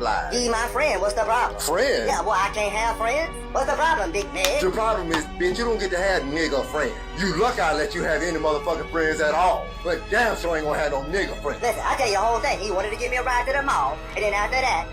life. He my friend, what's the problem? Friend? Yeah, well, I can't have friends. What's the problem, big man? The problem is, bitch, you don't get to have nigga friends. You lucky I let you have any motherfucking friends at all. But damn sure ain't gonna have no nigga friends. Listen, I tell you the whole thing. He wanted to give me a ride to the mall, and then after that,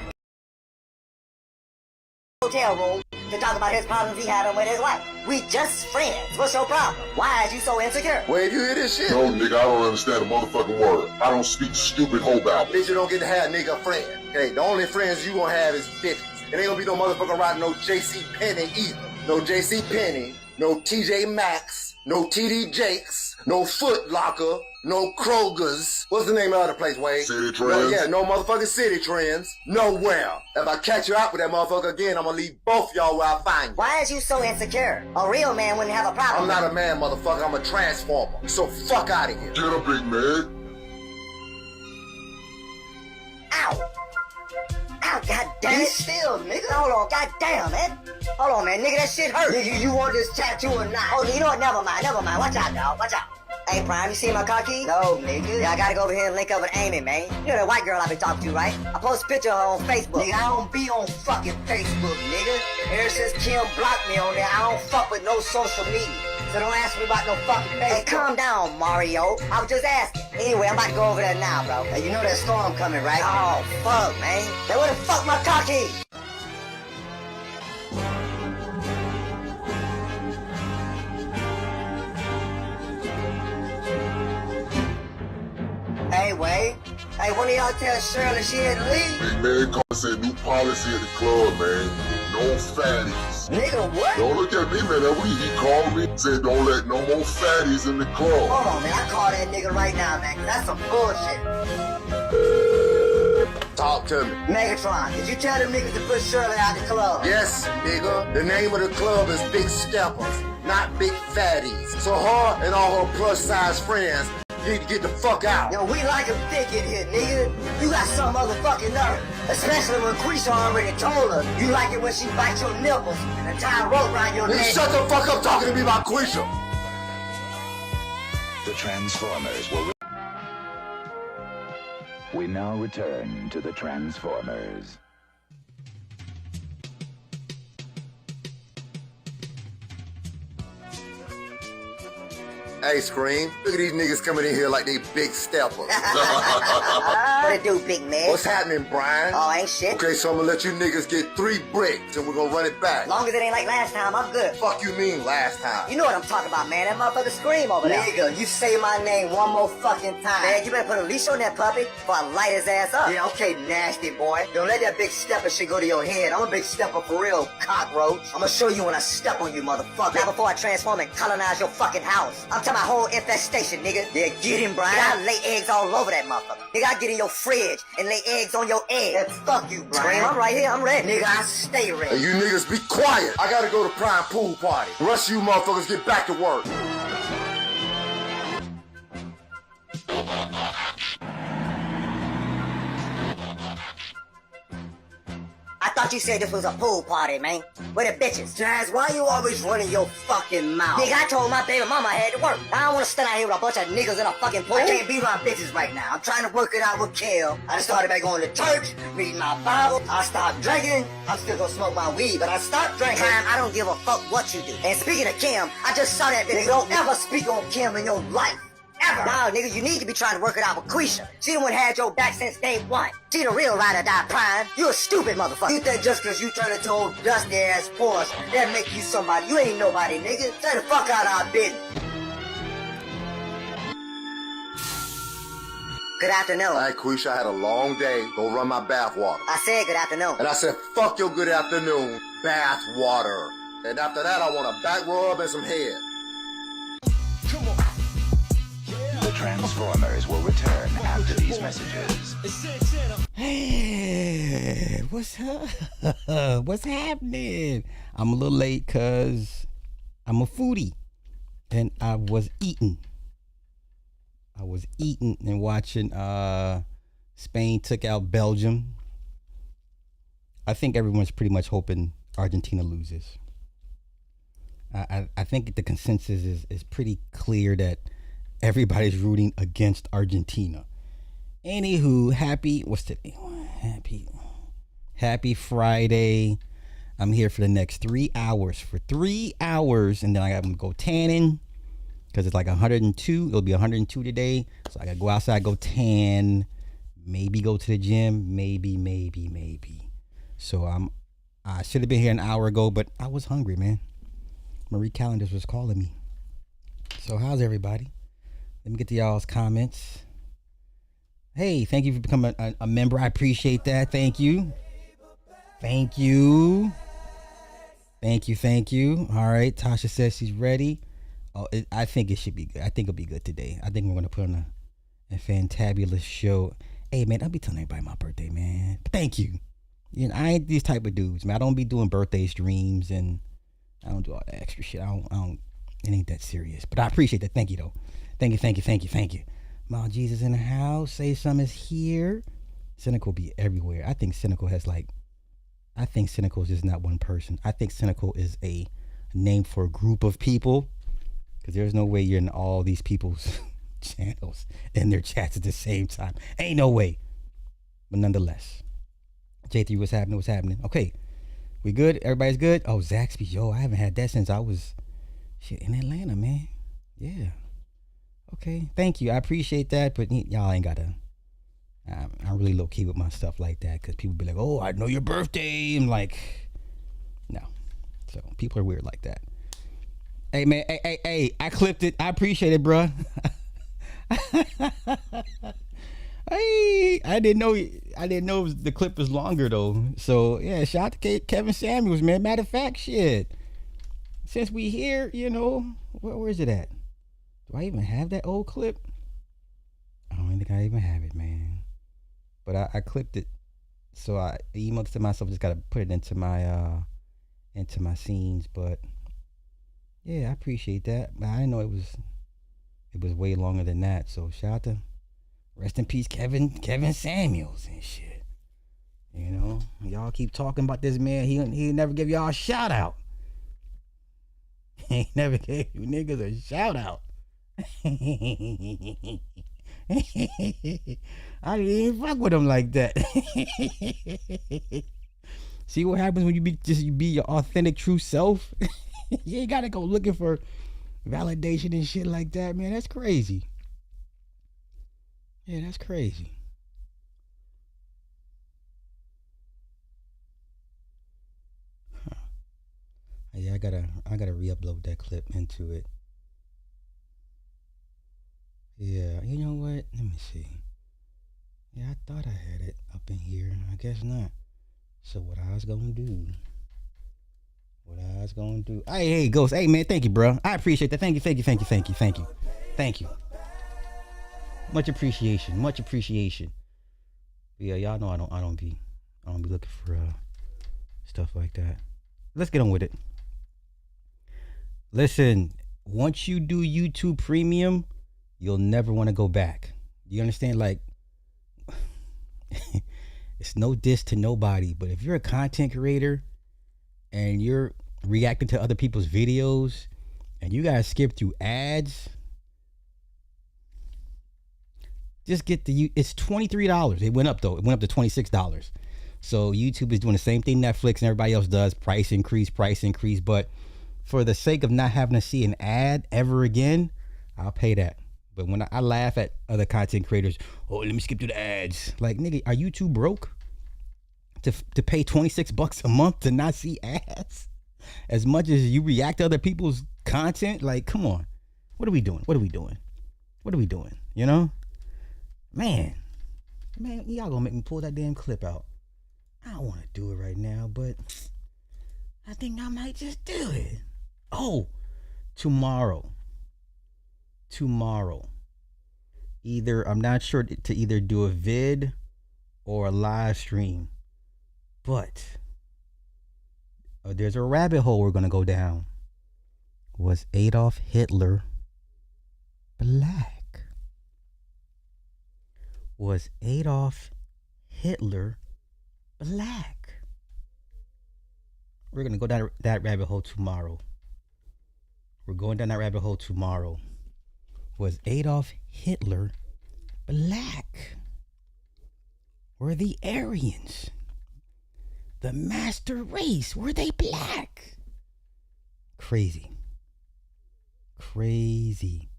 hotel room to talk about his problems he had with his wife. We just friends. What's your problem? Why is you so insecure? Well, if you hear this shit. No, nigga, I don't understand a motherfucking word. I don't speak stupid hoe babble. Bitch, you don't get to have nigga friends. Okay, the only friends you gonna have is bitches. It ain't gonna be no motherfucker riding no JC Penney either. No JC Penney, no TJ Maxx, no TD Jakes, no Foot Locker, no Kroger's. What's the name of the other place, Wade? City Trends? No, yeah, no motherfucking City Trends. Nowhere. If I catch you out with that motherfucker again, I'm gonna leave both y'all where I find you. Why is you so insecure? A real man wouldn't have a problem. I'm not a man, motherfucker. I'm a transformer. So fuck out of here. Get a big man. Ow! Ow, goddamn it. Still, nigga. Hold on, goddamn, man. Hold on, man. Nigga, that shit hurt. Nigga, you want this tattoo or not? Oh, you know what? Never mind. Watch out, dog. Watch out. Hey, Prime, you see my car key? No, nigga. Yeah, I gotta go over here and link up with Amy, man. You know that white girl I been talking to, right? I post a picture of her on Facebook. Nigga, I don't be on fucking Facebook, nigga. Ever since Kim blocked me on there, I don't fuck with no social media. So don't ask me about no fucking Facebook. Hey, calm down, Mario. I was just asking. Anyway, I'm about to go over there now, bro. Hey, you know that storm coming, right? Oh, fuck, man. Hey, where the fuck my car key? Hey, Wade. Hey, one of y'all tell Shirley she had to leave? Big man called and said new policy at the club, man. No fatties. Nigga, what? Don't look at me, man. That week he called me, said don't let no more fatties in the club. Hold on, man. I call that nigga right now, man, 'cause that's some bullshit. Talk to me. Megatron, did you tell them niggas to put Shirley out the club? Yes, nigga. The name of the club is Big Steppers, not Big Fatties. So her and all her plus-size friends need to get the fuck out. Yo, we like him thick in here, nigga. You got some motherfucking nerve. Especially when Quisha already told her you like it when she bites your nipples and tie a rope around your Nigga, neck. shut the fuck up talking to me about Quisha. The Transformers will... We now return to the Transformers. Hey, Scream. Look at these niggas coming in here like they big steppers. What it do, big man? What's happening, Brian? Oh, ain't shit. Okay, so I'm gonna let you niggas get 3 bricks and we're gonna run it back. Long as it ain't like last time, I'm good. Fuck you mean last time? You know what I'm talking about, man. That motherfucker Scream over there. Nigga, you say my name one more fucking time. Man, you better put a leash on that puppy before I light his ass up. Yeah, okay, nasty boy. Don't let that big stepper shit go to your head. I'm a big stepper for real, cockroach. I'm gonna show you when I step on you, motherfucker. Now before I transform and colonize your fucking house. I'm talking about whole infestation, nigga. Yeah, get him, Brian. Nigga, I lay eggs all over that motherfucker. Nigga, I get in your fridge and lay eggs on your eggs. And fuck you, Brian. Scream, I'm right here. I'm ready. Nigga, I stay ready. Hey, you niggas be quiet. I gotta go to Prime Pool Party. The rest of you motherfuckers get back to work. I thought you said this was a pool party, man. Where the bitches? Jazz, why you always running your fucking mouth? Nigga, I told my baby mama I had to work. I don't wanna stand out here with a bunch of niggas in a fucking pool. I can't be around bitches right now. I'm trying to work it out with Kel. I just started back going to church, reading my Bible. I stopped drinking. I'm still gonna smoke my weed, but I stopped drinking. Time, I don't give a fuck what you do. And speaking of Kim, I just saw that bitch. Nigga, don't ever speak on Kim in your life. Ever. Nah, nigga, you need to be trying to work it out with Quisha. She the one had your back since day one. She the real ride or die Prime. You a stupid motherfucker. You think just cause you turn into old dusty ass Porsche, that make you somebody. You ain't nobody, nigga. Stay the fuck out of our business. Good afternoon. All right, Quisha, I had a long day. Go run my bath water. I said good afternoon. And I said, fuck your good afternoon, bath water. And after that, I want a back rub and some head. Come on. The Transformers will return after these messages. Hey, what's up? What's happening? I'm a little late because I'm a foodie. And I was eating and watching Spain took out Belgium. I think everyone's pretty much hoping Argentina loses. I think the consensus is pretty clear that everybody's rooting against Argentina. Anywho, happy, what's today? Happy Friday. I'm here for the next 3 hours. For 3 hours, and then I gotta go tanning because it's like 102. It'll be 102 today, so I gotta go outside, go tan, maybe go to the gym, maybe. So I should have been here an hour ago, but I was hungry, man. Marie Callender's was calling me. So how's everybody? Let me get to y'all's comments. Hey, thank you for becoming a member. I appreciate that. Thank you. Thank you. All right, Tasha says she's ready. Oh, I think it should be good. I think it'll be good today. I think we're going to put on a fantabulous show. Hey, man, I'll be telling everybody my birthday, man. But thank you. You know, I ain't these type of dudes, man. I don't be doing birthday streams, and I don't do all that extra shit. I don't. It ain't that serious. But I appreciate that. Thank you, though. Thank you. Mild Jesus in the house. Say Something is here. Cynical be everywhere. I think Cynical is just not one person. I think Cynical is a name for a group of people, because there's no way you're in all these people's channels and their chats at the same time. Ain't no way. But nonetheless, J3, what's happening? Okay, we good? Everybody's good? Oh, Zaxby, yo, I haven't had that since I was in Atlanta, man. Yeah. Okay, thank you. I appreciate that, but y'all ain't gotta. I'm really low key with my stuff like that, because people be like, "Oh, I know your birthday." I'm like, no. So people are weird like that. Hey, man. Hey. I clipped it. I appreciate it, bruh. Hey, I didn't know the clip was longer though. So yeah, shout out to Kevin Samuels, man. Matter of fact, shit. Since we here, you know, where is it at? Do I even have that old clip? I don't think I even have it, man. But I clipped it, so I emailed it to myself. Just gotta put it into my scenes. But yeah, I appreciate that. But I didn't know it was way longer than that. So shout out to rest in peace, Kevin Samuels and shit. You know, y'all keep talking about this man. He never give y'all a shout out. He never gave you niggas a shout out. I didn't even fuck with him like that. See what happens when you be your authentic true self? You ain't gotta go looking for validation and shit like that, man. That's crazy. Yeah, that's crazy. Huh. Yeah, I gotta re-upload that clip into it. Yeah, you know what? Let me see. Yeah, I thought I had it up in here. I guess not. So what I was gonna do? Hey, Ghost. Hey, man, thank you, bro. I appreciate that. Thank you. Much appreciation. Yeah, y'all know I don't be looking for stuff like that. Let's get on with it. Listen, once you do YouTube Premium, you'll never want to go back. You understand? Like, it's no diss to nobody, but if you're a content creator and you're reacting to other people's videos and you gotta skip through ads, just get it's $23. It went up though. It went up to $26. So YouTube is doing the same thing Netflix and everybody else does. Price increase. But for the sake of not having to see an ad ever again, I'll pay that. But when I laugh at other content creators, oh, let me skip through the ads. Like, nigga, are you too broke to pay $26 a month to not see ads? As much as you react to other people's content, like, come on. What are we doing? You know? Man, y'all gonna make me pull that damn clip out. I don't want to do it right now, but I think I might just do it. Oh, tomorrow. Either, I'm not sure to either do a vid or a live stream, but there's a rabbit hole we're gonna go down. Was Adolf Hitler black? Was Adolf Hitler black? We're gonna go down that rabbit hole tomorrow. Was Adolf Hitler black? Were the Aryans The master race. Were they black? Crazy. Crazy.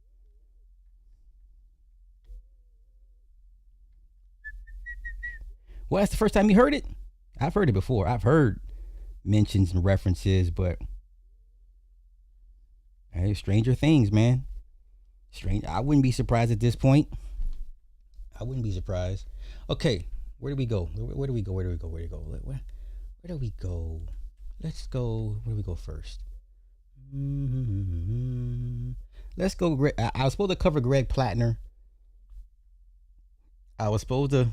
Well, that's the first time you heard it. I've heard it before. I've heard mentions and references, but hey, stranger things, man. Strange. I wouldn't be surprised at this point. I wouldn't be surprised. Okay, where do we go? Where do we go? Where do we go? Where do we go? Where do we go? Let's go. Where do we go first? Let's go. I was supposed to cover Greg Plattner. I was supposed to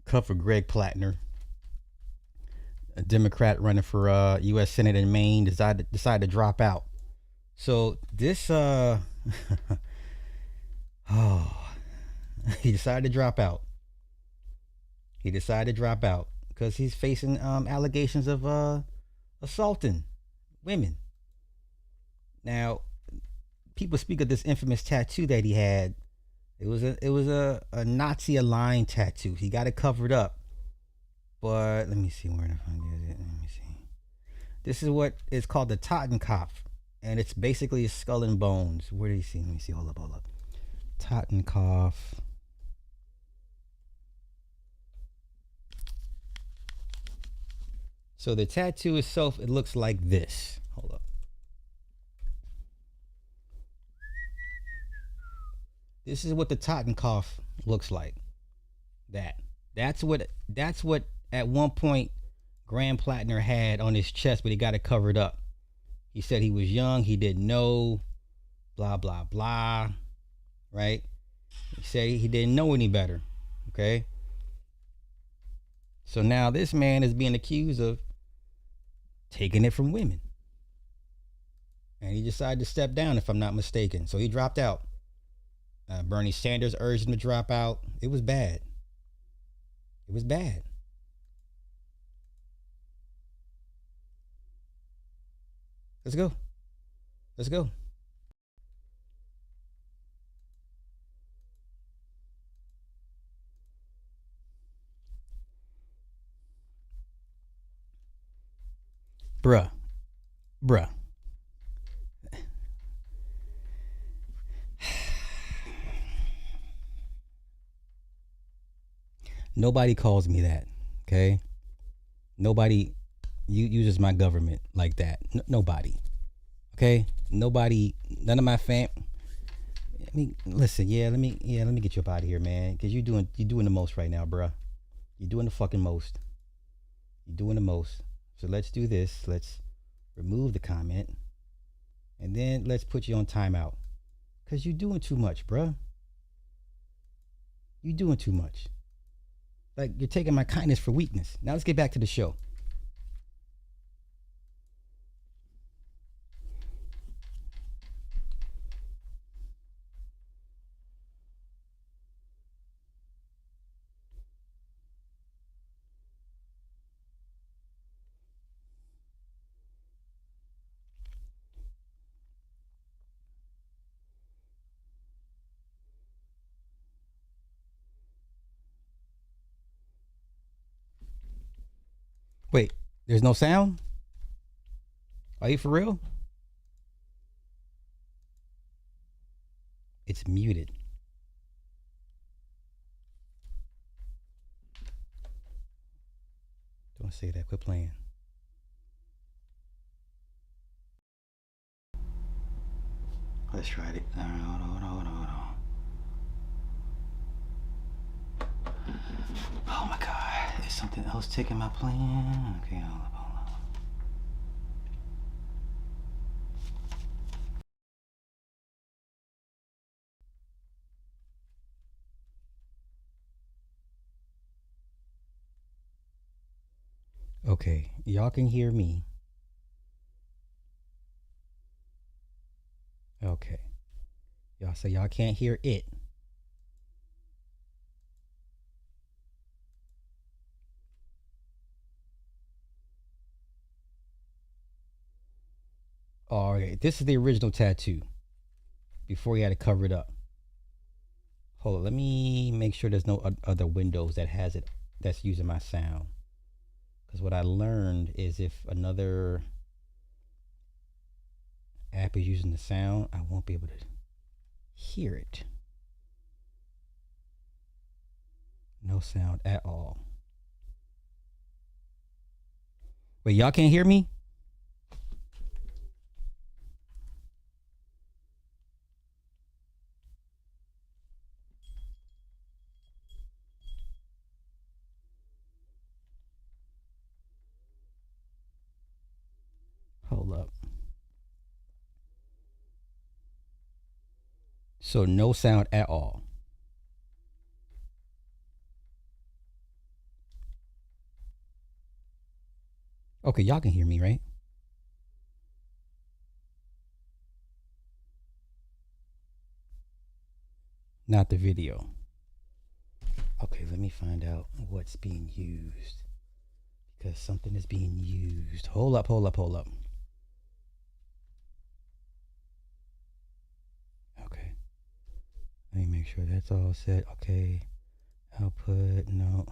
cover Greg Plattner, a Democrat running for U.S. Senate in Maine, decided to drop out. So this he decided to drop out. He decided to drop out because he's facing allegations of assaulting women. Now, people speak of this infamous tattoo that he had. It was a Nazi aligned tattoo. He got it covered up. But let me see where the fuck is it. Let me see. This is what is called the Totenkopf. And it's basically a skull and bones. Where do you see? Let me see. Hold up. Totenkopf. So the tattoo itself, it looks like this. Hold up. This is what the Totenkopf looks like. That's what at one point Graham Plattner had on his chest, but he got it covered up. He said he was young, he didn't know, blah, blah, blah, right? He said he didn't know any better, okay? So now this man is being accused of taking it from women. And he decided to step down, if I'm not mistaken. So he dropped out. Bernie Sanders urged him to drop out. It was bad. It was bad. Let's go. Let's go. Bruh. Nobody calls me that, okay? Nobody uses my government like that. Nobody, okay? Nobody, none of my fam. I mean, listen, let me get you up out of here, man, because you're doing the most right now, bruh. You're doing the fucking most. You're doing the most. So let's do this. Let's remove the comment, and then let's put you on timeout, because you're doing too much, bruh. You're doing too much. Like, you're taking my kindness for weakness. Now let's get back to the show. Wait, there's no sound? Are you for real? It's muted. Don't say that. Quit playing. Let's try it. Hold on. Oh my God. Is something else taking my plan? Okay, hold on. Okay, y'all can hear me. Okay. Y'all say y'all can't hear it. All right, this is the original tattoo before he had to cover it up. Hold on, let me make sure there's no other windows that has it, that's using my sound. Because what I learned is if another app is using the sound, I won't be able to hear it. No sound at all. Wait, y'all can't hear me? Hold up. So no sound at all. Okay, y'all can hear me, right? Not the video. Okay, let me find out what's being used. Because something is being used. Hold up. Okay. Let me make sure that's all set. Okay. Output, no.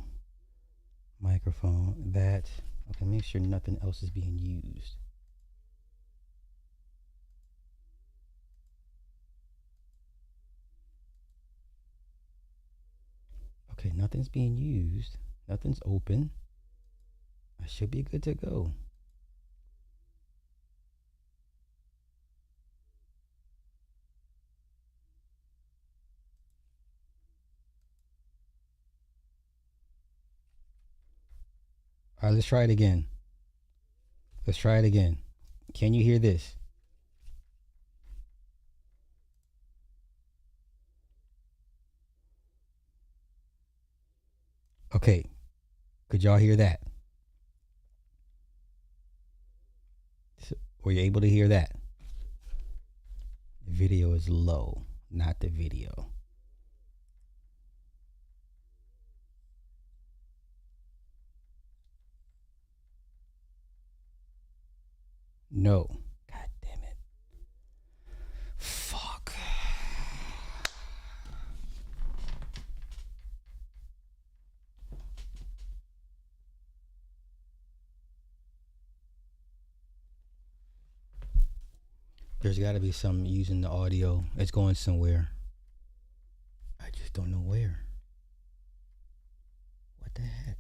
Microphone, that. Okay, make sure nothing else is being used. Okay, nothing's being used. Nothing's open. I should be good to go. All right, let's try it again. Can you hear this? Okay. Could y'all hear that? Were you able to hear that? The video is low, not the video. No. God damn it. Fuck. There's got to be something using the audio. It's going somewhere. I just don't know where. What the heck?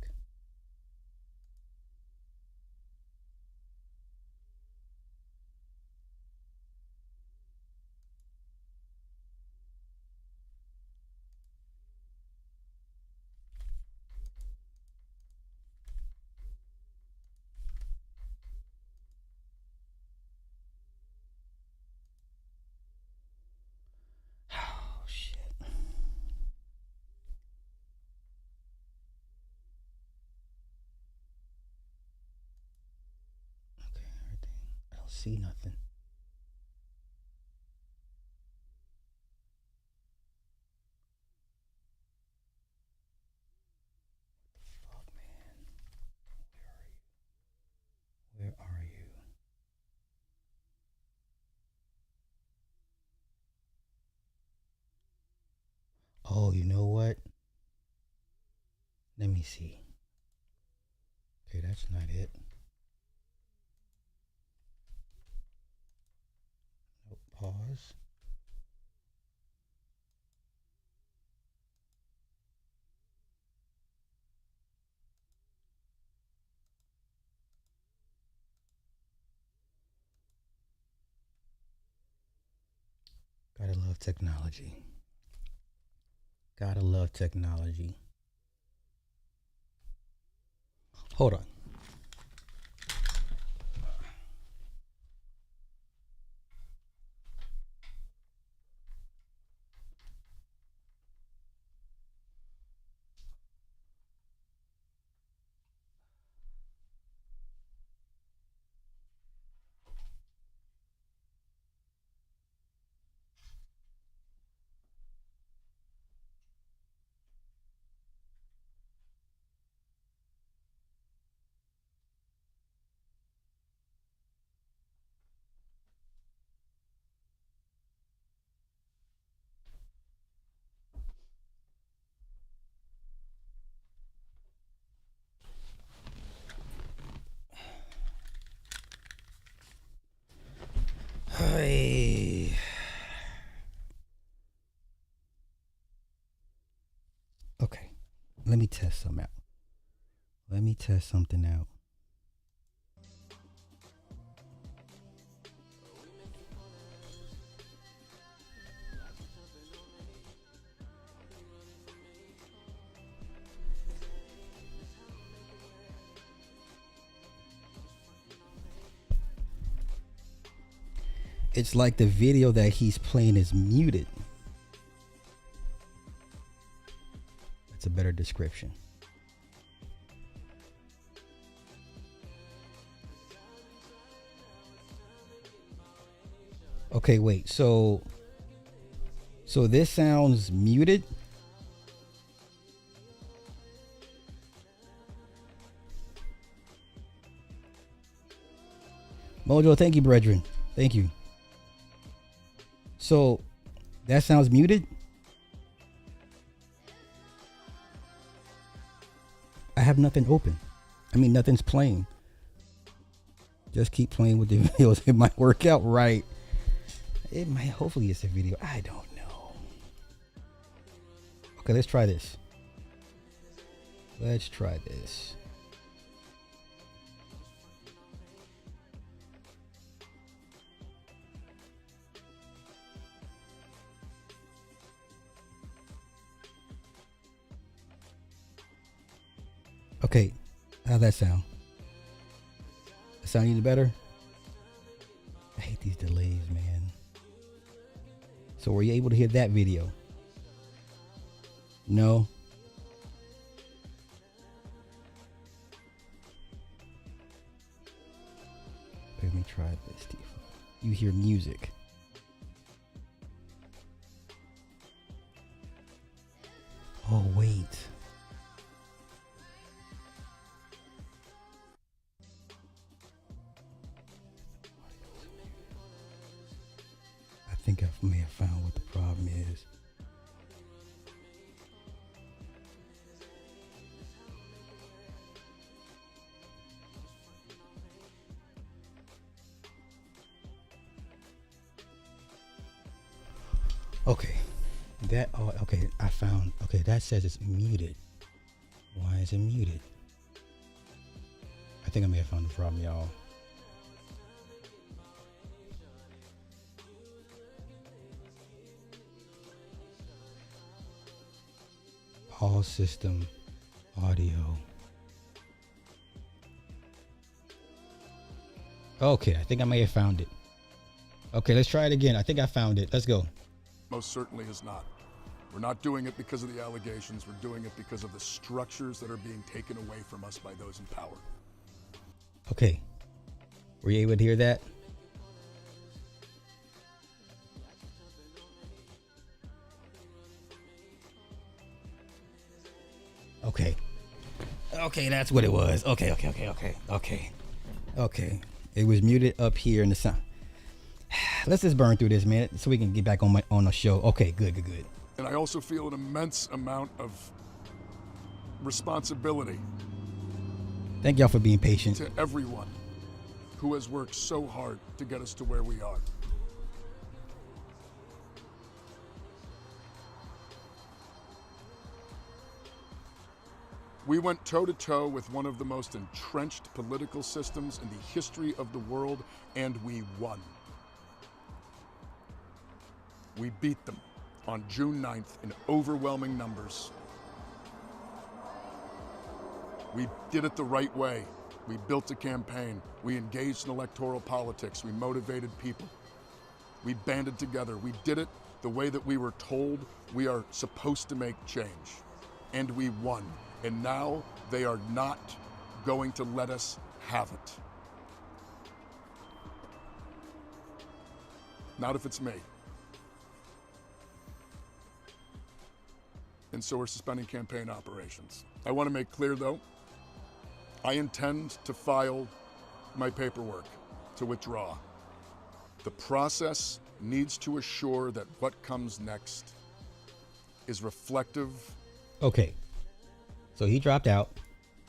Oh, shit. Okay, everything. I don't see nothing. Fuck, man. Where are you? Oh, you know what? Let me see. Okay, that's not it. Nope, pause. Gotta love technology. Gotta love technology. Hold on. Hey. Okay, let me test something out. Let me test something out. It's like the video that he's playing is muted. That's a better description. Okay, wait. So this sounds muted. Mojo, thank you, brethren. Thank you. So that sounds muted. I have nothing open. I mean, nothing's playing. Just keep playing with the videos. It might work out right. It might. Hopefully it's a video. I don't know. Okay, let's try this. Let's try this. Okay, how'd that sound? That sound any better? I hate these delays, man. So were you able to hear that video? No? Let me try this, Steve. You hear music. Oh, wait. I think I may have found what the problem is. Okay, that, oh, okay, I found, okay, that says it's muted. Why is it muted? I think I may have found the problem, y'all. All system audio. Okay, I think I may have found it. Okay, let's try it again. I think I found it. Let's go. Most certainly is not. We're not doing it because of the allegations. We're doing it because of the structures that are being taken away from us by those in power. Okay. Were you able to hear that? Okay. Okay, that's what it was. Okay. It was muted up here in the sound. Let's just burn through this, man, so we can get back on the show. Okay, good. And I also feel an immense amount of responsibility. Thank y'all for being patient. To everyone who has worked so hard to get us to where we are. We went toe-to-toe with one of the most entrenched political systems in the history of the world, and we won. We beat them on June 9th in overwhelming numbers. We did it the right way. We built a campaign. We engaged in electoral politics. We motivated people. We banded together. We did it the way that we were told we are supposed to make change. And we won. And now they are not going to let us have it. Not if it's me. And so we're suspending campaign operations. I want to make clear, though, I intend to file my paperwork to withdraw. The process needs to assure that what comes next is reflective. Okay. So he dropped out.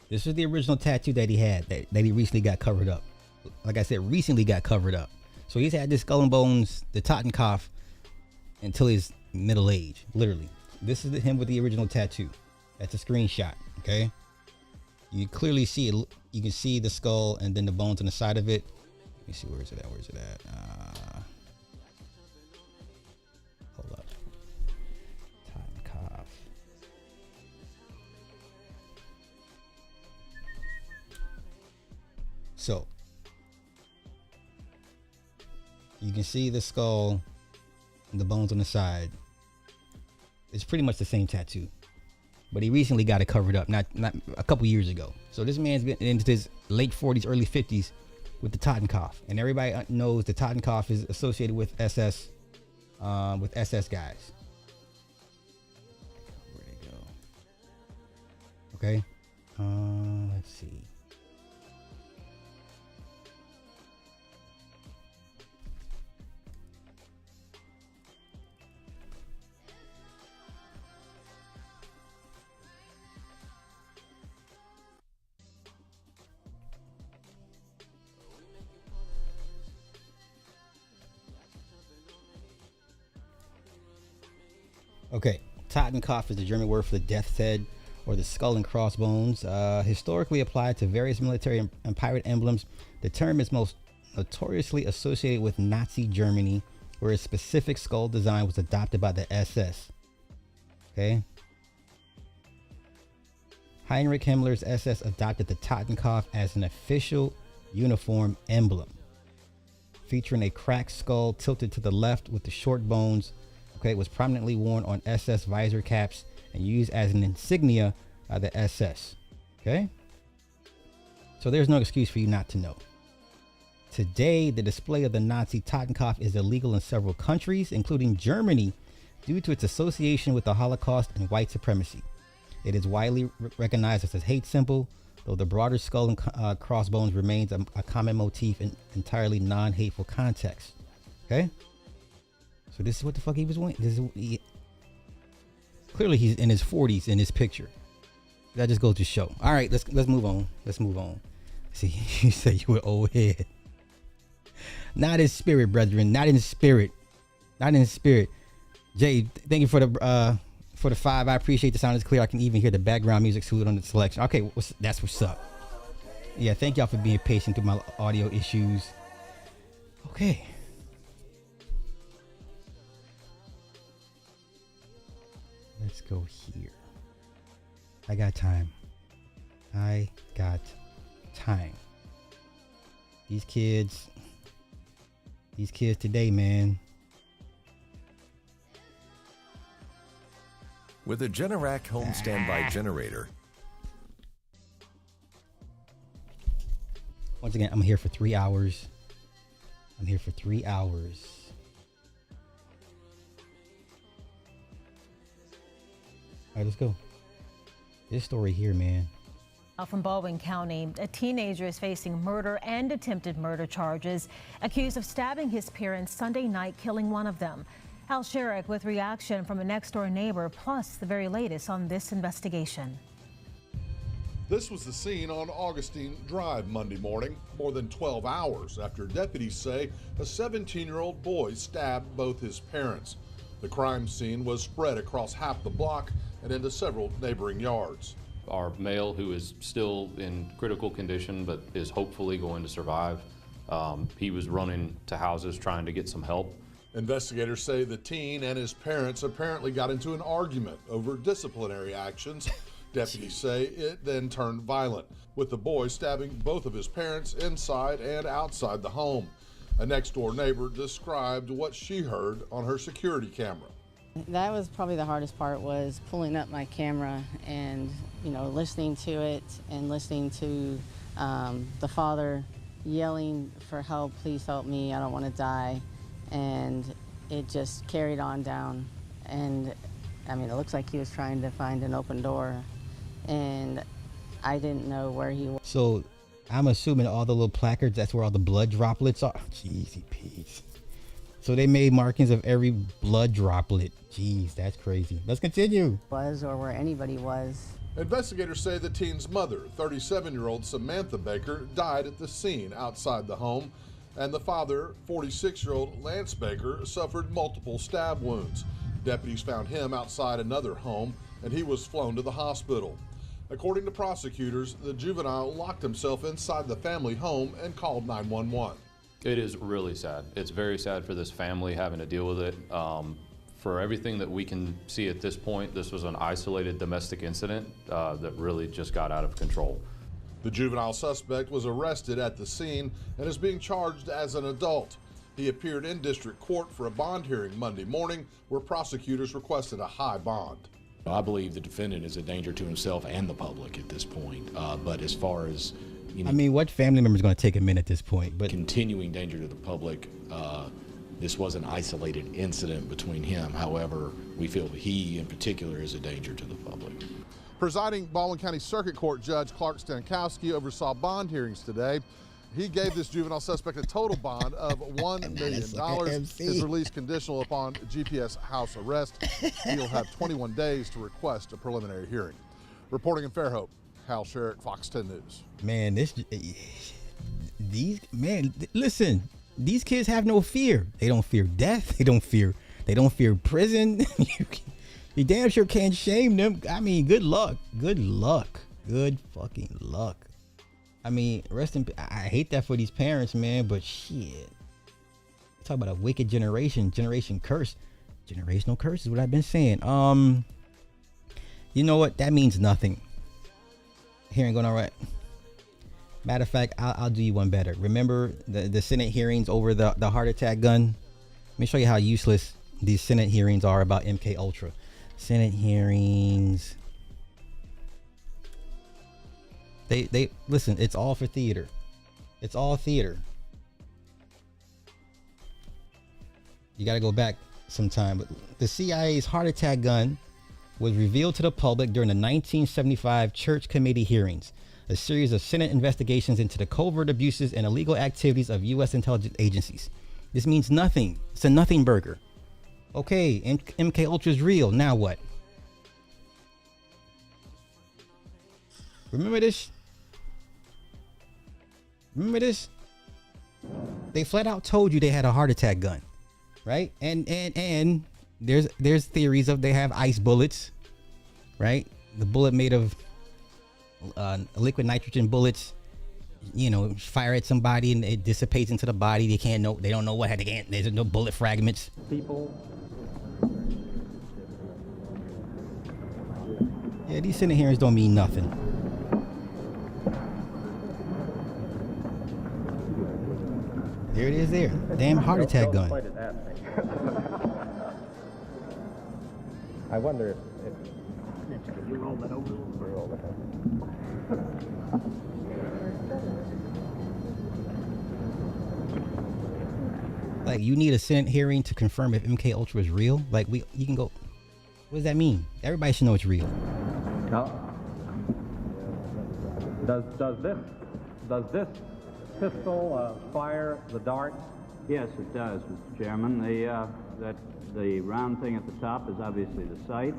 This is the original tattoo that he had that he recently got covered up. Like I said, recently got covered up. So he's had this skull and bones, the Totenkopf, until his middle age, literally. This is him with the original tattoo. That's a screenshot, okay? You clearly see it. You can see the skull and then the bones on the side of it. Let me see, where is it at? Hold up. Totenkopf. So you can see the skull and the bones on the side. It's pretty much the same tattoo, but he recently got it covered up, not a couple years ago. So this man's been into his late 40s, early 50s with the Totenkopf, and everybody knows the Totenkopf is associated with SS guys. Where'd they go? Okay, let's see. Okay, Totenkopf is the German word for the death's head or the skull and crossbones. Historically applied to various military and pirate emblems, the term is most notoriously associated with Nazi Germany, where a specific skull design was adopted by the SS. Okay. Heinrich Himmler's SS adopted the Totenkopf as an official uniform emblem, featuring a cracked skull tilted to the left with the short bones. Okay, it was prominently worn on SS visor caps and used as an insignia by the SS. Okay, so there's no excuse for you not to know. Today, the display of the Nazi Totenkopf is illegal in several countries, including Germany, due to its association with the Holocaust and white supremacy. It is widely recognized as a hate symbol, though the broader skull and crossbones remains a common motif in entirely non-hateful context. Okay. So this is what the fuck he was wearing. Clearly he's in his 40s in this picture. That just goes to show. All right, let's move on. Let's move on. See, you say you were old head. Not in spirit, brethren. Not in spirit. Not in spirit. Jay, thank you for the 5. I appreciate the sound is clear. I can even hear the background music suited on the selection. Okay, that's what's up. Yeah, thank y'all for being patient through my audio issues. Okay. Let's go here. I got time. These kids today, man. With a Generac home standby generator. Once again, I'm here for 3 hours. All right, let's go. This story here, man. From Baldwin County, a teenager is facing murder and attempted murder charges, accused of stabbing his parents Sunday night, killing one of them. Al Sharpe with reaction from a next-door neighbor, plus the very latest on this investigation. This was the scene on Augustine Drive Monday morning, more than 12 hours after deputies say a 17-year-old boy stabbed both his parents. The crime scene was spread across half the block and into several neighboring yards. Our male, who is still in critical condition but is hopefully going to survive, he was running to houses trying to get some help. Investigators say the teen and his parents apparently got into an argument over disciplinary actions. Deputies say it then turned violent, with the boy stabbing both of his parents inside and outside the home. A next-door neighbor described what she heard on her security camera. That was probably the hardest part, was pulling up my camera and, listening to it and listening to the father yelling for help, please help me, I don't want to die. And it just carried on down. And it looks like he was trying to find an open door, and I didn't know where he was. So I'm assuming all the little placards, that's where all the blood droplets are. Jeezy peas. So they made markings of every blood droplet. Jeez, that's crazy. Let's continue. Was, or where anybody was. Investigators say the teen's mother, 37-year-old Samantha Baker, died at the scene outside the home. and the father, 46-year-old Lance Baker, suffered multiple stab wounds. Deputies found him outside another home, and he was flown to the hospital. According to prosecutors, the juvenile locked himself inside the family home and called 911. It is really sad. It's very sad for this family having to deal with it. For everything that we can see at this point, this was an isolated domestic incident that really just got out of control. The juvenile suspect was arrested at the scene and is being charged as an adult. He appeared in district court for a bond hearing Monday morning, where prosecutors requested a high bond. I believe the defendant is a danger to himself and the public at this point. But as far as, I mean, what family member is going to take him in at this point? But continuing danger to the public, this was an isolated incident between him. However, we feel that he in particular is a danger to the public. Presiding Baldwin County Circuit Court Judge Clark Stankowski oversaw bond hearings today. He gave this juvenile suspect a total bond of $1 million. His release conditional upon GPS house arrest. He'll have 21 days to request a preliminary hearing. Reporting in Fairhope, Hal Sherrick, Fox 10 News. Man, listen, these kids have no fear. They don't fear death. They don't fear prison. You damn sure can't shame them. I mean, good luck. Good fucking luck. I mean, I hate that for these parents, man, but shit. Talk about a wicked generation curse. Generational curse is what I've been saying. You know what? That means nothing. Hearing going all right. Matter of fact, I'll do you one better. Remember the Senate hearings over the heart attack gun? Let me show you how useless these Senate hearings are about MK Ultra. Senate hearings. They listen, it's all for theater. It's all theater. You got to go back sometime. But the CIA's heart attack gun was revealed to the public during the 1975 Church Committee hearings, a series of Senate investigations into the covert abuses and illegal activities of U.S. intelligence agencies. This means nothing. It's a nothing burger. Okay, MK Ultra is real. Now what? Remember this? They flat out told you they had a heart attack gun, right? And there's theories of they have ice bullets, right? The bullet made of liquid nitrogen bullets. You know, fire at somebody and it dissipates into the body. They don't know what had again. There's no bullet fragments. Yeah, these Senate hearings don't mean nothing. There it is there. Damn heart attack gun. I wonder if you roll that over. Like, you need a Senate hearing to confirm if MK Ultra is real? Like, you can go, what does that mean? Everybody should know it's real. Now, does this pistol fire the dart? Yes, it does, Mr. Chairman. The round thing at the top is obviously the sight.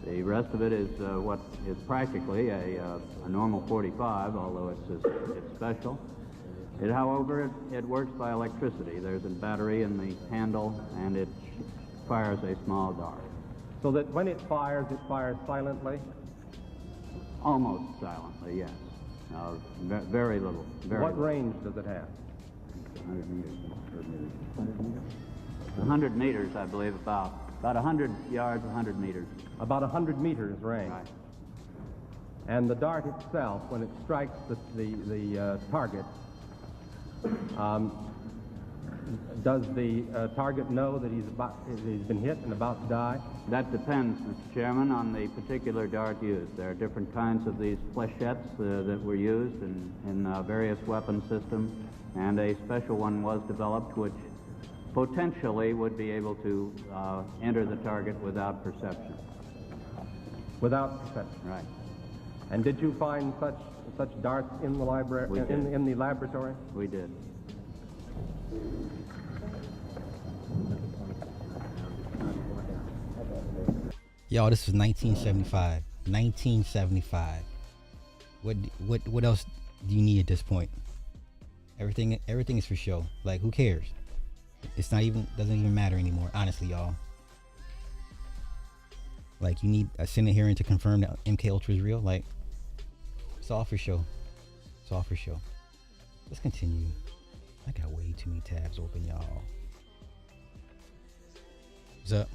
The rest of it is what is practically a normal .45, although it's special. However, it works by electricity. There's a battery in the handle, and it fires a small dart. So that when it fires silently? Almost silently, yes. Very little. What range does it have? 100 meters. 100 meters, I believe, about 100 yards, 100 meters. About 100 meters range. Right. And the dart itself, when it strikes the target, does the target know that he's been hit and about to die? That depends, Mr. Chairman, on the particular dart used. There are different kinds of these flechettes that were used in various weapon systems, and a special one was developed which potentially would be able to enter the target without perception. Without perception? Right. And did you find such darts in the library, in the laboratory? We did. Y'all, this was 1975. 1975. What else do you need at this point? Everything is for show. Like, who cares? It's not even, doesn't even matter anymore, honestly, y'all. Like, you need a Senate hearing to confirm that MK Ultra is real. Like, it's all for show. It's all for show. Let's continue. I got way too many tabs open, y'all. What's up?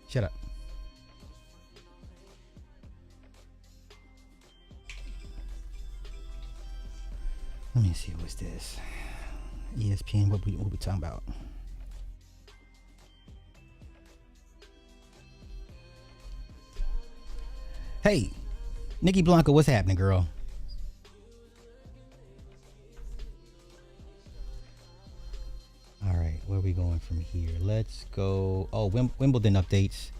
Shut up. Let me see, what's this? ESPN, what we talking about? Hey, Nikki Blanco, what's happening, girl? All right, where are we going from here? Let's go. Oh, Wimbledon updates.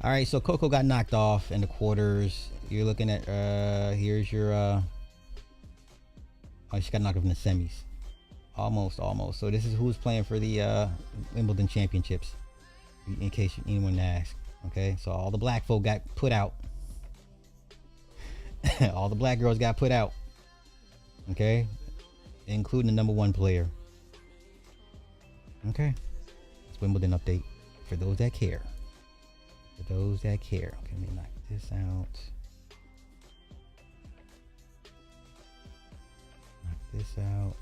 All right, so Coco got knocked off in the quarters. You're looking at, here's your, oh, she got knocked off in the semis. Almost. So this is who's playing for the Wimbledon championships, in case anyone asks. Okay, so all the black folk got put out. All the black girls got put out. Okay, including the number 1 player. Okay, it's Wimbledon update for those that care. For those that care. Okay, let me knock this out. Knock this out.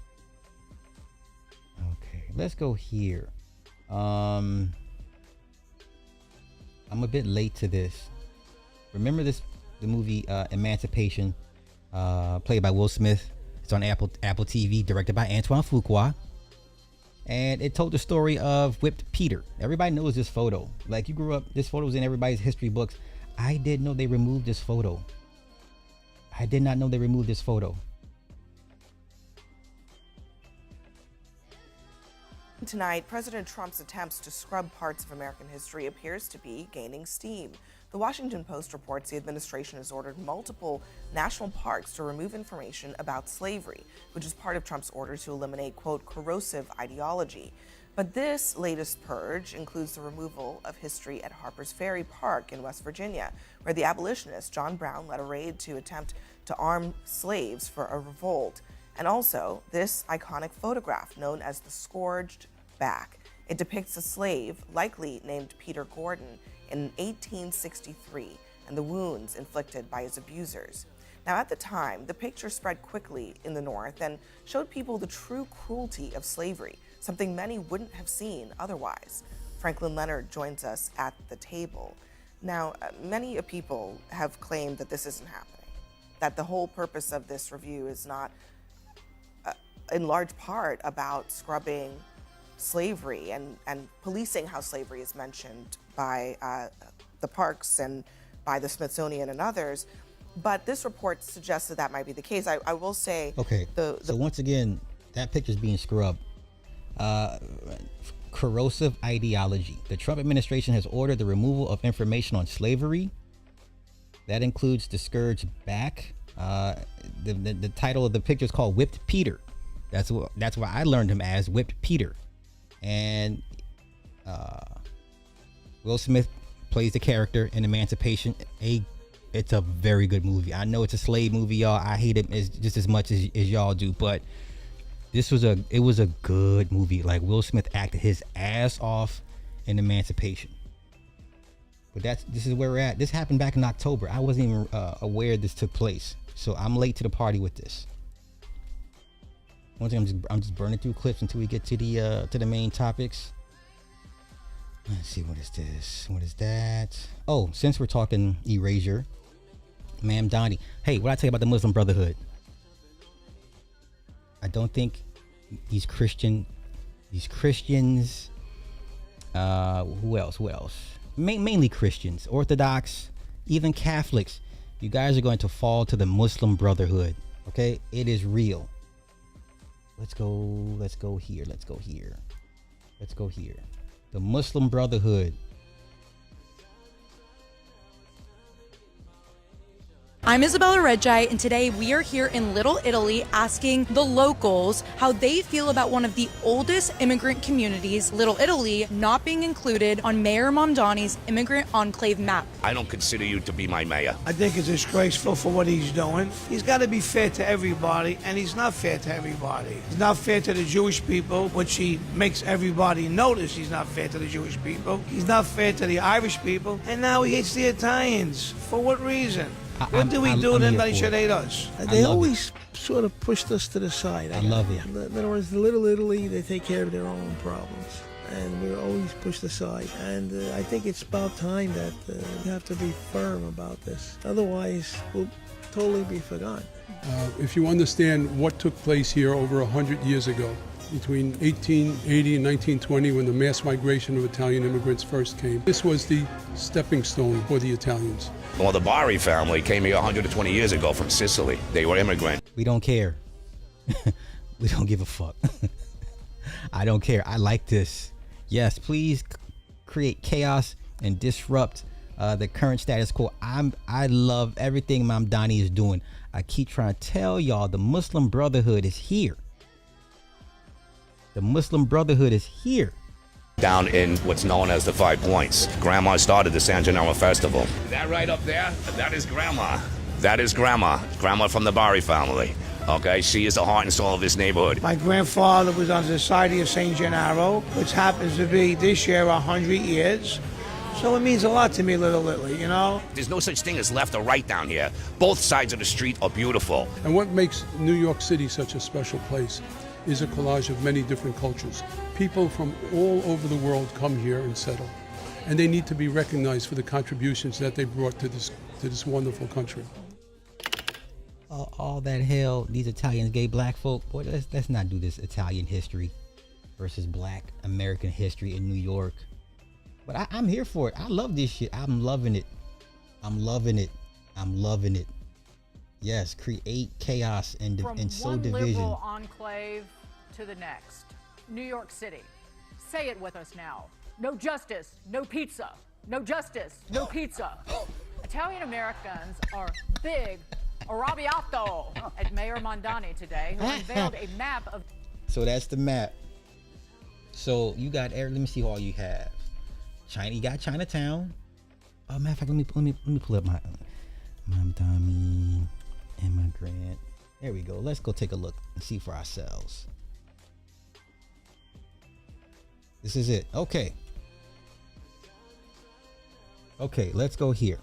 Okay, let's go here. I'm a bit late to this. Remember the movie Emancipation, played by Will Smith. It's on Apple TV, directed by Antoine Fuqua. And it told the story of Whipped Peter. Everybody knows this photo. Like, you grew up, this photo was in everybody's history books. I didn't know they removed this photo. I did not know they removed this photo. Tonight, President Trump's attempts to scrub parts of American history appears to be gaining steam. The Washington Post reports the administration has ordered multiple national parks to remove information about slavery, which is part of Trump's order to eliminate, quote, corrosive ideology. But this latest purge includes the removal of history at Harper's Ferry Park in West Virginia, where the abolitionist John Brown led a raid to attempt to arm slaves for a revolt. And also this iconic photograph known as the Scourged Back. It depicts a slave, likely named Peter Gordon, in 1863, and the wounds inflicted by his abusers. Now, at the time, the picture spread quickly in the North and showed people the true cruelty of slavery, something many wouldn't have seen otherwise. Franklin Leonard joins us at the table. Now, many people have claimed that this isn't happening, that the whole purpose of this review is not, in large part, about scrubbing slavery and policing how slavery is mentioned by the parks and by the Smithsonian and others. But this report suggests that might be the case. I will say... Okay, so once again, that picture's being scrubbed. Corrosive ideology. The Trump administration has ordered the removal of information on slavery. That includes the Scourged Back. The title of the picture is called Whipped Peter. That's why I learned him as Whipped Peter. And Will Smith plays the character in Emancipation. It's a very good movie. I know it's a slave movie, y'all. I hate it just as much as y'all do, but it was a good movie. Like, Will Smith acted his ass off in Emancipation. But this is where we're at. This happened back in October. I wasn't even aware this took place, so I'm late to the party with this. One thing, I'm just burning through clips until we get to the main topics. Let's see, what is this? What is that? Oh, since we're talking erasure, Ma'am Donnie. Hey, what I tell you about the Muslim Brotherhood? I don't think these Christians. Who else? Mainly Christians, Orthodox, even Catholics. You guys are going to fall to the Muslim Brotherhood. Okay, it is real. Let's go here. The Muslim Brotherhood. I'm Isabella Reggi, and today we are here in Little Italy asking the locals how they feel about one of the oldest immigrant communities, Little Italy, not being included on Mayor Mamdani's immigrant enclave map. I don't consider you to be my mayor. I think it's disgraceful for what he's doing. He's got to be fair to everybody, and he's not fair to everybody. He's not fair to the Jewish people, which he makes everybody notice he's not fair to the Jewish people. He's not fair to the Irish people, and now he hates the Italians. For what reason? What do we do then that he should hate us? They always sort of pushed us to the side. I love it. In other words, the Little Italy, they take care of their own problems. And we're always pushed aside. And I think it's about time that we have to be firm about this. Otherwise, we'll totally be forgotten. If you understand what took place here over 100 years ago, between 1880 and 1920, when the mass migration of Italian immigrants first came, this was the stepping stone for the Italians. Well, the Bari family came here 120 years ago from Sicily. They were immigrants. We don't care. We don't give a fuck. I don't care. I like this. Yes, please create chaos and disrupt the current status quo. I love everything Mamdani is doing. I keep trying to tell y'all the Muslim Brotherhood is here. The Muslim Brotherhood is here. Down in what's known as the 5 Points. Grandma started the San Gennaro Festival. That right up there, that is Grandma. That is Grandma. Grandma from the Bari family. Okay, she is the heart and soul of this neighborhood. My grandfather was on the Society of St. Gennaro, which happens to be this year 100 years. So it means a lot to me, Little Italy, you know? There's no such thing as left or right down here. Both sides of the street are beautiful. And what makes New York City such a special place is a collage of many different cultures. People from all over the world come here and settle. And they need to be recognized for the contributions that they brought to this wonderful country. All that hell, these Italians, gay black folk, boy, let's not do this Italian history versus black American history in New York. But I'm here for it. I love this shit. I'm loving it. I'm loving it. I'm loving it. Yes, create chaos and sow division. From one liberal enclave to the next. New York City. Say it with us now. No justice, no pizza. No justice, no pizza. Italian Americans are big arrabbiato at Mayor Mamdani today, who unveiled a map of... So that's the map. So you got, let me see all you have. China, you got Chinatown. Oh, matter of fact, let me pull up my Mamdani immigrant. There we go. Let's go take a look and see for ourselves. This is it. Okay. Okay, let's go here.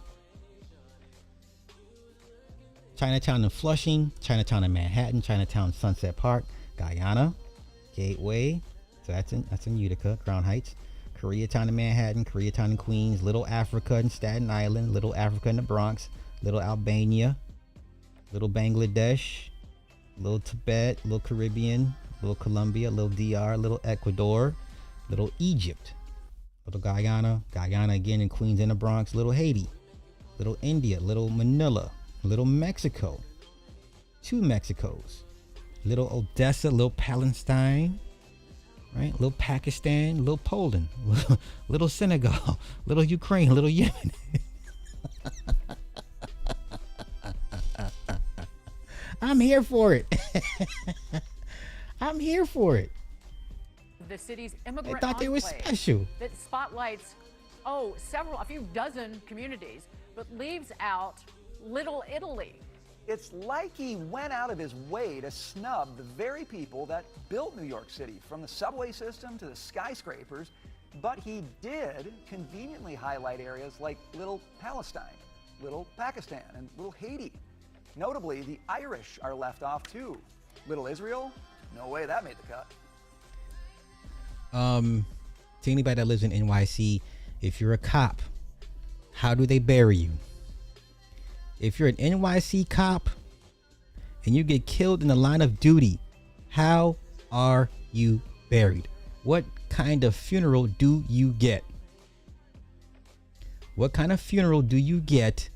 Chinatown in Flushing, Chinatown in Manhattan, Chinatown Sunset Park, Guyana, Gateway. So that's in Utica, Crown Heights. Koreatown in Manhattan, Koreatown in Queens, Little Africa in Staten Island, Little Africa in the Bronx, Little Albania, Little Bangladesh, Little Tibet, Little Caribbean, Little Colombia, Little DR, Little Ecuador, Little Egypt, Little Guyana, Guyana again in Queens and the Bronx, Little Haiti, Little India, Little Manila, Little Mexico, 2 Mexicos, Little Odessa, Little Palestine, right? Little Pakistan, Little Poland, Little Senegal, Little Ukraine, Little Yemen. I'm here for it. I'm here for it. The city's immigrant I thought they were enclave special. that spotlights, a few dozen communities, but leaves out Little Italy. It's like he went out of his way to snub the very people that built New York City, from the subway system to the skyscrapers, but he did conveniently highlight areas like Little Palestine, Little Pakistan, and Little Haiti. Notably, the Irish are left off too. Little Israel? No way that made the cut. To anybody that lives in NYC, if you're a cop, how do they bury you? If you're an NYC cop and you get killed in the line of duty, how are you buried? What kind of funeral do you get? What kind of funeral do you get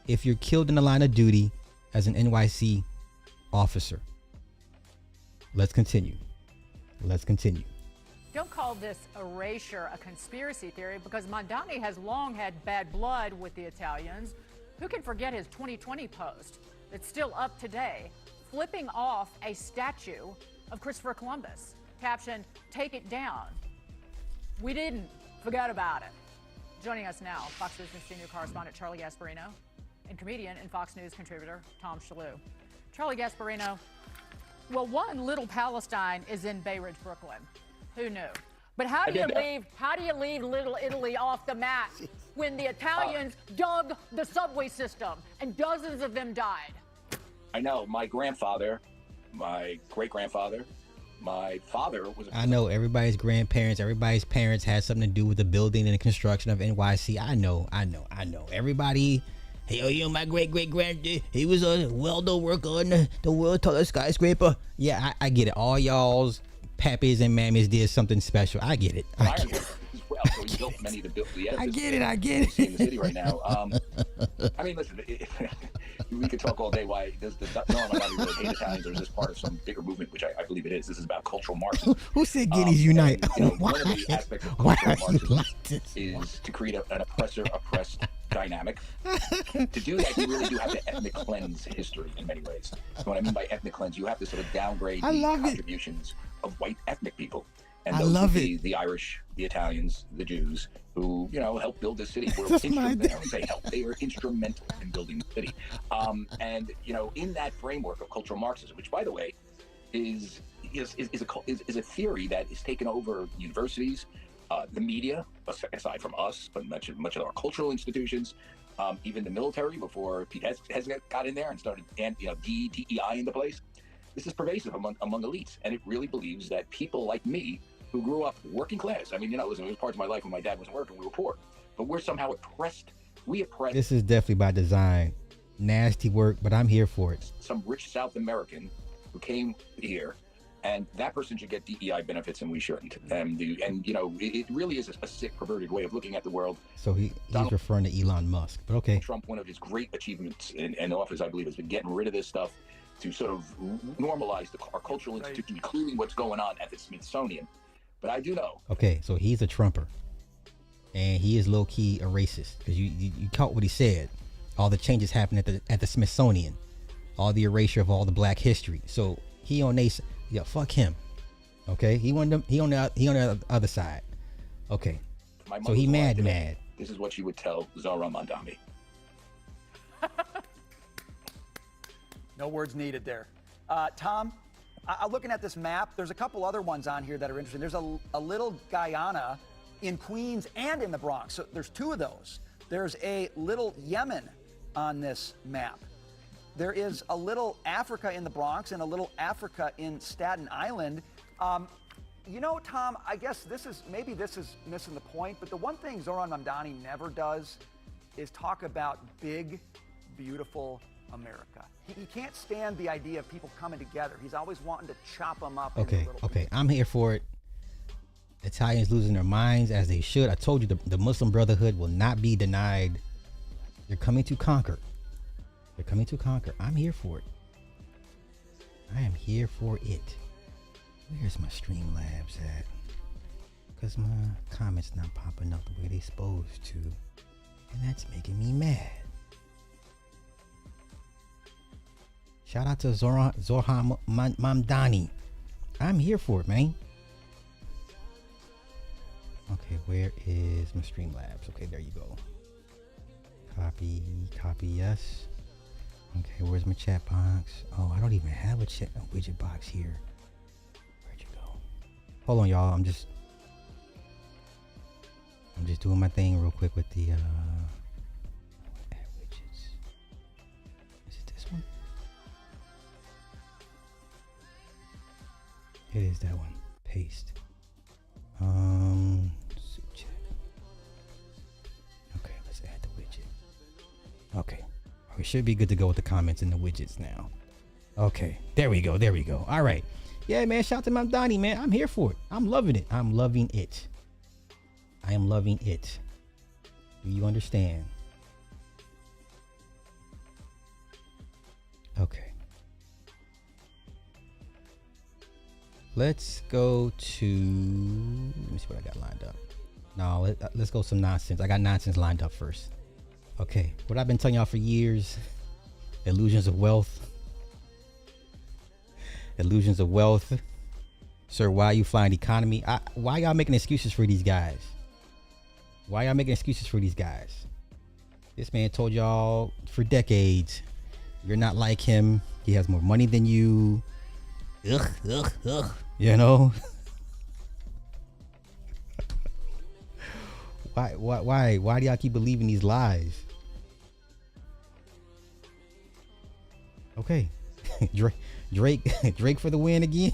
if you're killed in the line of duty as an NYC officer? Let's continue. Let's continue. Don't call this erasure a conspiracy theory, because Mamdani has long had bad blood with the Italians, Who can forget his 2020 post that's still up today, flipping off a statue of Christopher Columbus? Caption, "Take it down." We didn't forget about it. Joining us now, Fox Business senior correspondent Charlie Gasparino and comedian and Fox News contributor Tom Shalhoub. Charlie Gasparino, well, one, Little Palestine is in Bay Ridge, Brooklyn. Who knew? But how do you leave Little Italy off the map when the Italians dug the subway system and dozens of them died? I know. My grandfather, my great-grandfather, my father was I know everybody's grandparents, everybody's parents had something to do with the building and the construction of NYC. I know. Everybody, hey, my great-great-granddad, he was a welder worker on the world's tallest skyscraper. Yeah, I get it. All y'all's pappies and mammies did something special. I get it. Well, so he built many of the I get it. In the city right now. I mean, listen, we could talk all day why does the Normandie really hate Italians, or is this part of some bigger movement, which I believe it is. This is about cultural Marxism. Who said Guineas unite? One of the aspects of cultural Marxism is to create an oppressor-oppressed dynamic. To do that, you really do have to ethnic cleanse history in many ways. And what I mean by ethnic cleanse, you have to sort of downgrade the contributions of white ethnic people. And those would be the Irish, the Italians, the Jews, who, helped build this city. They were instrumental in building the city. And, in that framework of cultural Marxism, which, by the way, is a theory that is taken over universities, the media, aside from us, but much of our cultural institutions, even the military, before Pete has got in there and started, DEI into place. This is pervasive among elites, and it really believes that people like me, who grew up working class. I mean, listen, it was parts of my life when my dad wasn't working, we were poor. But we're somehow oppressed. We oppress. This is definitely by design. Nasty work, but I'm here for it. Some rich South American who came here, and that person should get DEI benefits, and we shouldn't. It really is a sick, perverted way of looking at the world. So he's referring to Elon Musk, but okay. Trump, one of his great achievements in office, I believe, has been getting rid of this stuff to sort of normalize our cultural institution, including what's going on at the Smithsonian. But I do know. Okay, so he's a Trumper, and he is low key a racist, because you caught what he said. All the changes happened at the Smithsonian, all the erasure of all the Black history. So he on fuck him. Okay, he on the other side. Okay, so he mad. This is what you would tell Zara Mandami. No words needed there. Tom, looking at this map, there's a couple other ones on here that are interesting. There's a little Guyana in Queens and in the Bronx. So there's two of those. There's a little Yemen on this map. There is a little Africa in the Bronx and a little Africa in Staten Island. Tom, I guess this is missing the point, but the one thing Zoran Mamdani never does is talk about big, beautiful America. He can't stand the idea of people coming together. He's always wanting to chop them up. Okay. I'm here for it. Italians losing their minds, as they should. I told you the Muslim Brotherhood will not be denied. They're coming to conquer. I'm here for it. I am here for it. Where's my Streamlabs at? Because my comments not popping up the way they supposed to. And that's making me mad. Shout out to Zoran Mamdani. I'm here for it, man. Okay, where is my Streamlabs? Okay, there you go. Copy, yes. Okay, where's my chat box? Oh, I don't even have a widget box here. Where'd you go? Hold on, y'all. I'm just doing my thing real quick with the add widgets. Is it this one? It is that one. Paste. Check. Okay, let's add the widget. Okay. We should be good to go with the comments and the widgets now. Okay, there we go. All right. Yeah, man, shout out to Mamdani, man. I'm here for it. I'm loving it. I am loving it. Do you understand? Okay. Let's go to, let me see what I got lined up. No, let's go some nonsense. I got nonsense lined up first. Okay, what I've been telling y'all for years, illusions of wealth. Illusions of wealth. Sir, why are you flying economy? Why y'all making excuses for these guys? Why y'all making excuses for these guys? This man told y'all for decades, you're not like him. He has more money than you. Ugh. You know? Why do y'all keep believing these lies? Okay. Drake for the win again.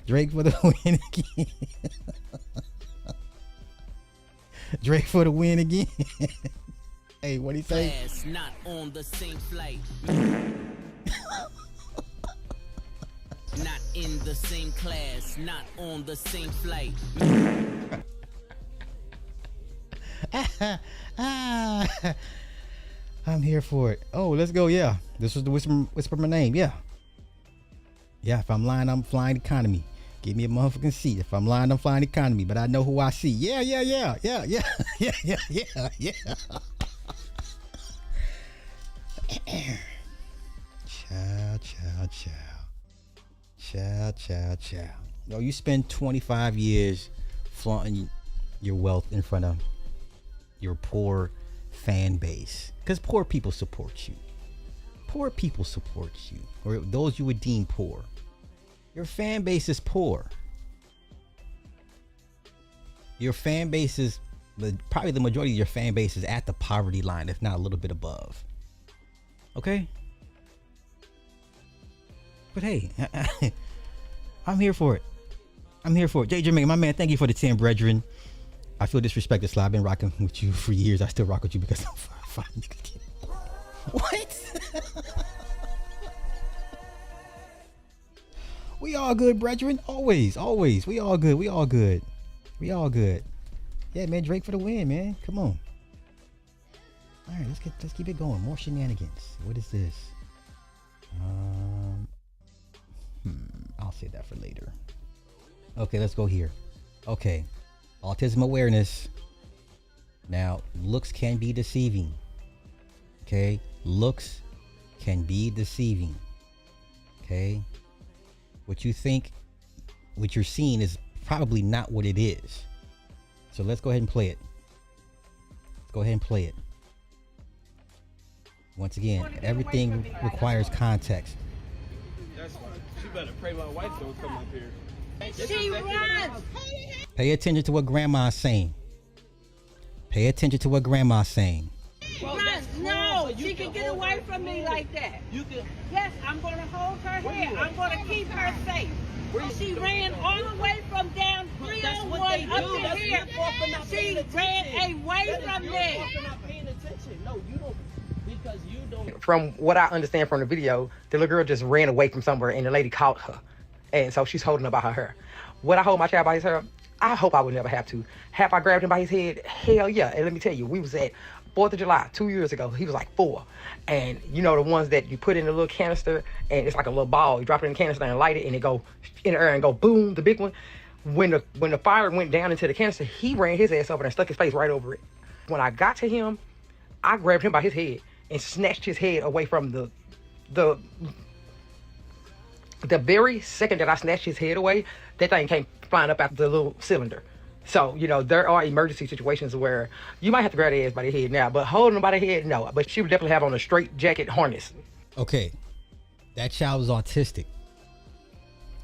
Drake for the win again. Drake for the win again. Hey, what do you say? Not on the same flight. Not in the same class, not on the same flight. I'm here for it. Oh, let's go. Yeah, this was the whisper my name. Yeah. If I'm lying, I'm flying economy. Give me a motherfucking seat. If I'm lying, I'm flying economy. But I know who I see. Yeah. Ciao. Yo, you spend 25 years flaunting your wealth in front of your poor fan base. Because poor people support you. Poor people support you. Or those you would deem poor. Your fan base is poor. Your fan base is, probably the majority of your fan base is at the poverty line, if not a little bit above. Okay? But hey, I'm here for it. Jay Jermaine, my man, thank you for the 10, brethren. I feel disrespected, Sly. I've been rocking with you for years. I still rock with you because I'm fine. What? We all good, brethren. Always. We all good. Yeah, man, Drake for the win, man. Come on. All right, let's keep it going. More shenanigans. What is this? I'll save that for later. Okay, let's go here. Okay, autism awareness. Now, looks can be deceiving. Okay, looks can be deceiving. Okay, what you think, what you're seeing is probably not what it is. So let's go ahead and play it. Once again, everything requires context. She better pray my wife don't come up here. She runs. Pay attention to what grandma's saying. Well, no, she can get away from me like that. Yes, I'm going to hold her here. I'm going to keep her safe. She ran all the way from down 301 up to here. She ran away from me. From what I understand from the video, the little girl just ran away from somewhere and the lady caught her. And so she's holding her by her hair. Would I hold my child by his hair? I hope I would never have to. Have I grabbed him by his head? Hell yeah. And let me tell you, we was at 4th of July 2 years ago. He was like 4. And you know the ones that you put in a little canister and it's like a little ball. You drop it in the canister and light it and it go in the air and go boom, the big one. When the fire went down into the canister, he ran his ass over and stuck his face right over it. When I got to him, I grabbed him by his head and snatched his head away from the very second that I snatched his head away, that thing came flying up out the little cylinder. So, you know, there are emergency situations where you might have to grab their ass by the head now, but holding them by the head, no. But she would definitely have on a straight jacket harness. Okay, that child is autistic.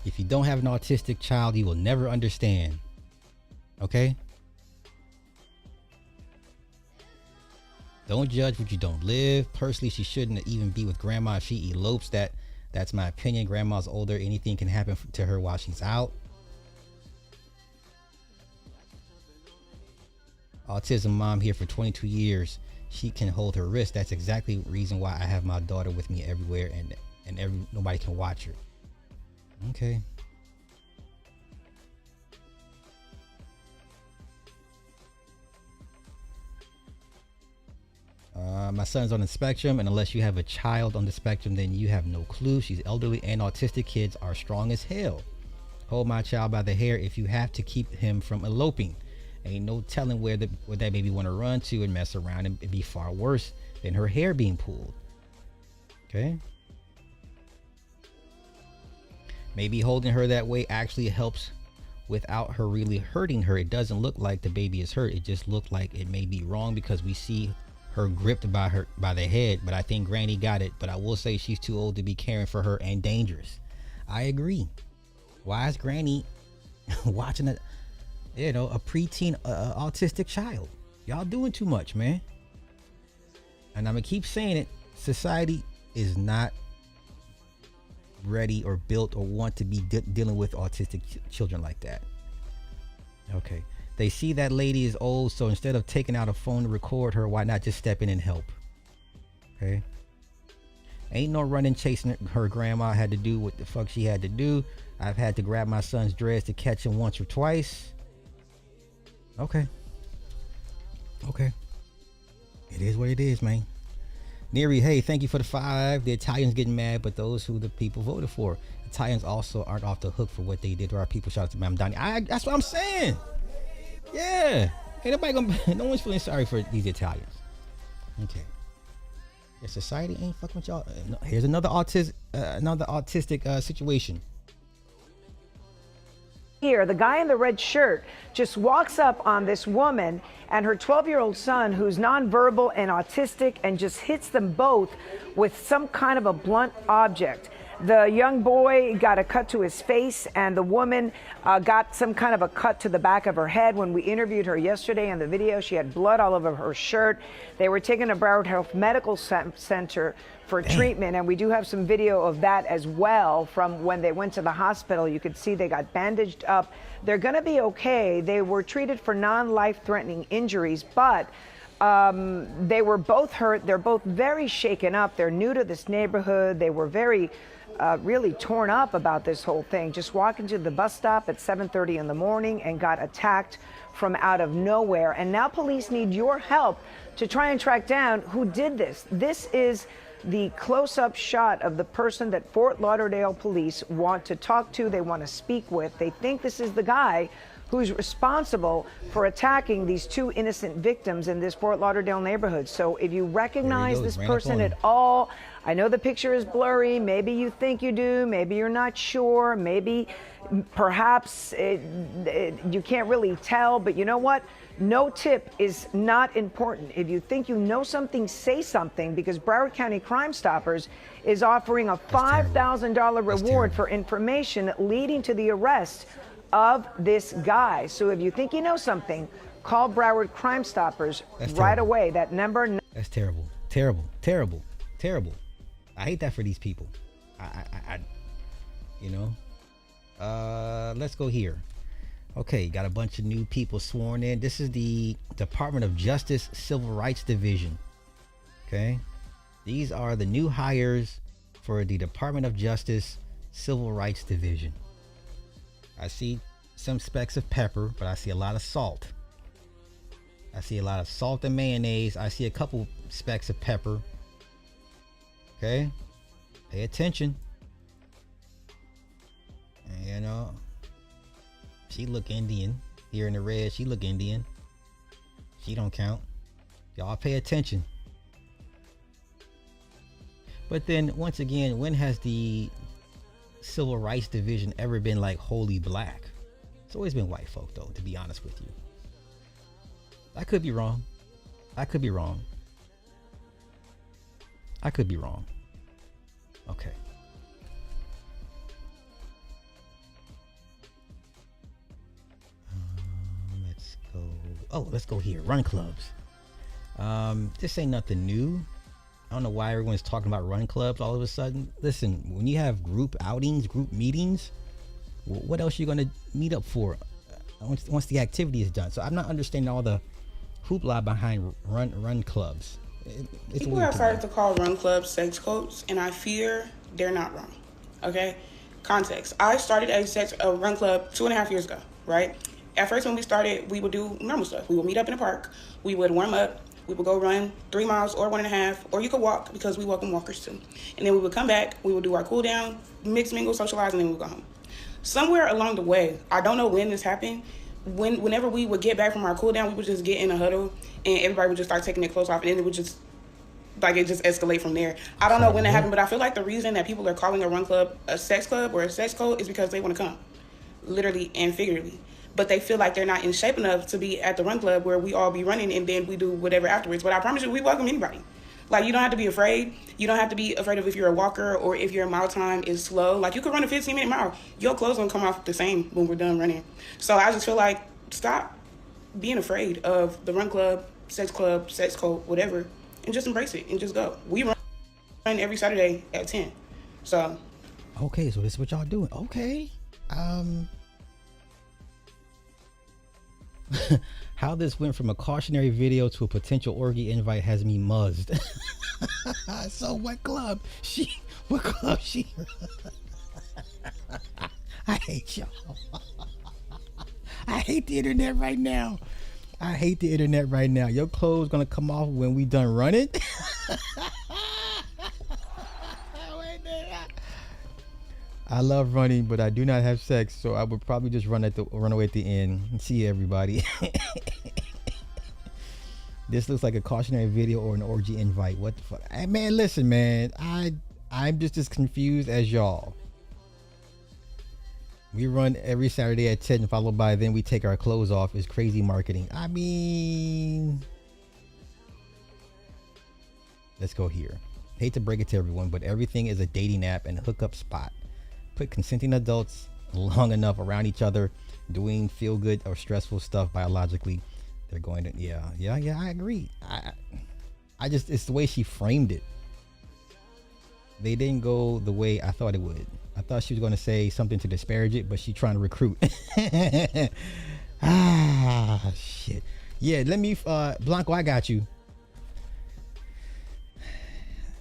If you don't have an autistic child, you will never understand. Okay? Don't judge what you don't live. Personally, she shouldn't even be with grandma if she elopes. That's my opinion. Grandma's older. Anything can happen to her while she's out. Autism mom here for 22 years. She can hold her wrist. That's exactly the reason why I have my daughter with me everywhere and nobody can watch her. Okay. My son's on the spectrum, and unless you have a child on the spectrum, then you have no clue. She's elderly, and autistic kids are strong as hell. Hold my child by the hair if you have to keep him from eloping. Ain't no telling where that baby want to run to and mess around and be far worse than her hair being pulled. Okay. Maybe holding her that way actually helps without her really hurting her. It doesn't look like the baby is hurt. It just looked like it may be wrong because we see her gripped by the head. But I think Granny got it. But I will say she's too old to be caring for her and dangerous. I agree. Why is Granny watching a preteen autistic child? Y'all doing too much, man. And I'm gonna keep saying it. Society is not ready or built or want to be dealing with autistic children like that. Okay. They see that lady is old, so instead of taking out a phone to record her, why not just step in and help? Okay. Ain't no running chasing her grandma had to do what the fuck she had to do. I've had to grab my son's dreads to catch him once or twice. Okay. It is what it is, man. Neri, hey, thank you for the 5. The Italians getting mad, but those who the people voted for. Italians also aren't off the hook for what they did to our people. Shout out to Ma'am Donnie. That's what I'm saying. Yeah. Ain't nobody no one's feeling sorry for these Italians. Okay. Yeah, society ain't fucking with y'all. Here's another autistic situation. Here, the guy in the red shirt just walks up on this woman and her 12-year-old son, who's nonverbal and autistic, and just hits them both with some kind of a blunt object. The young boy got a cut to his face, and the woman got some kind of a cut to the back of her head. When we interviewed her yesterday in the video, she had blood all over her shirt. They were taken to Broward Health Medical Center for treatment, and we do have some video of that as well from when they went to the hospital. You could see they got bandaged up. They're going to be okay. They were treated for non-life-threatening injuries, but they were both hurt. They're both very shaken up. They're new to this neighborhood. They were very really torn up about this whole thing. Just walking to the bus stop at 7:30 in the morning and got attacked from out of nowhere. And now police need your help to try and track down who did this. This is the close-up shot of the person that Fort Lauderdale police want to talk to, they want to speak with. They think this is the guy who's responsible for attacking these 2 innocent victims in this Fort Lauderdale neighborhood. So if you recognize this person at all, I know the picture is blurry, maybe you think you do, maybe you're not sure, maybe perhaps you can't really tell, but you know what? No tip is not important. If you think you know something, say something, because Broward County Crime Stoppers is offering a $5,000 reward for information leading to the arrest of this guy. So if you think you know something, call Broward Crime Stoppers right away. That number. That's terrible. I hate that for these people. Let's go here. Okay, got a bunch of new people sworn in. This is the Department of Justice Civil Rights Division. Okay, these are the new hires for the Department of Justice Civil Rights Division. I see some specks of pepper, but I see a lot of salt. I see a lot of salt and mayonnaise. I see a couple specks of pepper. Okay, pay attention. And, she look Indian. Here in the red, she look Indian. She don't count. Y'all pay attention. But then, once again, when has the Civil Rights Division ever been like wholly black? It's always been white folk, though, to be honest with you. I could be wrong. Okay. Let's go here. Run clubs. This ain't nothing new. I don't know why everyone's talking about run clubs all of a sudden. Listen, when you have group outings, group meetings, what else are you going to meet up for once the activity is done? So I'm not understanding all the hoopla behind run clubs. People have started to call run clubs sex cults, and I fear they're not wrong. Okay? Context. I started a run club 2.5 years ago, right? At first, when we started, we would do normal stuff. We would meet up in the park. We would warm up. We would go run 3 miles or 1.5, or you could walk because we welcome walkers too. And then we would come back. We would do our cool down, mix, mingle, socialize, and then we would go home. Somewhere along the way, I don't know when this happened, whenever we would get back from our cool down, we would just get in a huddle and everybody would just start taking their clothes off, and then it would just escalate from there. I don't know when that happened, but I feel like the reason that people are calling a run club a sex club or a sex code is because they want to come, literally and figuratively. But they feel like they're not in shape enough to be at the run club where we all be running and then we do whatever afterwards. But I promise you, we welcome anybody. Like, you don't have to be afraid. You don't have to be afraid of if you're a walker or if your mile time is slow. Like, you could run a 15-minute mile. Your clothes gonna come off the same when we're done running. So I just feel like, stop being afraid of the run club, sex code, whatever, and just embrace it and just go. We run every Saturday at 10. So. Okay, so this is what y'all doing. Okay. How this went from a cautionary video to a potential orgy invite has me muzzed. So what club she? I hate y'all. I hate the internet right now. Your clothes gonna come off when we done running. I love running, but I do not have sex, so I would probably just run away at the end. See you, everybody. This looks like a cautionary video or an orgy invite. What the fuck? Hey, man, listen, man. I'm just as confused as y'all. We run every Saturday at 10, followed by then we take our clothes off. It's crazy marketing. I mean, let's go here. Hate to break it to everyone, but everything is a dating app and hookup spot. Put consenting adults long enough around each other doing feel good or stressful stuff biologically, they're going to yeah I agree. I just, it's the way she framed it. They didn't go the way I thought it would. I thought she was going to say something to disparage it, but she's trying to recruit. Shit. Yeah, let me Blanco, I got you.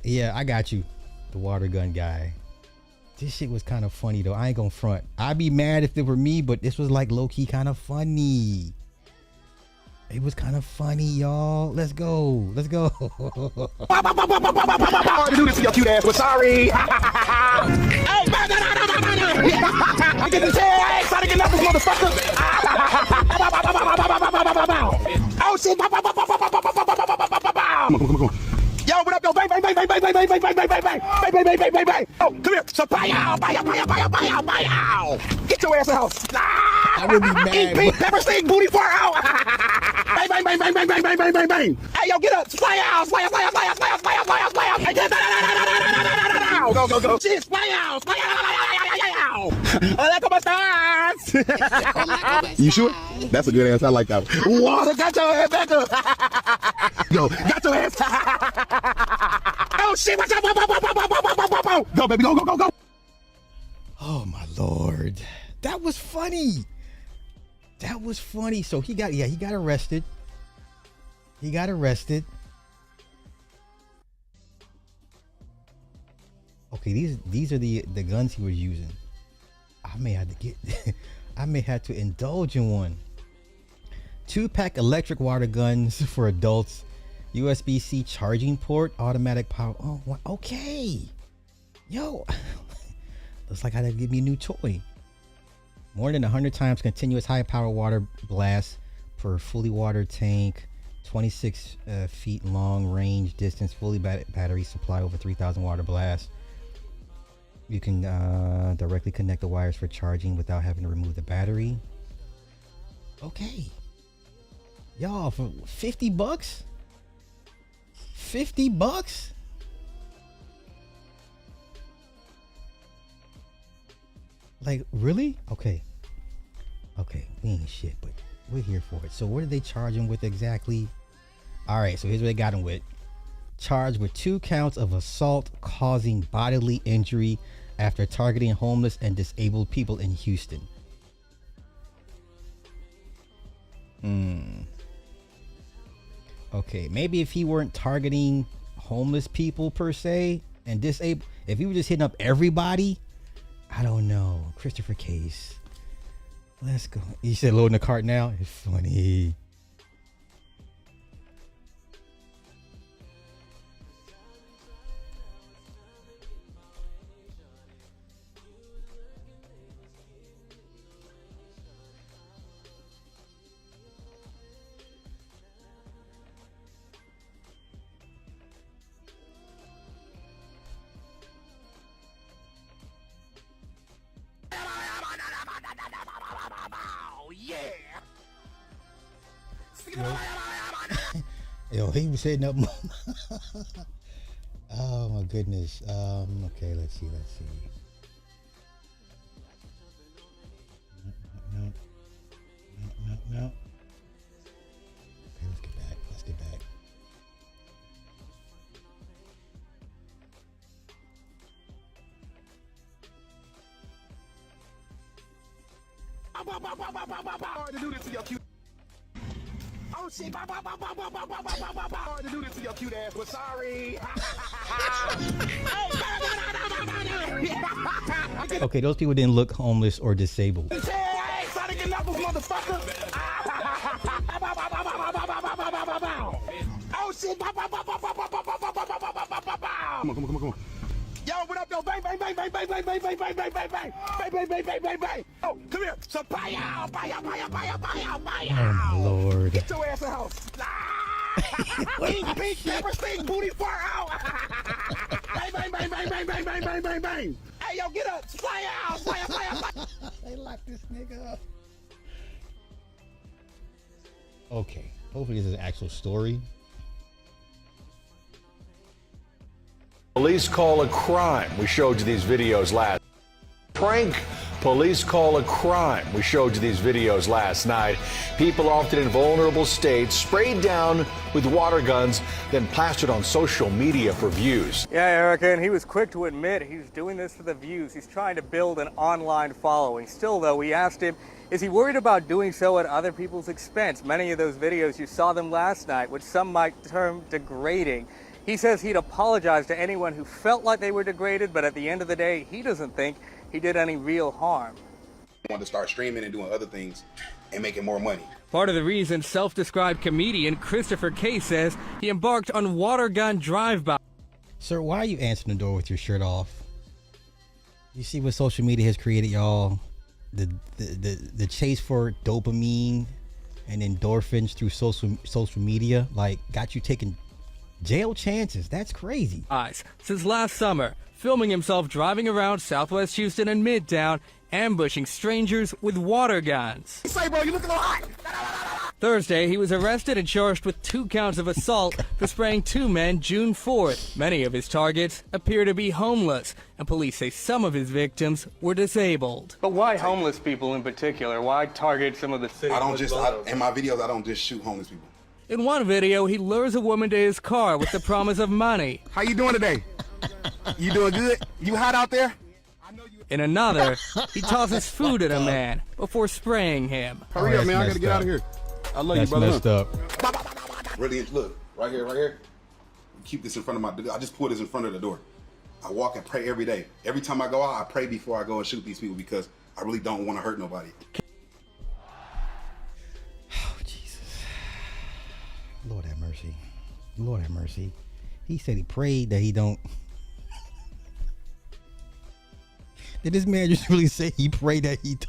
Yeah, I got you. The water gun guy. This shit was kind of funny though. I ain't gonna front. I'd be mad if it were me, but this was like low-key kind of funny. It was kind of funny, y'all. Let's go. Let's go. Hard to do this to your cute ass, but sorry. Hey, man, I get this hair. I ain't trying to get up this motherfucker. Oh, shit. Come on. Yo, what up, yo? Bang, bang, bang, bang, bang, bang, bang, bang, bang, bang, bang, bang, bang, bang, bang, bang, bang. Oh, come here. So, pow. Get your ass out. I would be mad. Eat beef, pepper steak, booty far out. Bang, bang, bang, bang, bang, bang, bang, bang, bang, bang. Hey, yo, get up. Slay out. Hey, go. Shit, slay out. Hola, ¿cómo estás? You sure? That's a good answer. I like that one. Water, got your ass back up. Yo, got your ass. Oh, shit, watch out. Go, baby, go. Oh, my Lord. That was funny. So he got arrested. Okay, these are the guns he was using. I may have to indulge in one. 2-pack electric water guns for adults. USB-C charging port, automatic power. Oh, okay. Yo, looks like I had to give me a new toy. More than 100 times continuous high power water blast per fully watered tank. 26 feet long range distance, fully battery supply, over 3,000 water blast. You can directly connect the wires for charging without having to remove the battery. Okay. Y'all, for $50? $50? Like, really? Okay, we ain't shit, but we're here for it. So what did they charge him with exactly? All right, so here's what they got him with. Charged with 2 counts of assault causing bodily injury after targeting homeless and disabled people in Houston. Okay, maybe if he weren't targeting homeless people per se and disabled, if he was just hitting up everybody, I don't know. Christopher Case. Let's go. You said loading the cart now? It's funny. Yo, he was hitting up. Oh my goodness. Okay, let's see. No. Okay, let's get back. Hard to do this to your cute. Oh shit! Hard to do this to your cute ass, but sorry. Okay, those people didn't look homeless or disabled. Hey, Sonic and Knuckles, motherfucker! Oh shit! Come on. Yo, what up, though? Bang. Oh, come here. So, pow. Oh, Lord. Get your ass in the house. Pink pepper steak, booty far out. Bang. Hey, yo, get up. Fly out. They locked this nigga up. Okay, hopefully this is an actual story. Police call a crime. We showed you these videos last. Prank. Police call a crime. We showed you these videos last night. People often in vulnerable states sprayed down with water guns, then plastered on social media for views. Yeah, Erica, and he was quick to admit he's doing this for the views. He's trying to build an online following. Still, though, we asked him, is he worried about doing so at other people's expense? Many of those videos, you saw them last night, which some might term degrading. He says he'd apologize to anyone who felt like they were degraded, but at the end of the day, he doesn't think he did any real harm. I wanted to start streaming and doing other things and making more money. Part of the reason self-described comedian Christopher K says he embarked on water gun drive-by. Sir, why are you answering the door with your shirt off? You see what social media has created, y'all? The chase for dopamine and endorphins through social media, like, got you taking jail chances. That's crazy. Since last summer, filming himself driving around Southwest Houston and Midtown, ambushing strangers with water guns. Say, bro, you look a little hot. Thursday, he was arrested and charged with 2 counts of assault for spraying 2 men June 4th. Many of his targets appear to be homeless, and police say some of his victims were disabled. But why homeless people in particular? Why target some of the city? In my videos, I don't just shoot homeless people. In one video, he lures a woman to his car with the promise of money. How you doing today? You doing good? You hot out there? In another, he tosses food at a man before spraying him. Hurry up, man. I gotta get out of here. I love That's you, brother. Messed up. Really, look, right here. Keep this in front of I just put this in front of the door. I walk and pray every day. Every time I go out, I pray before I go and shoot these people because I really don't want to hurt nobody. Lord have mercy. He said he prayed that he don't. Did this man just really say he prayed that he don't?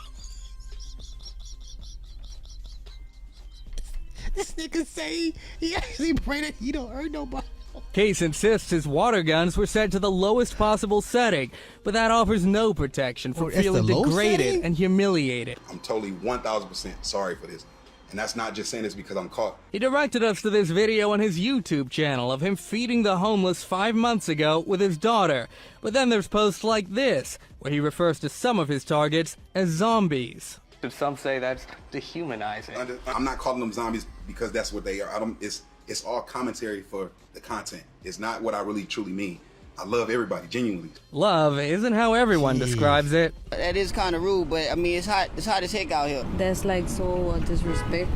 This nigga say he actually prayed that he don't hurt nobody. Case insists his water guns were set to the lowest possible setting, but that offers no protection from feeling degraded and humiliated. I'm totally 1,000% sorry for this. And that's not just saying this because I'm caught. He directed us to this video on his YouTube channel of him feeding the homeless 5 months ago with his daughter. But then there's posts like this, where he refers to some of his targets as zombies. Some say that's dehumanizing. I'm not calling them zombies because that's what they are. It's all commentary for the content. It's not what I really truly mean. I love everybody, genuinely. Love isn't how everyone describes it. That is kind of rude, but I mean, it's hot as heck out here. That's like so disrespect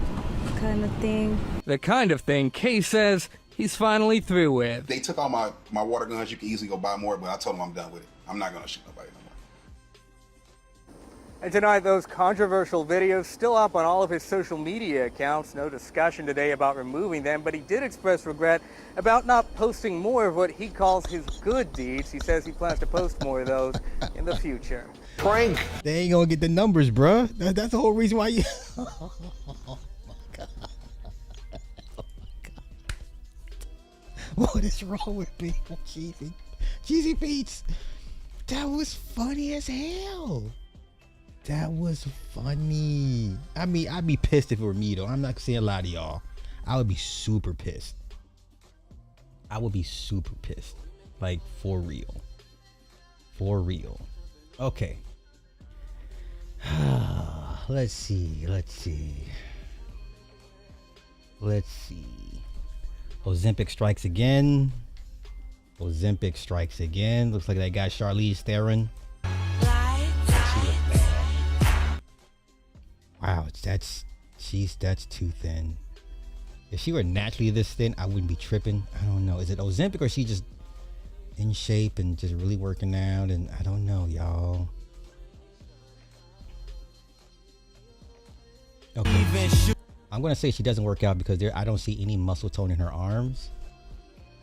kind of thing. The kind of thing Kay says he's finally through with. They took all my water guns. You can easily go buy more, but I told them I'm done with it. I'm not going to shoot nobody no more. And tonight, those controversial videos still up on all of his social media accounts. No discussion today about removing them, but he did express regret about not posting more of what he calls his good deeds. He says he plans to post more of those in the future. Prank. They ain't gonna get the numbers, bruh. That's the whole reason why you. Oh my God. What is wrong with people, Cheesy Pete's? That was funny as hell. That was funny. I mean, I'd be pissed if it were me, though. I'm not saying a lot of y'all. I would be super pissed. I would be super pissed. Like, for real. For real. Okay. Let's see. Ozempic strikes again. Looks like that guy Charlize Theron. Wow, that's too thin. If she were naturally this thin, I wouldn't be tripping. I don't know. Is it Ozempic or is she just in shape and just really working out? And I don't know, y'all. Okay. I'm gonna say she doesn't work out because I don't see any muscle tone in her arms.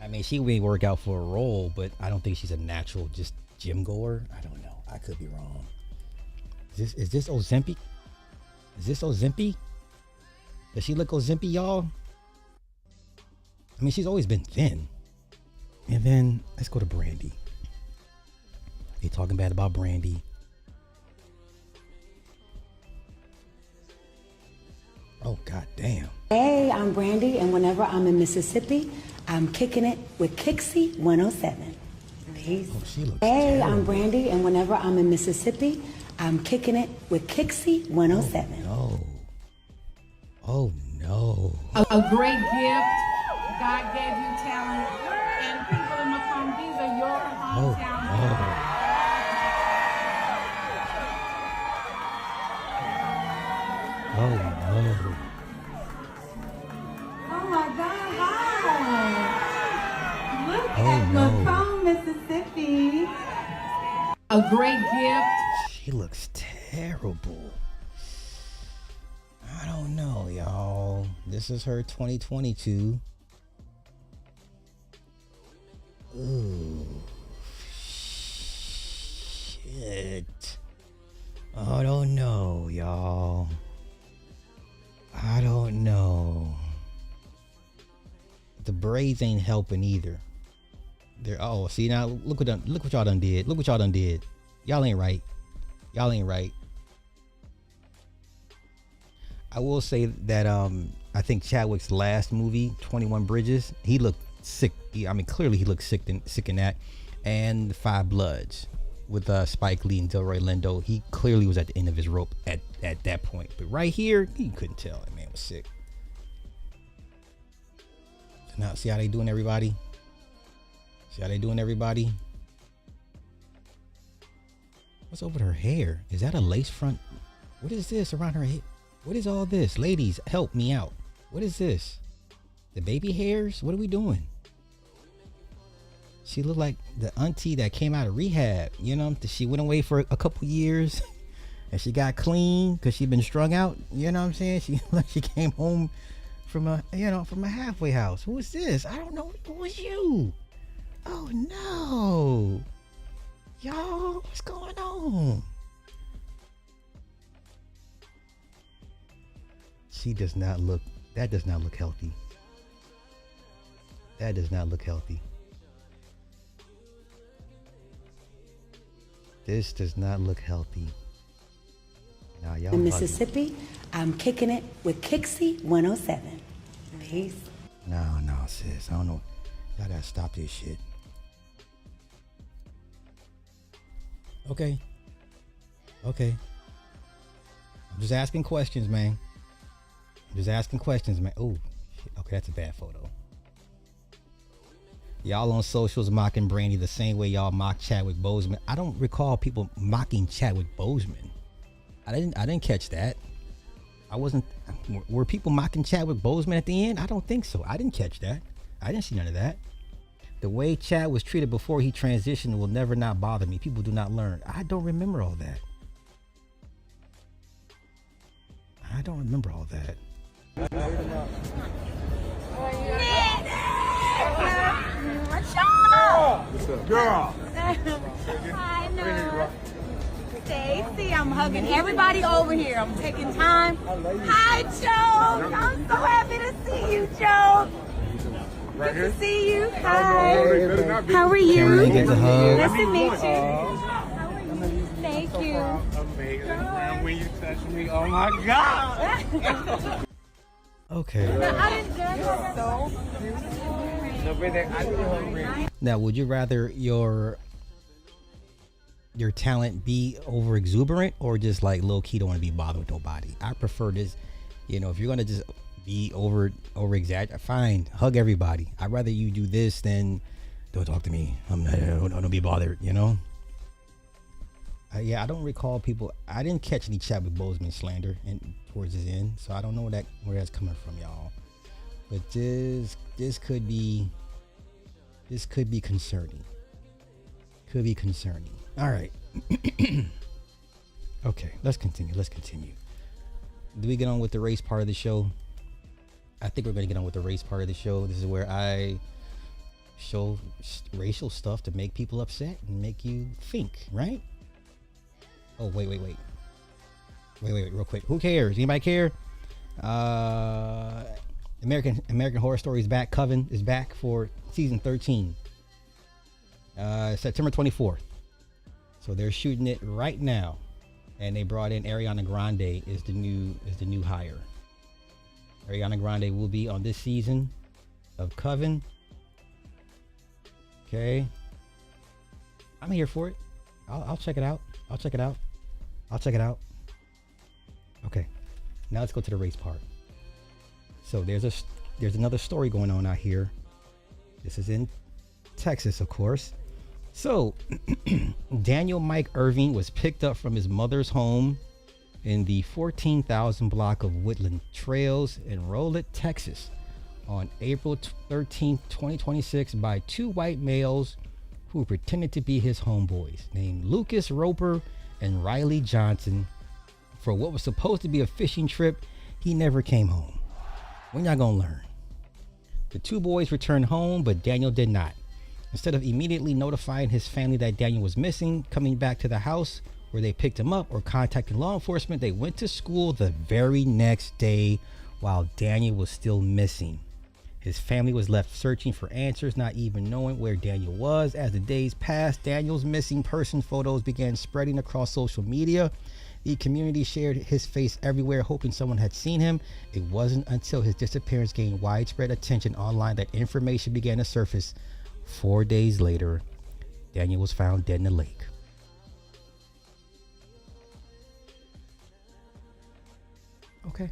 I mean, she may work out for a role, but I don't think she's a natural just gym goer. I don't know. I could be wrong. Is this Ozempic? Is this Ozempic? Does she look Ozempic, y'all? I mean, she's always been thin. And then let's go to Brandy. They talking bad about Brandy. Oh, god damn. Hey, I'm Brandy, and whenever I'm in Mississippi, I'm kicking it with Kixie 107. Peace. Oh, she looks Hey, terrible. I'm Brandy, and whenever I'm in Mississippi, I'm kicking it with Kixie 107. Oh no. A great gift. God gave you talent. And people in Macomb, these are your hometown. Oh no. Oh my God, hi. Look Oh, at no. Macomb, Mississippi. A great gift. She looks terrible. I don't know, y'all. This is her 2022. Ooh. Shit. I don't know, y'all. I don't know. The braids ain't helping either. Oh, see now, look what y'all done did. Look what y'all done did. Y'all ain't right. Y'all ain't right. I will say that I think Chadwick's last movie, 21 Bridges, he looked sick. I mean, clearly he looked sick in that. And Five Bloods with Spike Lee and Delroy Lindo, he clearly was at the end of his rope at that point. But right here, you couldn't tell. That man was sick. Now, see how they doing, everybody? See how they doing, everybody? What's over her hair? Is that a lace front? What is this around her head? What is all this? Ladies, help me out. What is this? The baby hairs? What are we doing? She looked like the auntie that came out of rehab. You know, she went away for a couple years and she got clean because she'd been strung out. You know what I'm saying? She came home from a halfway house. Who is this? I don't know. Who was you? Oh no. Y'all, what's going on? That does not look healthy. That does not look healthy. This does not look healthy. Nah, y'all In Mississippi, I'm kicking it with Kixie 107. Peace. No, sis. I don't know. Y'all gotta stop this shit. Okay. I'm just asking questions, man. Oh, shit. Okay, that's a bad photo. Y'all on socials mocking Brandy the same way y'all mock Chadwick Boseman. I don't recall people mocking Chadwick Boseman. I didn't catch that. Were people mocking Chadwick Boseman at the end? I don't think so. I didn't catch that. I didn't see none of that. The way Chad was treated before he transitioned will never not bother me. People do not learn. I don't remember all that. What's up, girl? Hi, Noah. Stacy, I'm hugging everybody over here. I'm taking time. Hi, Joe. I'm so happy to see you, Joe. Good to see you. Hi. How are you? Cameron gets a hug. Nice to meet you. How are you? Thank you. Amazing. When you touch me, oh my God. Okay. Now, would you rather your talent be over exuberant or just like low key don't want to be bothered with nobody? I prefer this. You know, if you're gonna just be over exaggerate, fine, hug everybody. I'd rather you do this than don't talk to me. Don't be bothered. You know. Yeah, I don't recall people. I didn't catch any Chadwick Boseman slander towards his end, so I don't know where that's coming from, y'all. But this could be concerning. Could be concerning. All right. Okay, let's continue. Do we get on with the race part of the show? I think we're going to get on with the race part of the show. This is where I show racial stuff to make people upset and make you think, right? Oh, wait, real quick. Who cares? Anybody care? American Horror Story is back. Coven is back for season 13. September 24th. So they're shooting it right now. And they brought in Ariana Grande is the new hire. Ariana Grande will be on this season of Coven. Okay. I'm here for it. I'll check it out. Okay. Now let's go to the race part. So there's another story going on out here. This is in Texas, of course. So Daniel Mike Irving was picked up from his mother's home in the 14,000 block of Woodland Trails in Rolette, Texas on April 13th, 2026 by two white males who pretended to be his homeboys named Lucas Roper and Riley Johnson. For what was supposed to be a fishing trip, he never came home. We're not gonna learn. The two boys returned home, but Daniel did not. Instead of immediately notifying his family that Daniel was missing, coming back to the house where they picked him up, or contacting law enforcement, they went to school the very next day while Daniel was still missing. His family was left searching for answers, not even knowing where Daniel was. As the days passed, Daniel's missing person photos began spreading across social media. The community shared his face everywhere, hoping someone had seen him. It wasn't until his disappearance gained widespread attention online that information began to surface. 4 days later, Daniel was found dead in a lake. Okay.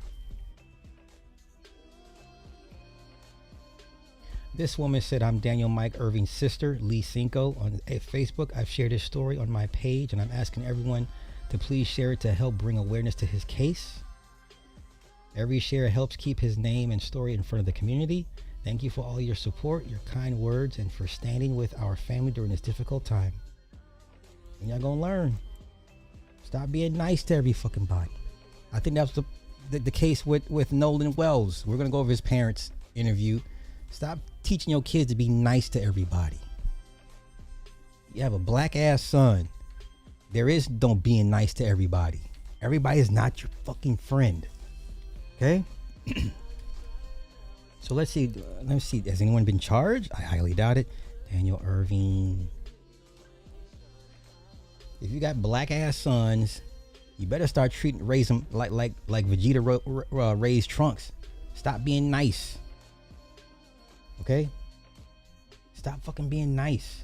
This woman said, "I'm Daniel Mike Irving's sister, Lee Cinco, on Facebook. I've shared his story on my page, and I'm asking everyone to please share it to help bring awareness to his case. Every share helps keep his name and story in front of the community. Thank you for all your support, your kind words, and for standing with our family during this difficult time." And y'all gonna learn. Stop being nice to every fucking body. I think that was the case with Nolan Wells. We're gonna go over his parents' interview. Stop teaching your kids to be nice to everybody. You have a black ass son. There is no being nice to everybody. Everybody is not your fucking friend. Okay? So let's see. Has anyone been charged? I highly doubt it. Daniel Irving. If you got black ass sons, you better start raise them like Vegeta raised Trunks. Stop being nice. Okay? Stop fucking being nice.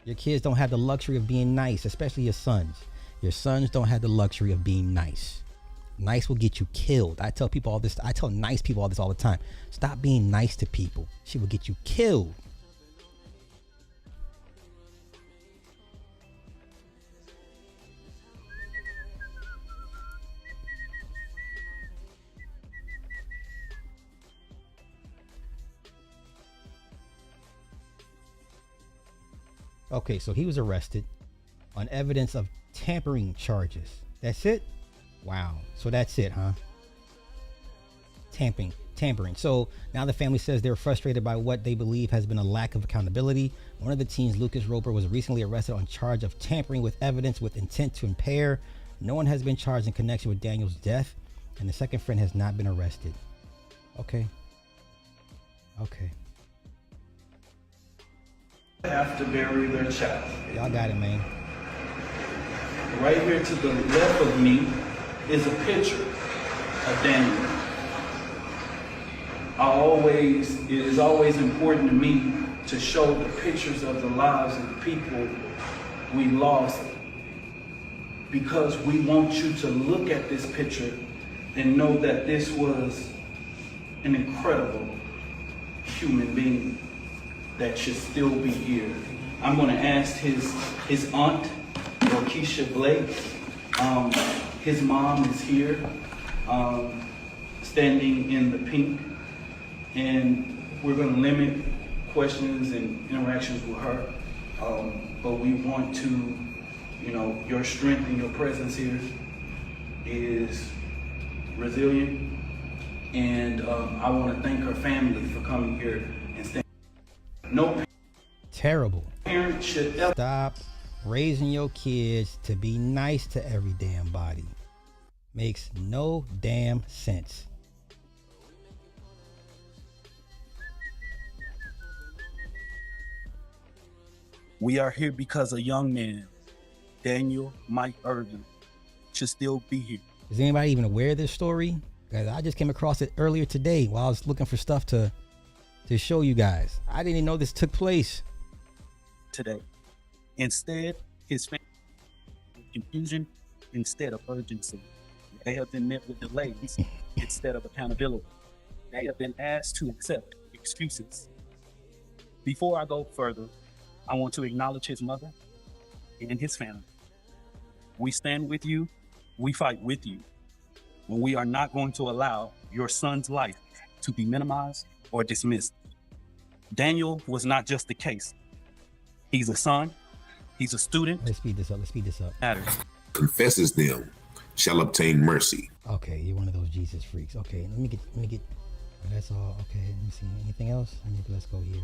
Your kids don't have the luxury of being nice, especially your sons. Your sons don't have the luxury of being nice. Nice will get you killed. I tell people all this. I tell nice people all this all the time. Stop being nice to people. Shit will get you killed. Okay, so he was arrested on evidence of tampering charges. That's it? Wow. So that's it, huh? Tampering. So now the family says they're frustrated by what they believe has been a lack of accountability. One of the teens, Lucas Roper, was recently arrested on charge of tampering with evidence with intent to impair. No one has been charged in connection with Daniel's death, and the second friend has not been arrested. Okay. Have to bury their child. Y'all got it, man. Right here to the left of me is a picture of Daniel. It is always important to me to show the pictures of the lives of the people we lost, because we want you to look at this picture and know that this was an incredible human being that should still be here. I'm going to ask his aunt, Keisha Blake. His mom is here, standing in the pink, and we're going to limit questions and interactions with her. But we want to, your strength and your presence here is resilient. And I want to thank her family for coming here and staying. No Terrible. parent should ever Stop raising your kids to be nice to every damn body. Makes no damn sense. We are here because a young man, Daniel Mike Irvin, should still be here. Is anybody even aware of this story? Guys, I just came across it earlier today while I was looking for stuff to show you guys. I didn't even know this took place. Today. Instead, his family confusion instead of urgency. They have been met with delays instead of accountability. They have been asked to accept excuses. Before I go further, I want to acknowledge his mother and his family. We stand with you. We fight with you. When we are not going to allow your son's life to be minimized or dismissed. Daniel was not just a case. He's a son. He's a student. Let's speed this up. Matters. Confesses them shall obtain mercy. Okay, you're one of those Jesus freaks. Okay, let me get. That's all. Okay, let me see. Anything else? Let's go here.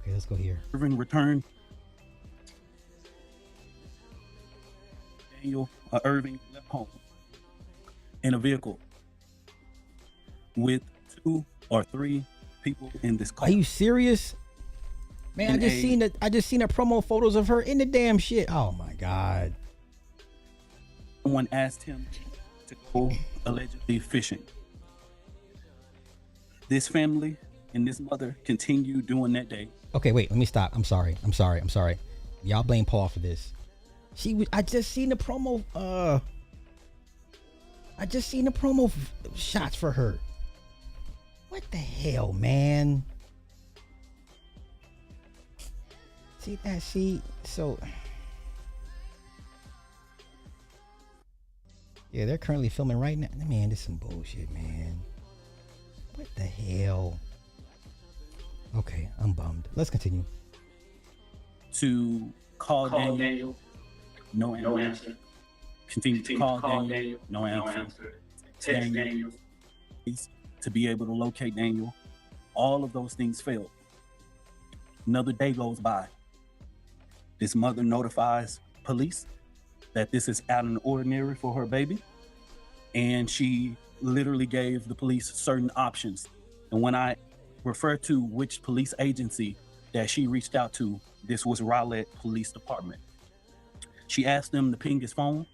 Okay, let's go here. Irvin returned. Daniel Irving left home in a vehicle with 2 or 3 people in this car. Are you serious? Man, I just seen the promo photos of her in the damn shit. Oh my God. Someone asked him to go allegedly fishing. This family and this mother continued doing that day. Okay, wait, let me stop. I'm sorry. Y'all blame Paul for this. I just seen the promo shots for her. What the hell, man? So yeah, they're currently filming right now. Man, this is some bullshit, man. What the hell? Okay, I'm bummed. Let's continue. To call Daniel, no answer. Continue to call Daniel, no answer. Text Daniel to be able to locate Daniel. All of those things failed. Another day goes by. This mother notifies police that this is out of the ordinary for her baby. And she literally gave the police certain options. And when I refer to which police agency that she reached out to, this was Rowlett Police Department. She asked them to ping his phone.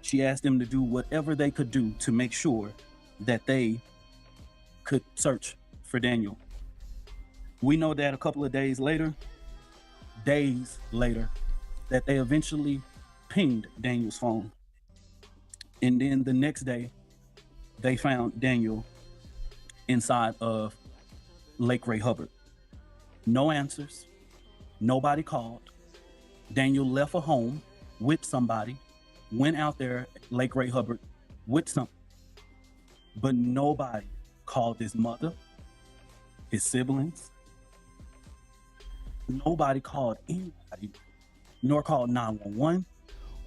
She asked them to do whatever they could do to make sure that they could search for Daniel. We know that a couple of days later, that they eventually pinged Daniel's phone. And then the next day, they found Daniel inside of Lake Ray Hubbard. No answers. Nobody called. Daniel left a home with somebody, went out there at Lake Ray Hubbard with something, but nobody called his mother, his siblings. Nobody called anybody, nor called 911.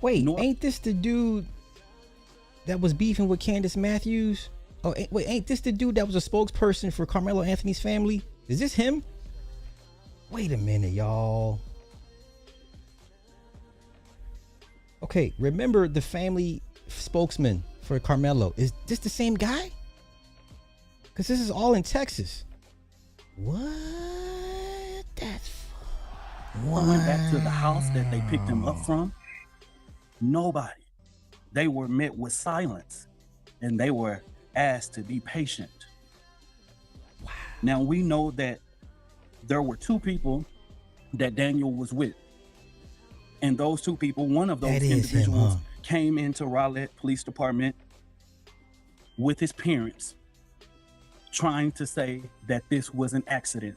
Wait, ain't this the dude that was beefing with Candace Matthews? Oh, wait, ain't this the dude that was a spokesperson for Karmelo Anthony's family? Is this him? Wait a minute, y'all. Okay, remember the family spokesman for Karmelo. Is this the same guy? Because this is all in Texas. What? What? Went back to the house that they picked him up from. Nobody. They were met with silence. and they were asked to be patient. Wow. Now we know that there were two people that Daniel was with. And those two people, one of those individuals came into Raleigh Police Department with his parents, trying to say that this was an accident,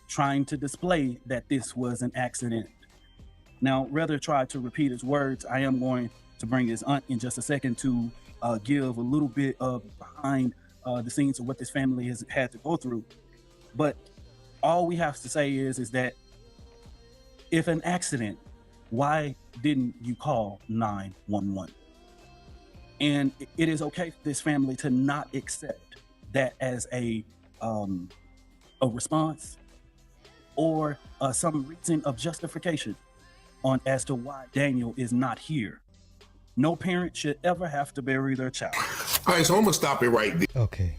trying to display that this was an accident. Now, rather try to repeat his words, I am going to bring his aunt in just a second to give a little bit of behind the scenes of what this family has had to go through. But all we have to say is that if an accident, why didn't you call 911? And it is okay for this family to not accept that as a response or some reason of justification on as to why Daniel is not here. No parent should ever have to bury their child. All right, so I'm gonna stop it right there. Okay.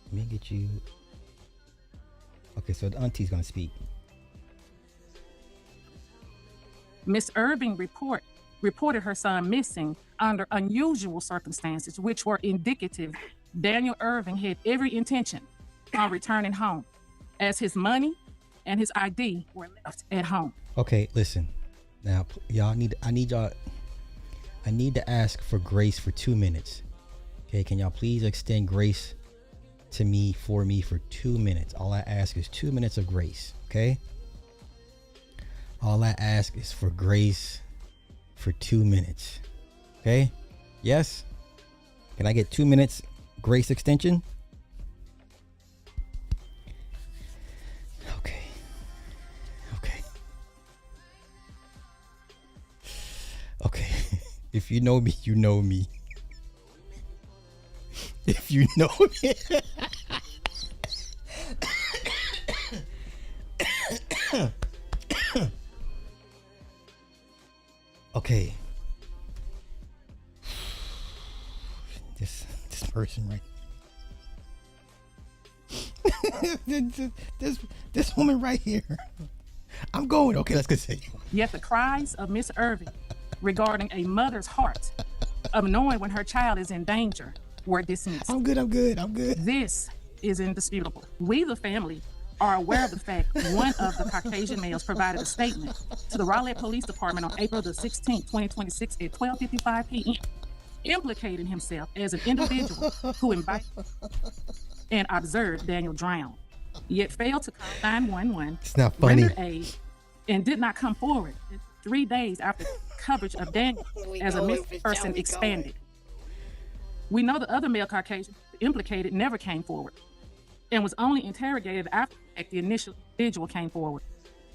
Let me get you. Okay, so the auntie's gonna speak. Miss Irving reported her son missing under unusual circumstances, which were indicative Daniel Irving had every intention on returning home, as his money and his ID were left at home. Okay, listen. Now, I need to ask for grace for 2 minutes. Okay, can y'all please extend grace to me for 2 minutes? All I ask is 2 minutes of grace, okay? All I ask is for grace for 2 minutes. Okay? Yes? Can I get 2 minutes grace extension? Okay. Okay. Okay. If you know me, you know me. If you know me. Okay. This person right. this woman right here. I'm going. Okay, let's continue. Yet the cries of Miss Irving regarding a mother's heart of knowing when her child is in danger were dismissed. I'm good. This is indisputable. We, the family, are aware of the fact one of the Caucasian males provided a statement to the Raleigh Police Department on April the 16th, 2026 at 12:55 p.m. implicating himself as an individual who invited and observed Daniel drown, yet failed to call 911, it's not funny, rendered aid, and did not come forward 3 days after coverage of Daniel as a missing person expanded. We know the other male Caucasian implicated never came forward and was only interrogated after the initial individual came forward.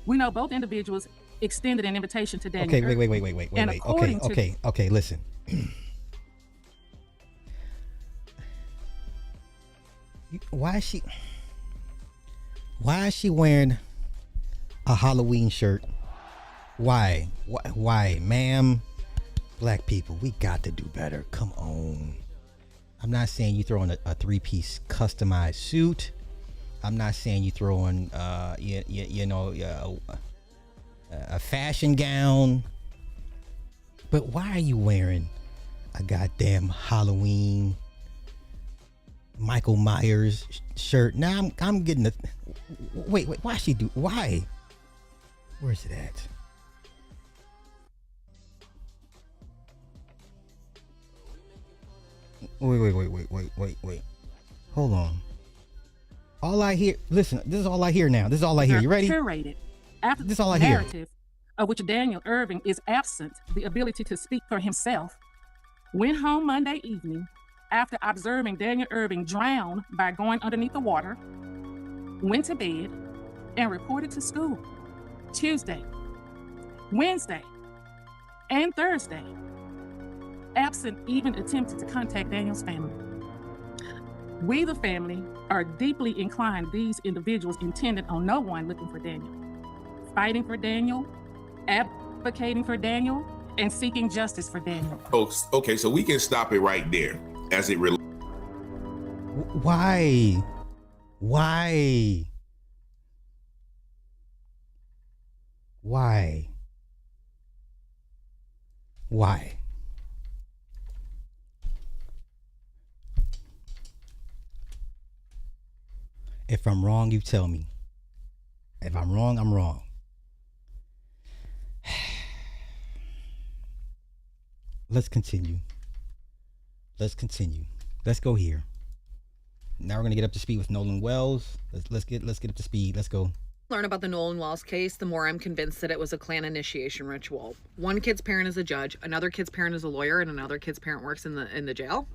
We know both individuals extended an invitation to Daniel. Okay, wait. Okay, listen. Why is she wearing a Halloween shirt? Why, ma'am? Black people, we got to do better. Come on. I'm not saying you throw in a 3-piece customized suit. I'm not saying you throw in, a fashion gown. But why are you wearing a goddamn Halloween Michael Myers shirt? Now I'm getting the. Wait. Why? Where's it at? Wait. Hold on. All I hear. Listen. This is all I hear now. This is all I hear. You ready? Curated after this is all I narrative of which Daniel Irving is absent the ability to speak for himself. Went home Monday evening after observing Daniel Irving drown by going underneath the water. Went to bed and reported to school Tuesday, Wednesday, and Thursday, absent even attempting to contact Daniel's family. We, the family, are deeply inclined these individuals intended on no one looking for Daniel, fighting for Daniel, advocating for Daniel, and seeking justice for Daniel. Okay, so we can stop it right there as it relates. Why? If I'm wrong, you tell me. If I'm wrong, I'm wrong. Let's continue. Let's go here. Now we're gonna get up to speed with Nolan Wells. Let's get up to speed. Let's go. Learn about the Nolan Wells case, the more I'm convinced that it was a Klan initiation ritual. One kid's parent is a judge, another kid's parent is a lawyer, and another kid's parent works in the jail.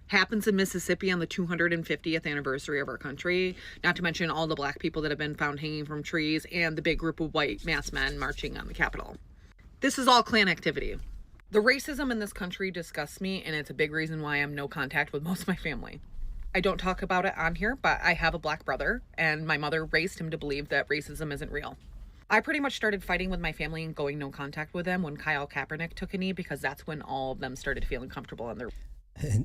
Happens in Mississippi on the 250th anniversary of our country, not to mention all the black people that have been found hanging from trees and the big group of white masked men marching on the Capitol. This is all Klan activity. The racism in this country disgusts me, and it's a big reason why I'm no contact with most of my family. I don't talk about it on here, but I have a black brother, and my mother raised him to believe that racism isn't real. I pretty much started fighting with my family and going no contact with them when Kyle Kaepernick took a knee, because that's when all of them started feeling comfortable in their...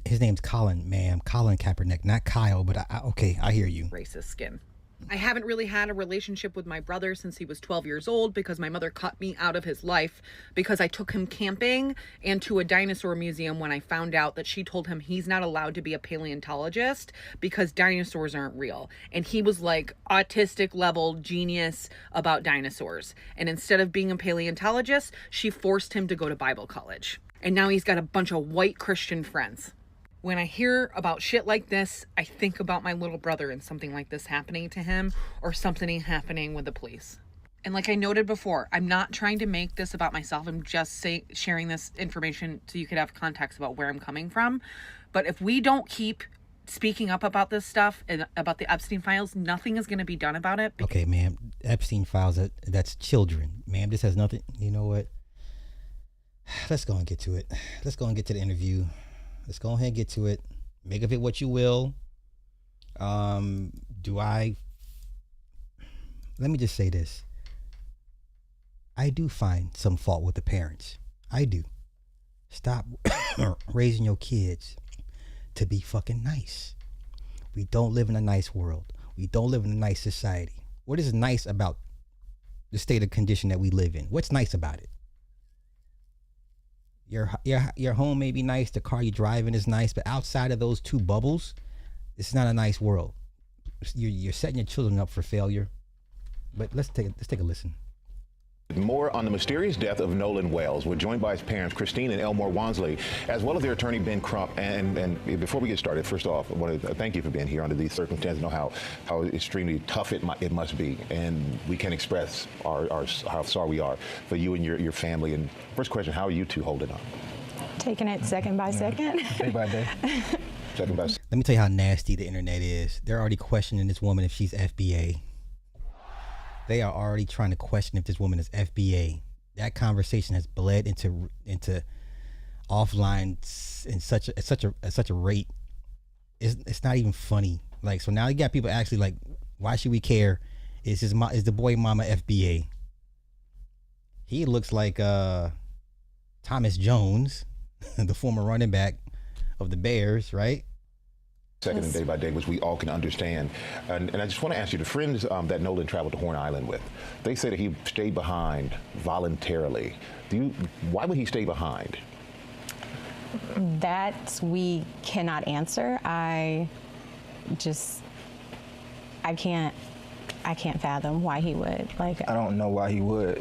His name's Colin, ma'am. Colin Kaepernick, not Kyle, but I hear you. Racist skin. I haven't really had a relationship with my brother since he was 12 years old because my mother cut me out of his life because I took him camping and to a dinosaur museum when I found out that she told him he's not allowed to be a paleontologist because dinosaurs aren't real. And he was like autistic level genius about dinosaurs. And instead of being a paleontologist, she forced him to go to Bible college. And now he's got a bunch of white Christian friends. When I hear about shit like this, I think about my little brother and something like this happening to him or something happening with the police. And like I noted before, I'm not trying to make this about myself. I'm just sharing this information so you could have context about where I'm coming from. But if we don't keep speaking up about this stuff and about the Epstein files, nothing is going to be done about it. Okay, ma'am. Epstein files, that's children. Ma'am, this has nothing. You know what? Let's go and get to it. Let's go and get to the interview. Let's go ahead and get to it. Make of it what you will. Let me just say this. I do find some fault with the parents. I do. Stop raising your kids to be fucking nice. We don't live in a nice world. We don't live in a nice society. What is nice about the state of condition that we live in? What's nice about it? Your home may be nice, the car you're driving is nice, but outside of those two bubbles, it's not a nice world. You're setting your children up for failure. But let's take a listen. More on the mysterious death of Nolan Wells. We're joined by his parents, Christine and Elmore Wansley, as well as their attorney, Ben Crump. And before we get started, first off, I want to thank you for being here under these circumstances. I know how extremely tough it must be, and we can express how sorry we are for you and your family. And first question, how are you two holding on? Taking it second by second. Day by day. Second by second. Let me tell you how nasty the internet is. They're already questioning this woman if she's FBA. They are already trying to question if this woman is FBA. That conversation has bled into offline in such a rate. It's not even funny. Like, so now you got people actually like, why should we care? Is the boy mama FBA? He looks like Thomas Jones, the former running back of the Bears, right? Second and day by day, which we all can understand. And I just want to ask you, the friends that Nolan traveled to Horn Island with, they say that he stayed behind voluntarily. Why would he stay behind? That we cannot answer. I can't fathom why he would. I don't know why he would.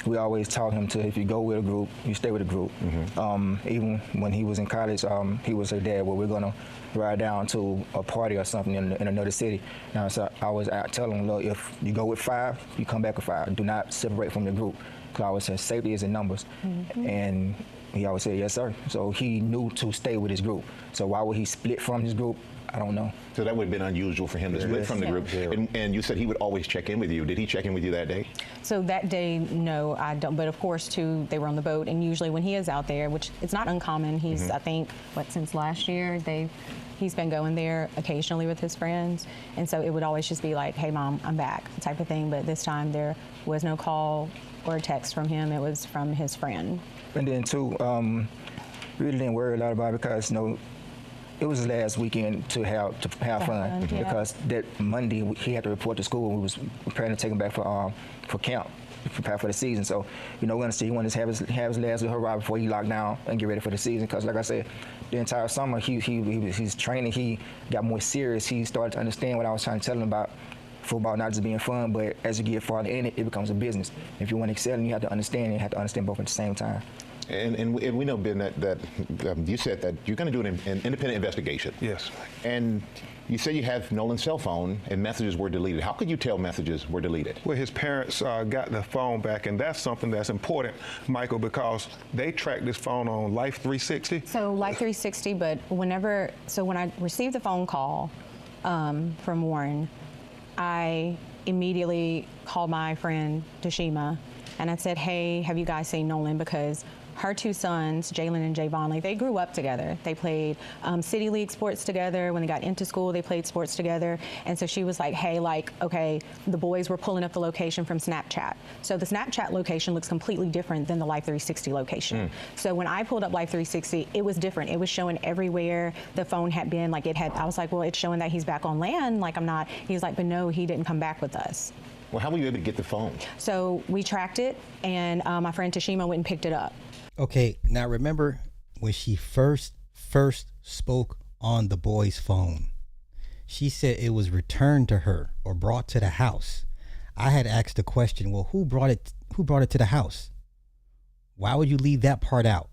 We always taught him to, if you go with a group, you stay with a group. Mm-hmm. Even when he was in college, he would say, Dad, well, we're going to ride down to a party or something in another city. Now, so I always tell him, look, if you go with 5, you come back with 5. Do not separate from the group. Because I always say safety is in numbers. Mm-hmm. And he always said, yes, sir. So he knew to stay with his group. So why would he split from his group? I don't know. So that would have been unusual for him to split from the group. And you said he would always check in with you. Did he check in with you that day? So that day, no, I don't. But of course, too, they were on the boat. And usually when he is out there, which it's not uncommon, he's, I think, since last year, he's been going there occasionally with his friends. And so it would always just be like, hey, Mom, I'm back, type of thing. But this time there was no call or text from him. It was from his friend. And then, too, really didn't worry a lot about it because, it was his last weekend to have fun. Because that Monday he had to report to school. We was preparing to take him back for camp. prepare for the season. So, you know, we're gonna see. He wanted to have his last little hurrah before he locked down and get ready for the season. Because, like I said, the entire summer he's training. He got more serious. He started to understand what I was trying to tell him about football, not just being fun, but as you get farther in it, it becomes a business. If you want to excel, you have to understand. And you have to understand both at the same time. And we know, Ben, that you said that you're going to do an independent investigation. Yes. And you say you have Nolan's cell phone and messages were deleted. How could you tell messages were deleted? Well, his parents got the phone back, and that's something that's important, Michael, because they tracked this phone on Life 360. So Life 360, but when I received the phone call from Warren, I immediately called my friend Tashima, and I said, hey, have you guys seen Nolan? Because her two sons, Jalen and Javon, they grew up together. They played City League sports together. When they got into school, they played sports together. And so she was like, hey, okay, the boys were pulling up the location from Snapchat. So the Snapchat location looks completely different than the Life 360 location. So when I pulled up Life 360, it was different. It was showing everywhere the phone had been. I was like, well, it's showing that he's back on land. Like, I'm not. He was like, but no, he didn't come back with us. Well, how were you able to get the phone? So we tracked it, and my friend Tashima went and picked it up. Okay, now remember when she first spoke on the boy's phone, she said it was returned to her or brought to the house. I had asked the question, well, who brought it to the house? Why would you leave that part out?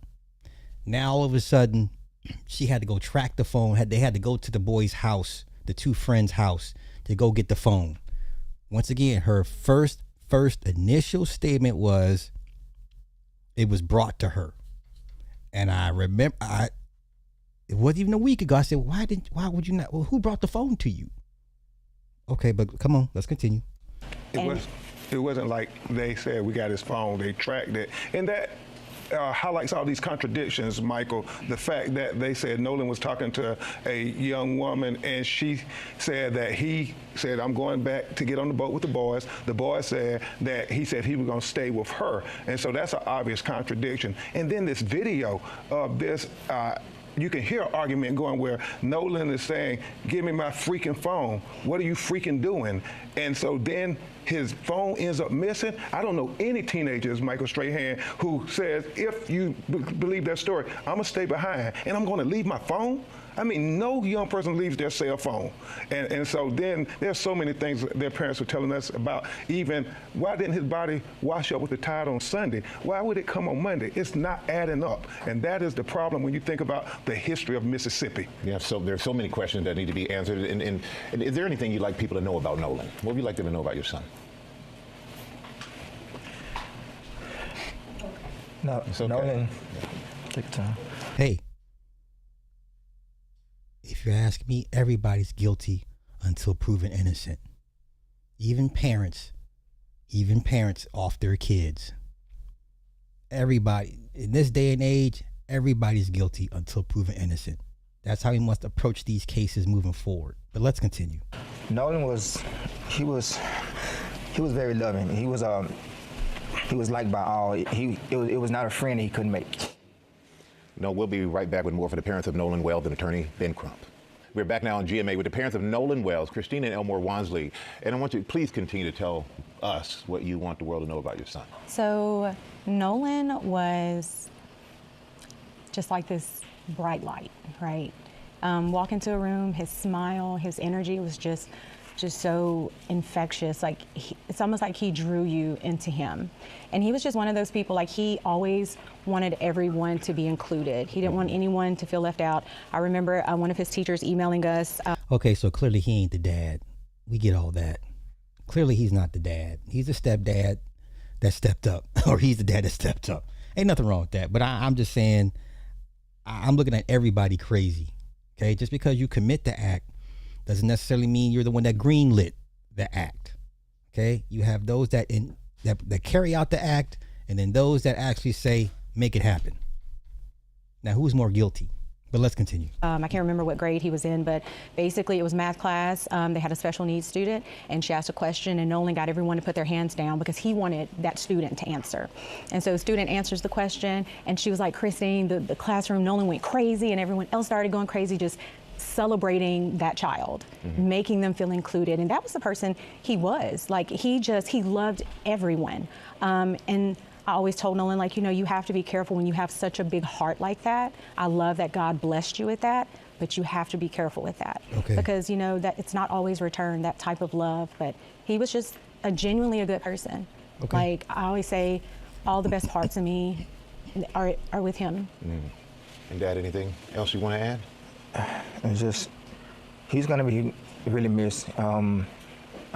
Now all of a sudden she had to go track the phone. They had to go to the boy's house, the two friends' house, to go get the phone. Once again, her first initial statement was it was brought to her. And I remember, it wasn't even a week ago. I said, why would you not? Well, who brought the phone to you? Okay, but come on, let's continue. It wasn't like they said we got his phone, they tracked it. And that highlights all these contradictions, Michael. The fact that they said Nolan was talking to a young woman and she said that he said, I'm going back to get on the boat with the boys. The boy said that he said he was going to stay with her. And so that's an obvious contradiction. And then this video of this, you can hear an argument going where Nolan is saying, give me my freaking phone. What are you freaking doing? And so then his phone ends up missing. I don't know any teenagers, Michael Strahan, who says, if you believe that story, I'm gonna stay behind and I'm gonna leave my phone. I mean, no young person leaves their cell phone. And so then there's so many things their parents were telling us about. Even, why didn't his body wash up with the tide on Sunday? Why would it come on Monday? It's not adding up. And that is the problem when you think about the history of Mississippi. Yeah, so there's so many questions that need to be answered. And is there anything you'd like people to know about Nolan? What would you like them to know about your son? No, it's okay. Nolan, take time. Hey, if you ask me, everybody's guilty until proven innocent. Even parents off their kids. Everybody, in this day and age, everybody's guilty until proven innocent. That's how we must approach these cases moving forward. But let's continue. Nolan was very loving. He was liked by all. It was not a friend he couldn't make. No, we'll be right back with more for the parents of Nolan Wells and attorney Ben Crump. We're back now on GMA with the parents of Nolan Wells, Christina and Elmore Wansley. And I want you to please continue to tell us what you want the world to know about your son. So Nolan was just like this bright light, right? Walk into a room, his smile, his energy was just so infectious. Like it's almost like he drew you into him. And he was just one of those people, like he always wanted everyone to be included. He didn't want anyone to feel left out. I remember one of his teachers emailing us. Okay, so clearly he ain't the dad. We get all that. Clearly he's not the dad. He's a stepdad that stepped up, or he's the dad that stepped up. Ain't nothing wrong with that. But I'm just saying, I'm looking at everybody crazy. Okay, just because you commit the act doesn't necessarily mean you're the one that greenlit the act. Okay, you have those that carry out the act, and then those that actually say, make it happen. Now, who's more guilty? But let's continue. I can't remember what grade he was in, but basically it was math class. They had a special needs student, and she asked a question, and Nolan got everyone to put their hands down because he wanted that student to answer. And so the student answers the question, and she was like, Christine, the classroom, Nolan went crazy, and everyone else started going crazy, just celebrating that child, making them feel included. And that was the person he was. Like, he loved everyone. And I always told Nolan, like, you know, you have to be careful when you have such a big heart like that. I love that God blessed you with that, but you have to be careful with that. Okay. Because, you know, that it's not always returned, that type of love. But he was just genuinely a good person. Okay. Like, I always say, all the best parts of me are with him. And Dad, anything else you want to add? It's just, he's gonna be really missed. I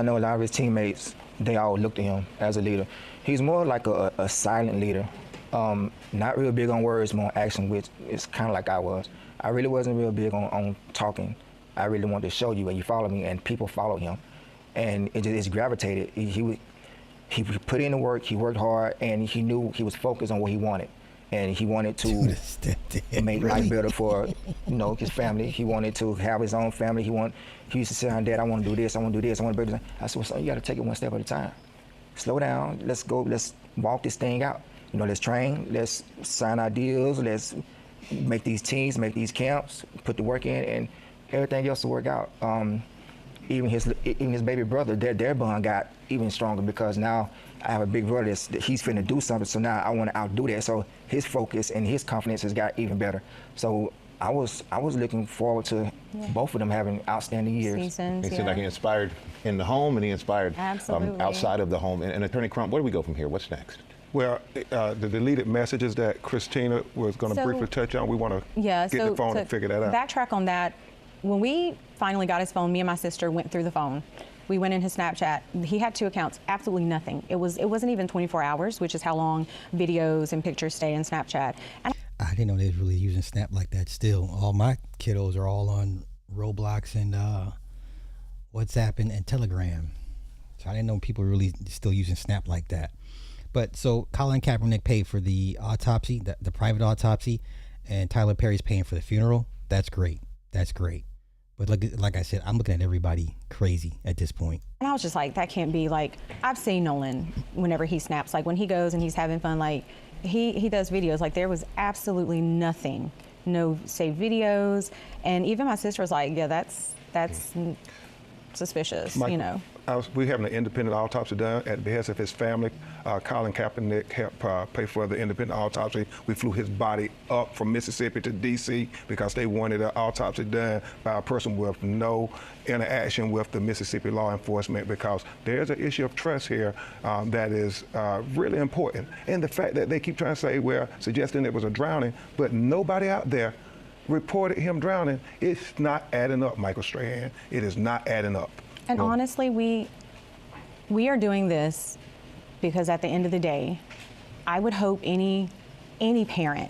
know a lot of his teammates, they all look to him as a leader. He's more like a silent leader. Not real big on words, more action, which is kind of like I was. I really wasn't real big on talking. I really wanted to show you, and you follow me, and people follow him. And it's gravitated. He put in the work, he worked hard, and he knew he was focused on what he wanted. And he wanted to make life better for, you know, his family. He wanted to have his own family. He used to say, Dad, I want to do this, I want to do this, I want to do this. I said, well, son, you got to take it one step at a time. Slow down, let's walk this thing out. You know, let's train, let's sign our deals, let's make these teams, make these camps, put the work in, and everything else will work out. Even his baby brother, their bond got even stronger, because now I have a big brother that he's finna do something, so now I want to outdo that. So his focus and his confidence has got even better. So I was looking forward to both of them having outstanding years. He seemed like he inspired in the home, and he inspired outside of the home. And Attorney Crump, where do we go from here? What's next? Well, the deleted messages that Christina was going to briefly touch on, we want to get the phone and figure that out. Backtrack on that. When we finally got his phone, me and my sister went through the phone. We went in his Snapchat. He had 2 accounts, absolutely nothing. It wasn't even 24 hours, which is how long videos and pictures stay in Snapchat. And I didn't know they was really using Snap like that still. All my kiddos are all on Roblox and WhatsApp and Telegram. So I didn't know people were really still using Snap like that. But so Colin Kaepernick paid for the autopsy, the private autopsy, and Tyler Perry's paying for the funeral. That's great. That's great. But like I said, I'm looking at everybody crazy at this point. I was just like, that can't be. Like, I've seen Nolan whenever he snaps, like when he goes and he's having fun, like he does videos. Like, there was absolutely nothing, no saved videos. And even my sister was like, yeah, that's suspicious, Mike, you know. We having an independent autopsy done at the behest of his family. Colin Kaepernick helped pay for the independent autopsy. We flew his body up from Mississippi to D.C. because they wanted an autopsy done by a person with no interaction with the Mississippi law enforcement, because there's an issue of trust here that is really important. And the fact that they keep trying to say, well, suggesting it was a drowning, but nobody out there reported him drowning, it's not adding up, Michael Strahan. It is not adding up. And honestly, we are doing this because at the end of the day, I would hope any parent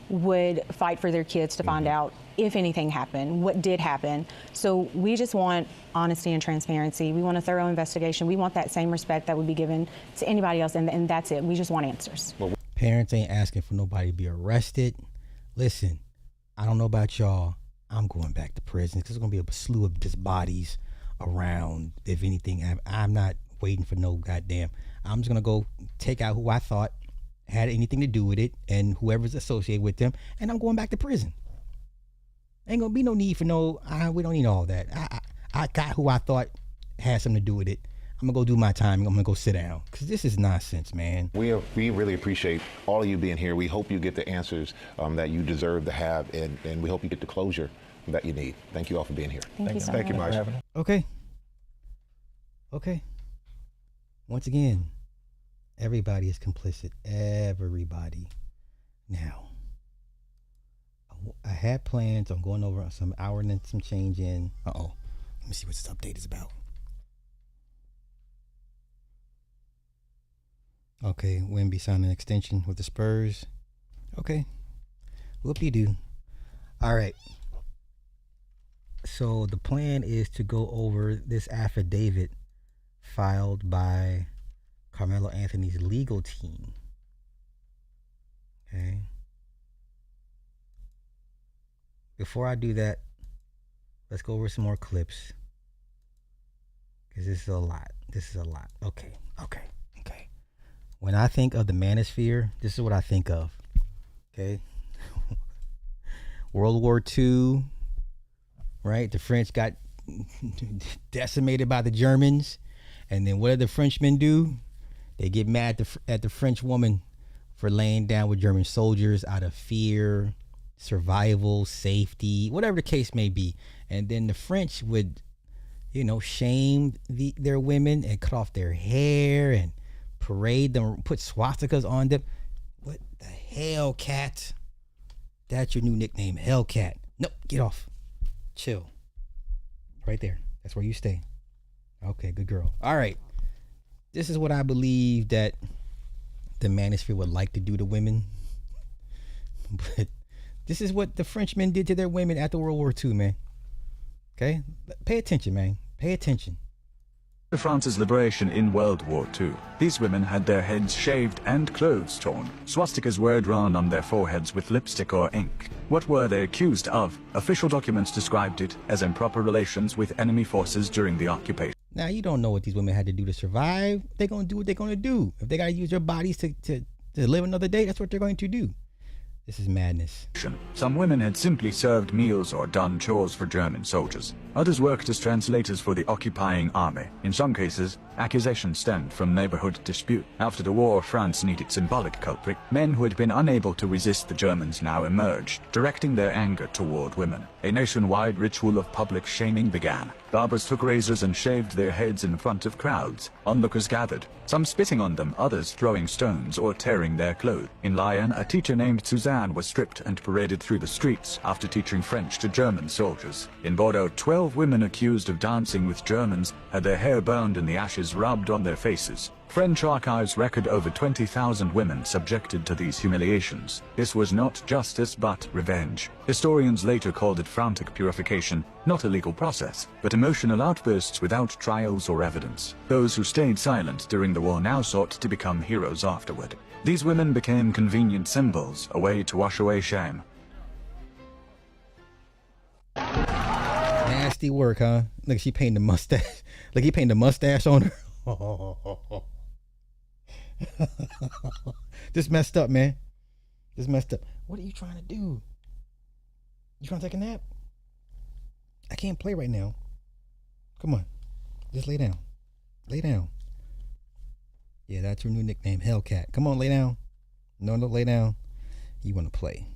would fight for their kids to find out if anything happened, what did happen. So we just want honesty and transparency. We want a thorough investigation. We want that same respect that would be given to anybody else, and that's it. We just want answers. Parents ain't asking for nobody to be arrested. Listen, I don't know about y'all. I'm going back to prison because there's going to be a slew of just bodies around. If anything, I'm not waiting for no goddamn. I'm just going to go take out who I thought had anything to do with it and whoever's associated with them, and I'm going back to prison. Ain't going to be no need for we don't need all that. I got who I thought had something to do with it. I'm going to go do my time. I'm going to go sit down because this is nonsense, man. We really appreciate all of you being here. We hope you get the answers that you deserve to have, and we hope you get the closure that you need. Thank you all for being here. Thank you so Thank you, much. Mike. Okay. Once again, everybody is complicit. Everybody. Now, I had plans on going over some hour and then some change in. Let me see what this update is about. Okay, Wemby signed an extension with the Spurs. Okay. Whoop-de-doo. All right. So the plan is to go over this affidavit filed by Carmelo Anthony's legal team. Okay. Before I do that, let's go over some more clips. Because this is a lot. Okay. When I think of the manosphere, this is what I think of. Okay. World War II, right? The French got decimated by the Germans. And then what did the Frenchmen do? They get mad at the French woman for laying down with German soldiers out of fear, survival, safety, whatever the case may be. And then the French would, shame their women and cut off their hair and parade them, put swastikas on them. What the hell, cat? That's your new nickname, Hellcat. Nope, get off. Chill. Right there. That's where you stay. Okay, good girl. All right. This is what I believe that the manosphere would like to do to women. But this is what the Frenchmen did to their women after World War II, man. Okay? Pay attention, man. Pay attention. France's liberation in World War II. These women had their heads shaved and clothes torn. Swastikas were drawn on their foreheads with lipstick or ink. What were they accused of? Official documents described it as improper relations with enemy forces during the occupation. Now, you don't know what these women had to do to survive. They're going to do what they're going to do. If they got to use their bodies to live another day, that's what they're going to do. This is madness. Some women had simply served meals or done chores for German soldiers. Others worked as translators for the occupying army. In some cases, accusations stemmed from neighborhood dispute. After the war, France needed symbolic culprit. Men who had been unable to resist the Germans now emerged, directing their anger toward women. A nationwide ritual of public shaming began. Barbers took razors and shaved their heads in front of crowds. Onlookers gathered, some spitting on them, others throwing stones or tearing their clothes. In Lyon, a teacher named Suzanne was stripped and paraded through the streets after teaching French to German soldiers. In Bordeaux, 12 women accused of dancing with Germans had their hair burned and the ashes rubbed on their faces. French archives record over 20,000 women subjected to these humiliations. This was not justice but revenge. Historians later called it frantic purification, not a legal process, but emotional outbursts without trials or evidence. Those who stayed silent during the war now sought to become heroes afterward. These women became convenient symbols, a way to wash away shame. Nasty work, huh? Look, she painted the mustache. Look, he painted the mustache on her. This messed up, man. This messed up. What are you trying to do? You trying to take a nap? I can't play right now. Come on. Just lay down. Lay down. Yeah, that's your new nickname, Hellcat. Come on, lay down. No, lay down. You want to play.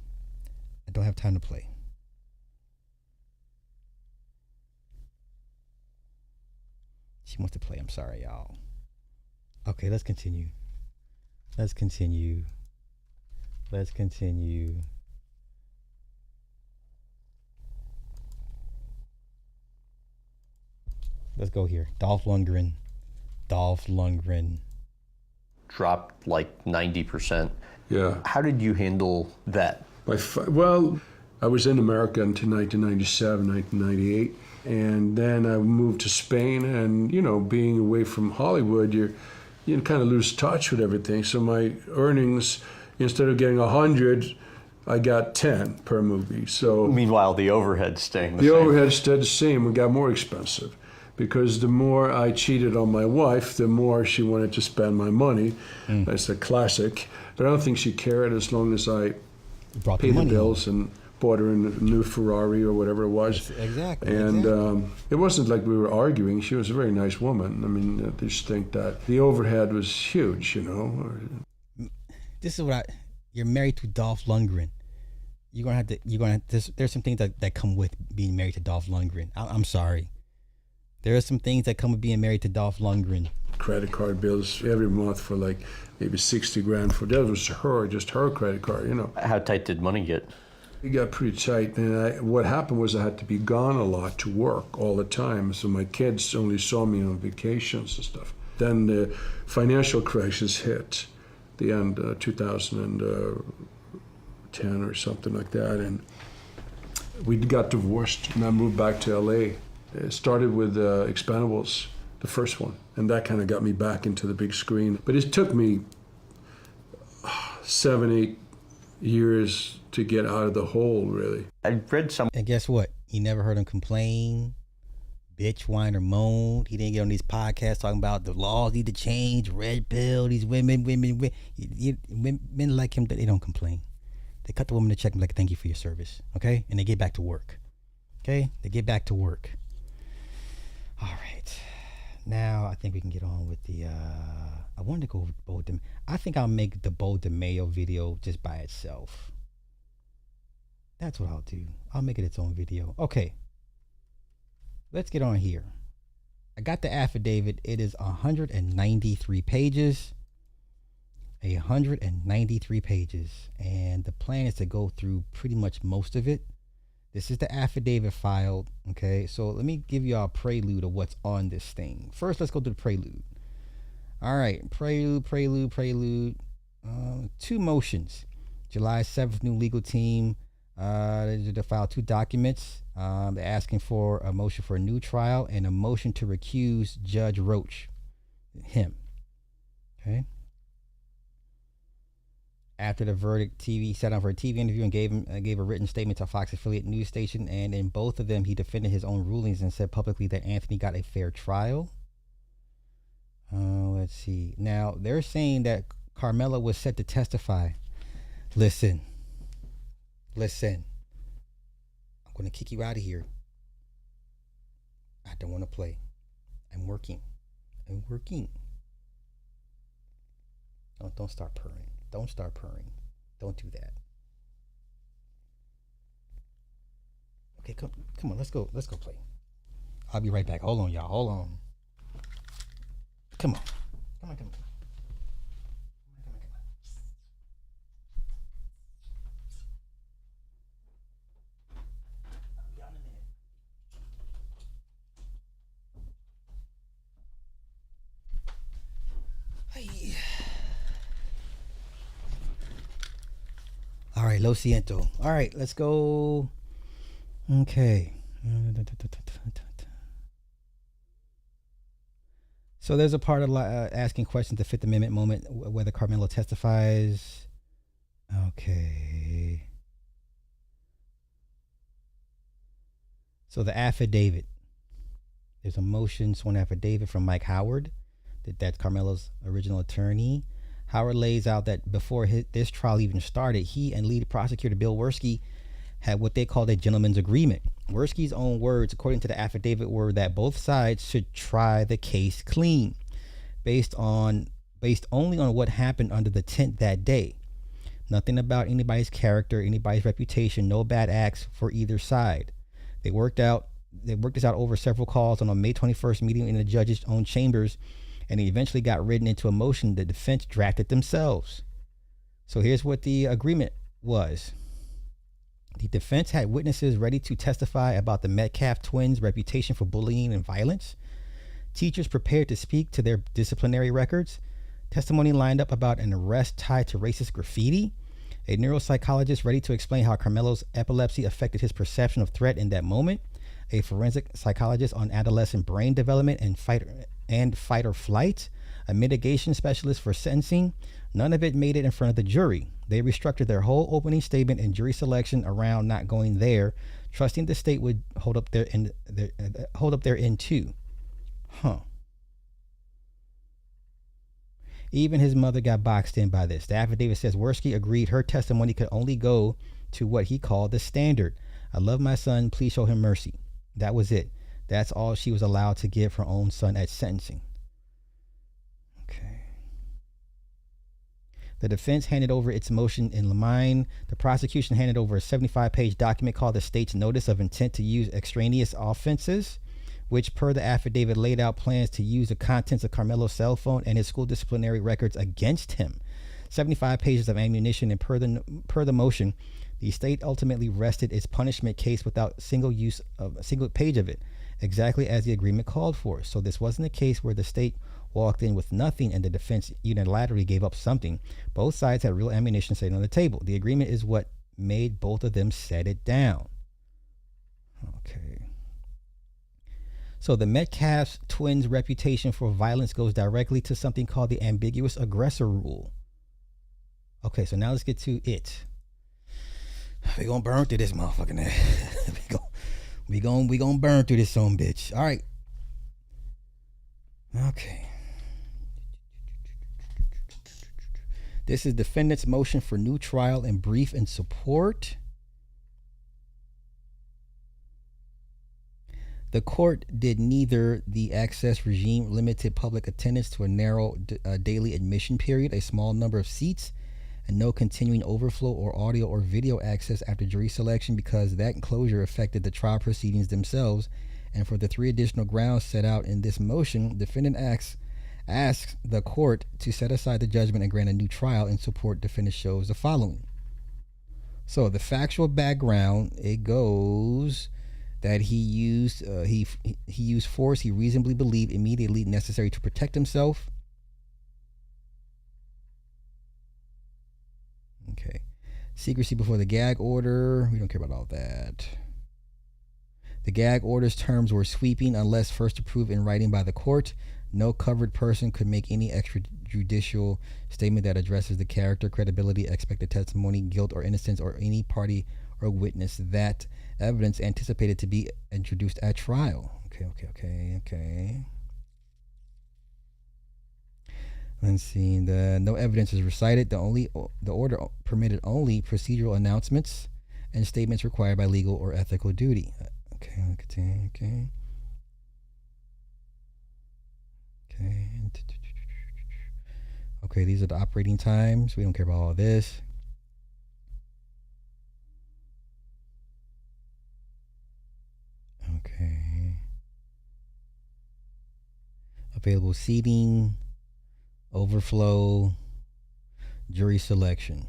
I don't have time to play. She wants to play. I'm sorry, y'all. Okay, let's continue. Let's continue. Let's continue. Let's go here. Dolph Lundgren. Dropped like 90%. Yeah. How did you handle that? Well, I was in America until 1997, 1998. And then I moved to Spain, and, being away from Hollywood, you kind of lose touch with everything. So my earnings, instead of getting 100, I got 10 per movie. So meanwhile, the overhead staying the same. The overhead stayed the same. It got more expensive because the more I cheated on my wife, the more she wanted to spend my money. That's a classic. But I don't think she cared as long as I paid the bills and bought her a new Ferrari or whatever it was. Exactly. And it wasn't like we were arguing. She was a very nice woman. I mean, I just think that the overhead was huge, This is what you're married to Dolph Lundgren. There's some things that come with being married to Dolph Lundgren. I'm sorry. There are some things that come with being married to Dolph Lundgren. Credit card bills every month for like maybe 60 grand that was just her credit card, How tight did money get? It got pretty tight, and what happened was I had to be gone a lot to work all the time, so my kids only saw me on vacations and stuff. Then the financial crisis hit, the end 2010 or something like that, and we got divorced, and I moved back to LA. It started with Expendables, the first one, and that kind of got me back into the big screen. But it took me 7-8 years to get out of the hole, really. I read some. And guess what? You never heard him complain, bitch, whine, or moan. He didn't get on these podcasts talking about the laws need to change, red pill, these women like him, they don't complain. They cut the woman a check and be like, thank you for your service, okay? And they get back to work. Okay, they get back to work. All right, now I think we can get on with the. I wanted to go with Beau. I think I'll make the Beau DeMayo video just by itself. That's what I'll do. I'll make it its own video. Okay, let's get on here. I got the affidavit. It is 193 pages. 193 pages, and the plan is to go through pretty much most of it. This is the affidavit filed. Okay, so let me give you a prelude of what's on this thing. First, let's go to the prelude. All right, prelude. 2 motions. July 7th, new legal team. They filed 2 documents. They're asking for a motion for a new trial and a motion to recuse Judge Roach, him. Okay. After the verdict, TV sat down for a TV interview and gave a written statement to a Fox affiliate news station. And in both of them, he defended his own rulings and said publicly that Anthony got a fair trial. Let's see. Now, they're saying that Karmelo was set to testify. Listen. I'm going to kick you out of here. I don't want to play. I'm working. Don't start purring. Don't start purring. Don't do that. Okay, come on. Let's go play. I'll be right back. Hold on, y'all. Hold on. Come on. All right, lo siento. All right, let's go. Okay. So there's a part of asking questions, the Fifth Amendment moment, whether Karmelo testifies. Okay. So the affidavit. There's a motion, sworn affidavit from Mike Howard, that's Karmelo's original attorney. Howard lays out that before this trial even started, he and lead prosecutor Bill Werski had what they called a gentleman's agreement. Werski's own words, according to the affidavit, were that both sides should try the case clean, based only on what happened under the tent that day. Nothing about anybody's character, anybody's reputation, no bad acts for either side. They worked this out over several calls on a May 21st meeting in the judge's own chambers, and it eventually got written into a motion the defense drafted themselves. So here's what the agreement was. The defense had witnesses ready to testify about the Metcalf twins' reputation for bullying and violence, teachers prepared to speak to their disciplinary records, testimony lined up about an arrest tied to racist graffiti, a neuropsychologist ready to explain how Karmelo's epilepsy affected his perception of threat in that moment, a forensic psychologist on adolescent brain development and fight or flight, a mitigation specialist for sentencing. None of it made it in front of the jury. They restructured their whole opening statement and jury selection around not going there, trusting the state would hold up their end too. Even his mother got boxed in by this. The affidavit says Werski agreed her testimony could only go to what he called the standard. I love my son, please show him mercy. That was it. That's all she was allowed to give her own son at sentencing. Okay. The defense handed over its motion in line. The prosecution handed over a 75-page document called the state's notice of intent to use extraneous offenses, which per the affidavit laid out plans to use the contents of Karmelo's cell phone and his school disciplinary records against him. 75 pages of ammunition, and per the motion, the state ultimately rested its punishment case without a single page of it, exactly as the agreement called for. So this wasn't a case where the state walked in with nothing and the defense unilaterally gave up something. Both sides had real ammunition sitting on the table. The agreement is what made both of them set it down. Okay. So the Metcalf twins' reputation for violence goes directly to something called the ambiguous aggressor rule. Okay, so now let's get to it. We're gonna burn through this motherfucking we gonna burn through this son bitch. All right. Okay. This is defendant's motion for new trial and brief in support. The court did neither. The access regime limited public attendance to a narrow daily admission period, a small number of seats, and no continuing overflow or audio or video access after jury selection, because that closure affected the trial proceedings themselves. And for the 3 additional grounds set out in this motion, defendant asks the court to set aside the judgment and grant a new trial. In support, defendant shows the following. So the factual background, it goes that he used force he reasonably believed immediately necessary to protect himself. Okay. Secrecy before the gag order. We don't care about all that. The gag order's terms were sweeping unless first approved in writing by the court. No covered person could make any extrajudicial statement that addresses the character, credibility, expected testimony, guilt, or innocence, or any party or witness that evidence anticipated to be introduced at trial. Okay. Let's see. No evidence is recited. The order permitted only procedural announcements and statements required by legal or ethical duty. Okay, these are the operating times. We don't care about all this. Okay. Available seating, overflow, jury selection.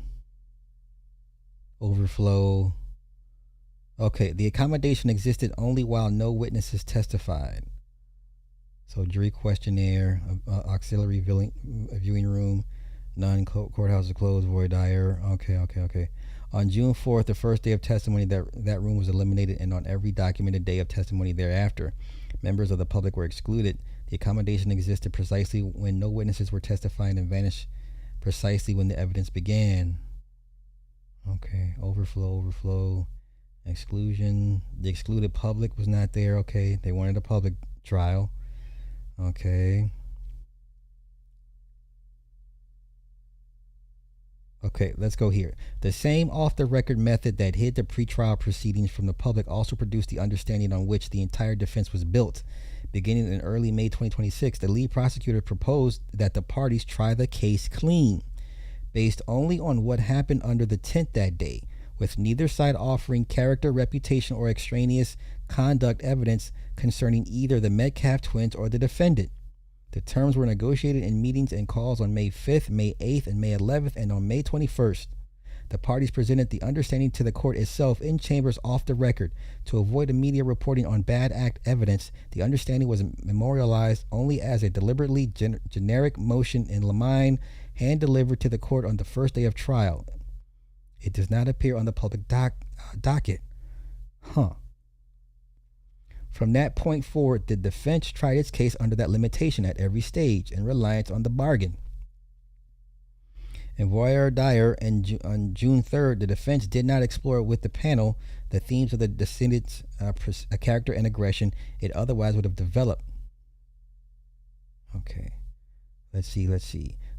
Overflow. Okay, the accommodation existed only while no witnesses testified. So jury questionnaire, auxiliary viewing room, none, courthouse is closed, voir dire. Okay. On June 4th, the first day of testimony, that room was eliminated, and on every documented day of testimony thereafter, members of the public were excluded. The accommodation existed precisely when no witnesses were testifying and vanished precisely when the evidence began. Okay, overflow, exclusion. The excluded public was not there. Okay, they wanted a public trial. Okay, let's go here. The same off-the-record method that hid the pretrial proceedings from the public also produced the understanding on which the entire defense was built. Beginning in early May 2026, the lead prosecutor proposed that the parties try the case clean, based only on what happened under the tent that day, with neither side offering character, reputation, or extraneous conduct evidence concerning either the Metcalf twins or the defendant. The terms were negotiated in meetings and calls on May 5th, May 8th, and May 11th, and on May 21st. The parties presented the understanding to the court itself in chambers off the record. To avoid immediate reporting on bad act evidence, the understanding was memorialized only as a deliberately generic motion in lamine, hand-delivered to the court on the first day of trial. It does not appear on the public docket. From that point forward, the defense tried its case under that limitation at every stage in reliance on the bargain. In voir dire on June 3rd, the defense did not explore with the panel the themes of the descendant's character and aggression it otherwise would have developed. Okay, let's see.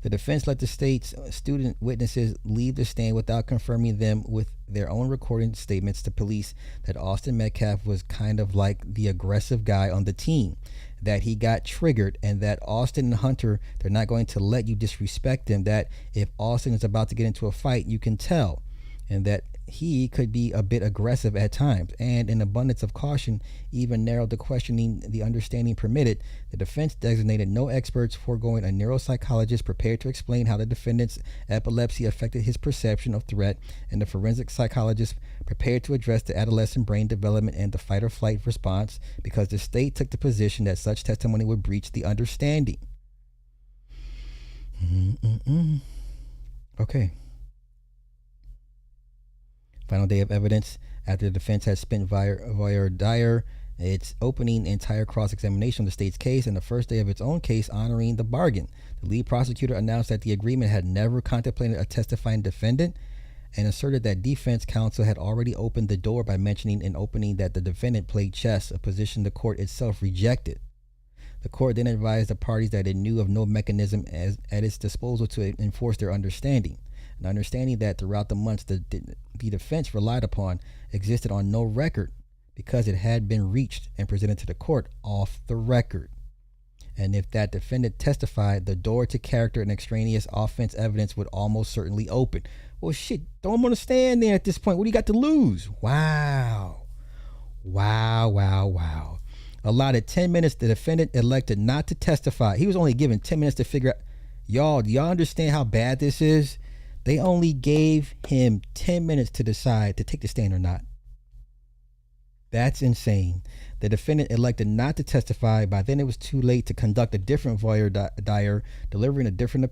The defense let the state's student witnesses leave the stand without confirming them with their own recording statements to police that Austin Metcalf was kind of like the aggressive guy on the team, that he got triggered, and that Austin and Hunter, they're not going to let you disrespect him, that if Austin is about to get into a fight, you can tell, and that he could be a bit aggressive at times, and in abundance of caution, even narrowed the questioning the understanding permitted. The defense designated no experts, foregoing a neuropsychologist prepared to explain how the defendant's epilepsy affected his perception of threat, and the forensic psychologist prepared to address the adolescent brain development and the fight or flight response, because the state took the position that such testimony would breach the understanding. Okay. Final day of evidence. After the defense had spent voir dire its opening entire cross-examination of the state's case, and the first day of its own case honoring the bargain, the lead prosecutor announced that the agreement had never contemplated a testifying defendant, and asserted that defense counsel had already opened the door by mentioning in opening that the defendant played chess, a position the court itself rejected. The court then advised the parties that it knew of no mechanism at its disposal to enforce their understanding. An understanding that throughout the months the defense relied upon existed on no record, because it had been reached and presented to the court off the record. And if that defendant testified, the door to character and extraneous offense evidence would almost certainly open. Well, shit, throw him on the stand there at this point. What do you got to lose? Wow. Allotted 10 minutes, the defendant elected not to testify. He was only given 10 minutes to figure out. Y'all, do y'all understand how bad this is? They only gave him 10 minutes to decide to take the stand or not. That's insane. The defendant elected not to testify. By then, it was too late to conduct a different voir dire, delivering a different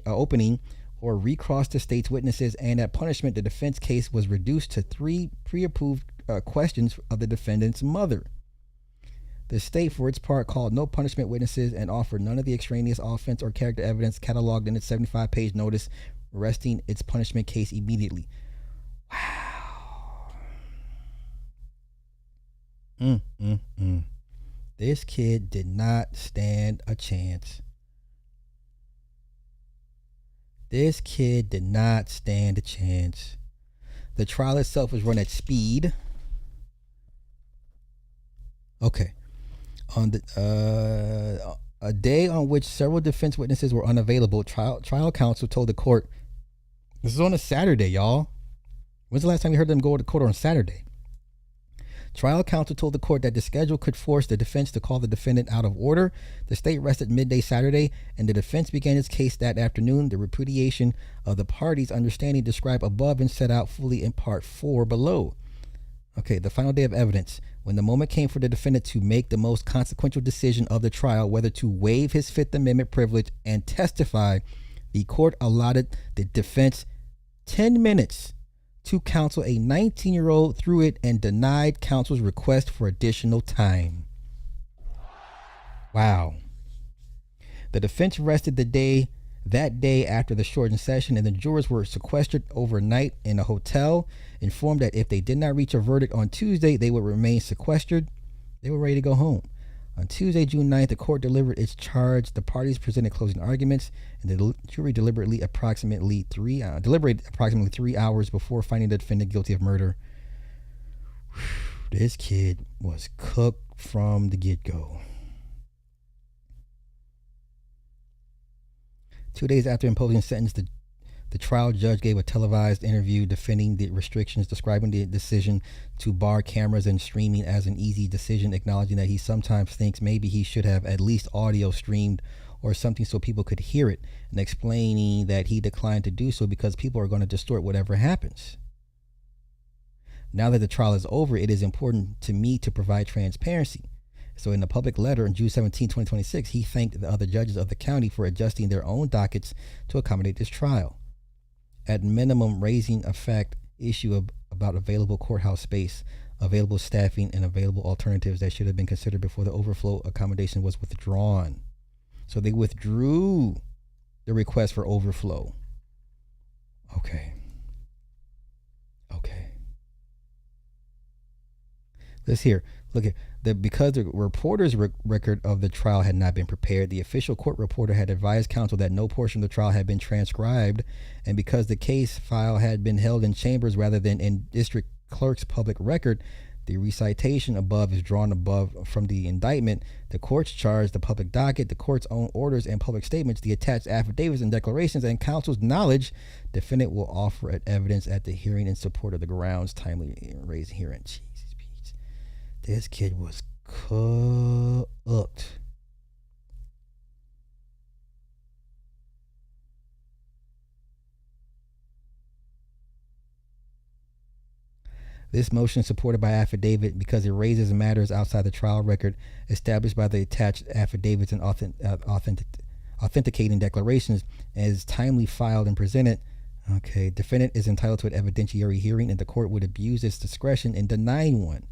opening, or recross the state's witnesses. And at punishment, the defense case was reduced to 3 pre-approved questions of the defendant's mother. The state, for its part, called no punishment witnesses and offered none of the extraneous offense or character evidence cataloged in its 75-page notice, resting its punishment case immediately. This kid did not stand a chance. The trial itself was run at speed. Okay. On the a day on which several defense witnesses were unavailable, trial counsel told the court, this is on a Saturday, y'all. When's the last time you heard them go to court on Saturday? Trial counsel told the court that the schedule could force the defense to call the defendant out of order. The state rested midday Saturday, and the defense began its case that afternoon. The repudiation of the parties' understanding described above and set out fully in part 4 below. Okay, the final day of evidence. When the moment came for the defendant to make the most consequential decision of the trial, whether to waive his Fifth Amendment privilege and testify, the court allotted the defense 10 minutes to counsel a 19-year-old through it and denied counsel's request for additional time. Wow. The defense rested that day after the shortened session, and the jurors were sequestered overnight in a hotel, informed that if they did not reach a verdict on Tuesday, they would remain sequestered. They were ready to go home. On Tuesday, June 9th, the court delivered its charge. The parties presented closing arguments, and the jury deliberated approximately 3 hours before finding the defendant guilty of murder. This kid was cooked from the get-go. 2 days after imposing sentence, the trial judge gave a televised interview defending the restrictions, describing the decision to bar cameras and streaming as an easy decision, acknowledging that he sometimes thinks maybe he should have at least audio streamed or something so people could hear it, and explaining that he declined to do so because people are going to distort whatever happens. Now that the trial is over, it is important to me to provide transparency. So in a public letter on June 17, 2026, he thanked the other judges of the county for adjusting their own dockets to accommodate this trial. At minimum, raising a fact issue about available courthouse space, available staffing, and available alternatives that should have been considered before the overflow accommodation was withdrawn. So they withdrew the request for overflow. Okay. Let's hear. Look at because the reporter's record of the trial had not been prepared, the official court reporter had advised counsel that no portion of the trial had been transcribed, and because the case file had been held in chambers rather than in district clerk's public record, the recitation above is drawn above from the indictment, the court's charge, the public docket, the court's own orders and public statements, the attached affidavits and declarations, and counsel's knowledge. Defendant will offer evidence at the hearing in support of the grounds timely raised herein. Jesus, Pete. This kid was cooked. This motion is supported by affidavit because it raises matters outside the trial record established by the attached affidavits and authenticating declarations as timely filed and presented. Okay, defendant is entitled to an evidentiary hearing, and the court would abuse its discretion in denying one.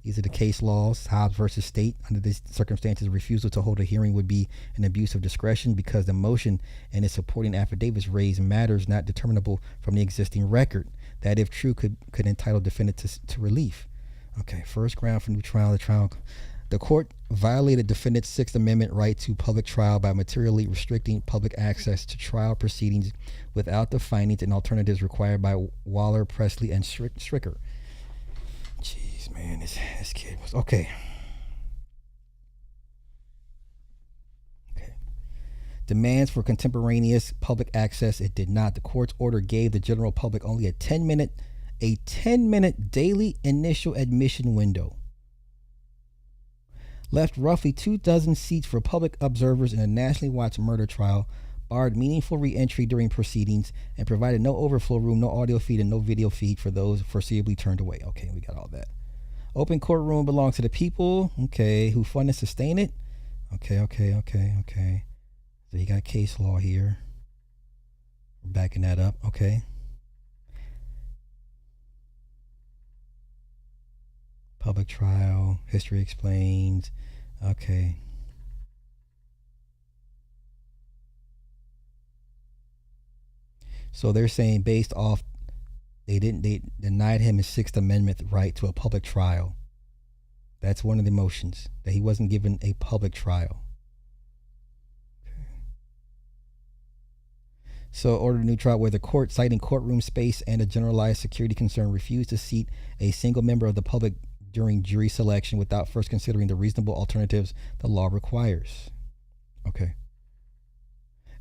These are the case laws. Hobbs versus State. Under these circumstances, refusal to hold a hearing would be an abuse of discretion because the motion and its supporting affidavits raise matters not determinable from the existing record that, if true, could entitle defendant to relief. Okay, first ground for new trial. The court violated defendant's Sixth Amendment right to public trial by materially restricting public access to trial proceedings without the findings and alternatives required by Waller, Presley, and Stricker. Jeez, man. man, this kid was okay. Demands for contemporaneous public access. It did not. The court's order gave the general public only a 10-minute daily initial admission window. Left roughly 24 seats for public observers in a nationally watched murder trial, barred meaningful re-entry during proceedings, and provided no overflow room, no audio feed, and no video feed for those foreseeably turned away. Okay, we got all that. Open courtroom belongs to the people, okay, who fund and sustain it. Okay. So you got case law here. We're backing that up, okay. Public trial, history explains, okay. So they're saying based off, they denied him his Sixth Amendment right to a public trial. That's one of the motions, that he wasn't given a public trial. So ordered a new trial where the court, citing courtroom space and a generalized security concern, refused to seat a single member of the public during jury selection without first considering the reasonable alternatives the law requires. Okay.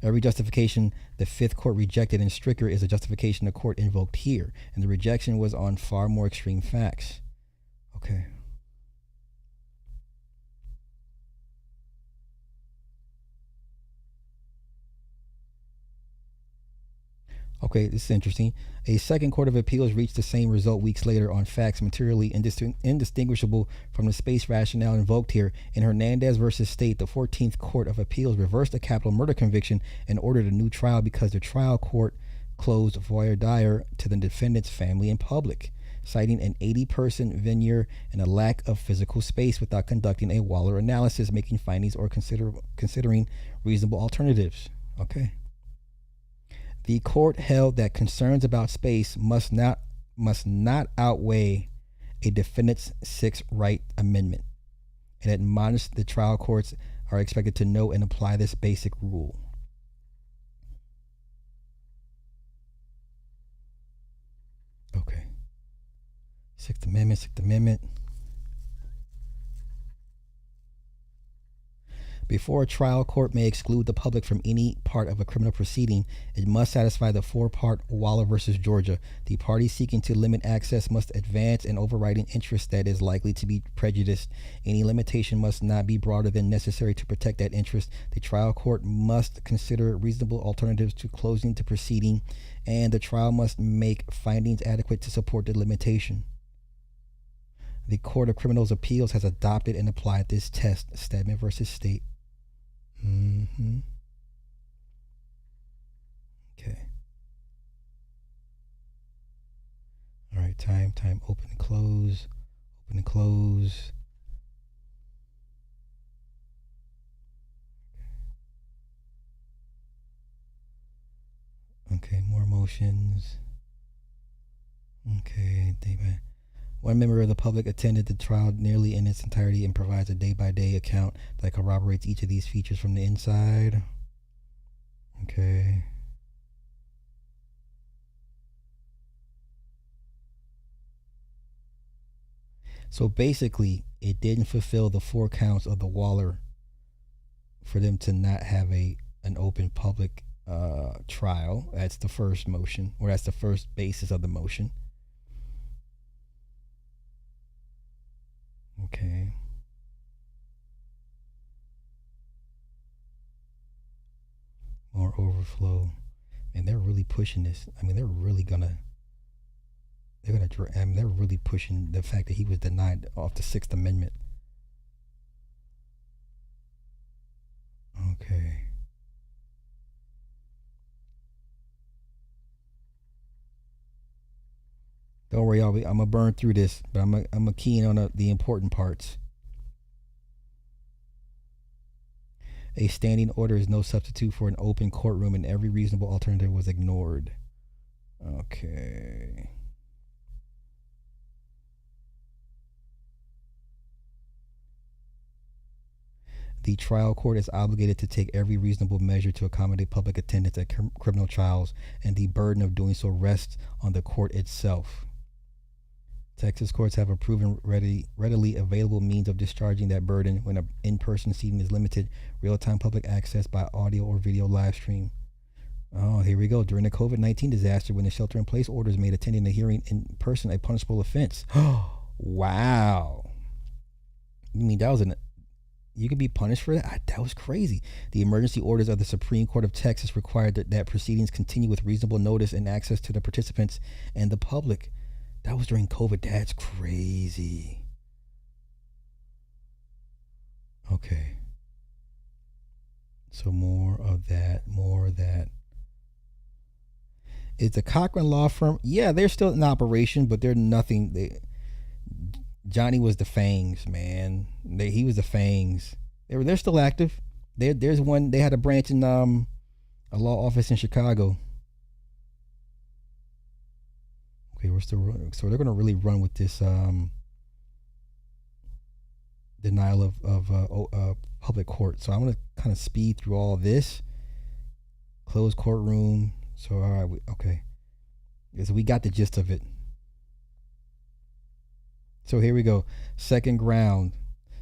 Every justification the Fifth Court rejected in Stricker is a justification the court invoked here, and the rejection was on far more extreme facts. Okay. Okay, this is interesting. A second court of appeals reached the same result weeks later on facts materially indistinguishable from the space rationale invoked here. In Hernandez versus State, the 14th Court of Appeals reversed a capital murder conviction and ordered a new trial because the trial court closed voir dire to the defendant's family and public, citing an 80-person venue and a lack of physical space without conducting a Waller analysis, making findings or considering reasonable alternatives. Okay. The court held that concerns about space must not outweigh a defendant's Sixth Right Amendment, and admonished the trial courts are expected to know and apply this basic rule. Okay. Sixth Amendment. Before a trial court may exclude the public from any part of a criminal proceeding, it must satisfy the four-part Waller versus Georgia. The party seeking to limit access must advance an overriding interest that is likely to be prejudiced. Any limitation must not be broader than necessary to protect that interest. The trial court must consider reasonable alternatives to closing the proceeding, and the trial must make findings adequate to support the limitation. The Court of Criminal Appeals has adopted and applied this test, Stedman versus State. Okay. All right, time, open and close. Okay, more motions. Okay, one member of the public attended the trial nearly in its entirety and provides a day-by-day account that corroborates each of these features from the inside. Okay. So basically, it didn't fulfill the 4 counts of the Waller for them to not have an open public trial. That's the first motion, or that's the first basis of the motion. Okay. More overflow. And they're really pushing this. I mean, they're really pushing the fact that he was denied off the Sixth Amendment. Okay. Don't worry, I'm gonna burn through this, but I'm gonna key in on the important parts. A standing order is no substitute for an open courtroom, and every reasonable alternative was ignored. Okay. The trial court is obligated to take every reasonable measure to accommodate public attendance at criminal trials, and the burden of doing so rests on the court itself. Texas courts have a proven readily available means of discharging that burden when an in-person seating is limited, real-time public access by audio or video live stream. Oh, here we go. During the COVID-19 disaster, when the shelter-in-place orders made attending the hearing in person a punishable offense. Wow. You mean you could be punished for that? That was crazy. The emergency orders of the Supreme Court of Texas required that proceedings continue with reasonable notice and access to the participants and the public. That was during COVID. That's crazy. Okay. So more of that. Is the Cochran law firm? Yeah, they're still in operation, but they're nothing. Johnny was the Fangs, man. He was the Fangs. They're still active. There's one. They had a branch in a law office in Chicago. Okay, we're still running. So they're going to really run with this denial of public court. So I'm going to kind of speed through all of this. Closed courtroom. So all right, okay. So we got the gist of it. So here we go. Second ground.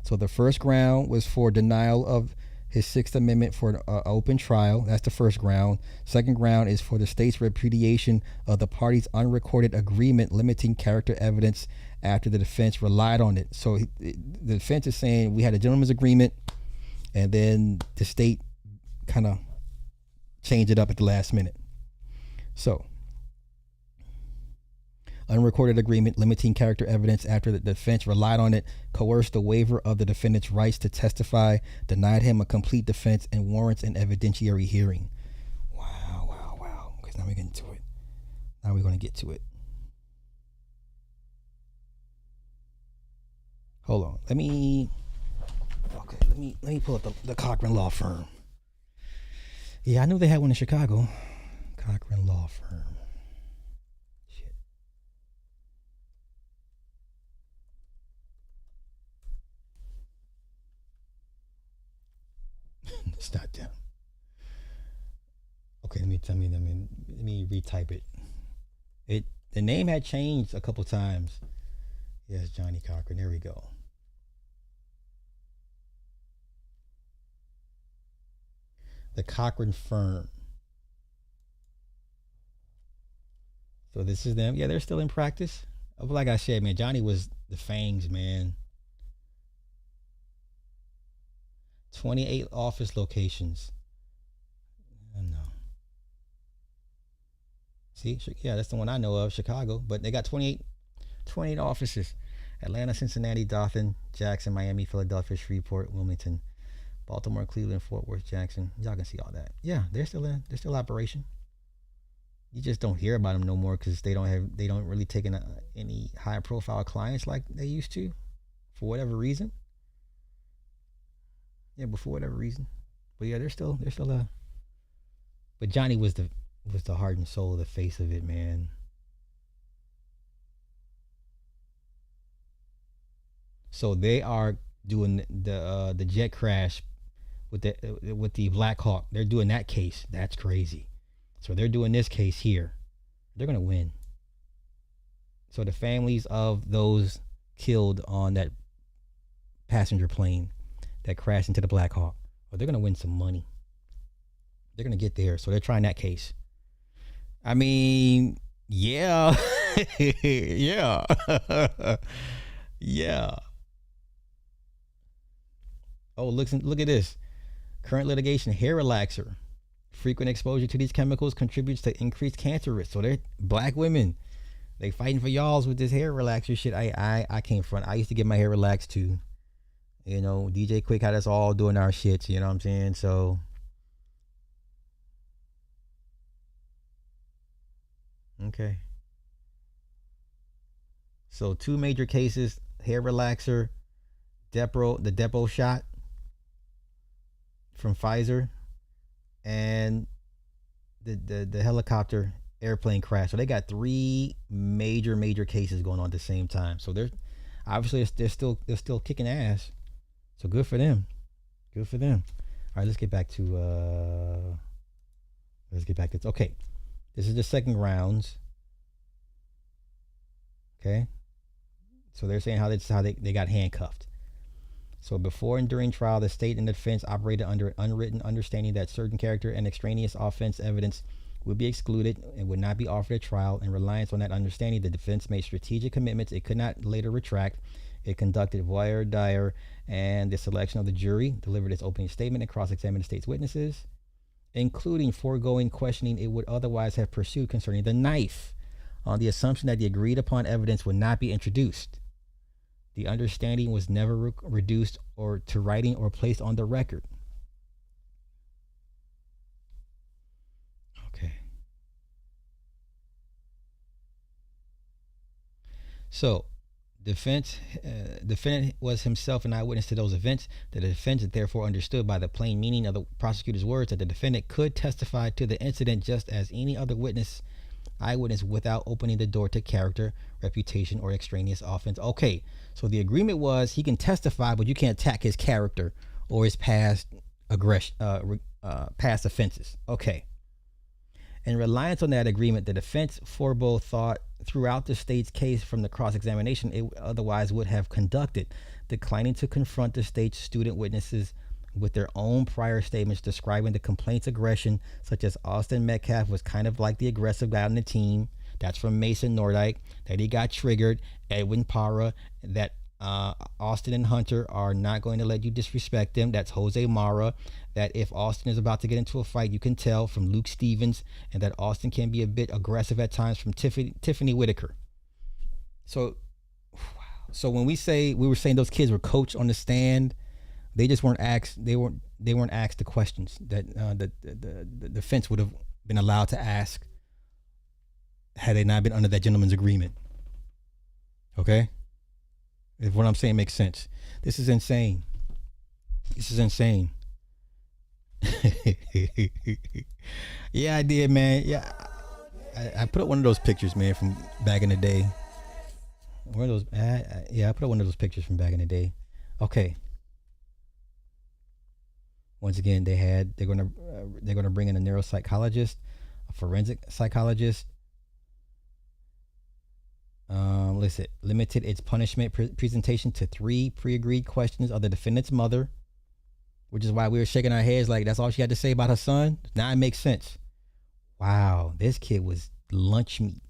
So the first ground was for denial of his Sixth Amendment for an open trial. That's the first ground. Second ground is for the state's repudiation of the party's unrecorded agreement limiting character evidence after the defense relied on it. So the defense is saying we had a gentleman's agreement, and then the state kind of changed it up at the last minute. So unrecorded agreement limiting character evidence after the defense relied on it, coerced the waiver of the defendant's rights to testify, denied him a complete defense, and warrants an evidentiary hearing. Wow. Okay, now we're getting to it. Now we're going to get to it. Hold on. Let me pull up the Cochran law firm. Yeah, I knew they had one in Chicago. Cochran law firm. It's not them. Okay, let me retype it. The name had changed a couple times. Yes, Johnny Cochran. There we go. The Cochran firm. So this is them. Yeah, they're still in practice. But like I said, man, Johnny was the Fangs, man. 28 office locations. No. See, yeah, that's the one I know of, Chicago. But they got 28 offices. Atlanta, Cincinnati, Dothan, Jackson, Miami, Philadelphia, Shreveport, Wilmington, Baltimore, Cleveland, Fort Worth, Jackson. Y'all can see all that. Yeah, they're still operation. You just don't hear about them no more because they don't really take in any high profile clients like they used to, for whatever reason. Yeah, but for whatever reason. But yeah, they're still but Johnny was the heart and soul, the face of it, man. So they are doing the jet crash with the Black Hawk. They're doing that case. That's crazy. So they're doing this case here. They're gonna win. So the families of those killed on that passenger plane that crashed into the Black Hawk, well, they're gonna win some money. They're gonna get there. So they're trying that case. I mean, yeah. Yeah. Yeah. Oh, look at this. Current litigation, hair relaxer. Frequent exposure to these chemicals contributes to increased cancer risk. So they're black women. They fighting for y'alls with this hair relaxer shit. I came front. I used to get my hair relaxed too. You know, DJ Quick had us all doing our shits. You know what I'm saying? So, okay. So 2 major cases: hair relaxer, the Depo shot from Pfizer, and the helicopter airplane crash. So they got 3 major cases going on at the same time. So they're obviously they're still kicking ass. So good for them. Good for them. All right, let's get back to okay. This is the second rounds. Okay. So they're saying this is how they got handcuffed. So before and during trial, the state and the defense operated under an unwritten understanding that certain character and extraneous offense evidence would be excluded and would not be offered at trial. In reliance on that understanding, the defense made strategic commitments it could not later retract. It conducted voir dire and the selection of the jury, delivered its opening statement, and cross-examined the state's witnesses, including foregoing questioning it would otherwise have pursued concerning the knife, on the assumption that the agreed-upon evidence would not be introduced. The understanding was never reduced or to writing or placed on the record. Okay. So, defendant was himself an eyewitness to those events. The defendant therefore understood by the plain meaning of the prosecutor's words that the defendant could testify to the incident just as any other eyewitness without opening the door to character, reputation, or extraneous offense. Okay, so the agreement was he can testify, but you can't attack his character or his past past offenses. Okay. In reliance on that agreement, the defense forebore thought throughout the state's case from the cross-examination it otherwise would have conducted, declining to confront the state's student witnesses with their own prior statements describing the complaint's aggression, such as Austin Metcalf was kind of like the aggressive guy on the team. That's from Mason Nordyke, that he got triggered. Edwin Parra, that Austin and Hunter are not going to let you disrespect them. That's Jose Mara, that if Austin is about to get into a fight, you can tell, from Luke Stevens, and that Austin can be a bit aggressive at times, from Tiffany Whitaker. So when we were saying those kids were coached on the stand, they just weren't asked. They weren't asked the questions that the defense would have been allowed to ask had they not been under that gentleman's agreement. Okay, if what I'm saying makes sense. This is insane. Yeah, I did, man. Yeah, I put up one of those pictures, man, from back in the day. One of those. I put up one of those pictures from back in the day. Okay. Once again, they're gonna bring in a neuropsychologist, a forensic psychologist. Limited its punishment presentation to 3 pre-agreed questions of the defendant's mother, which is why we were shaking our heads like that's all she had to say about her son. Now it makes sense. Wow, this kid was lunch meat.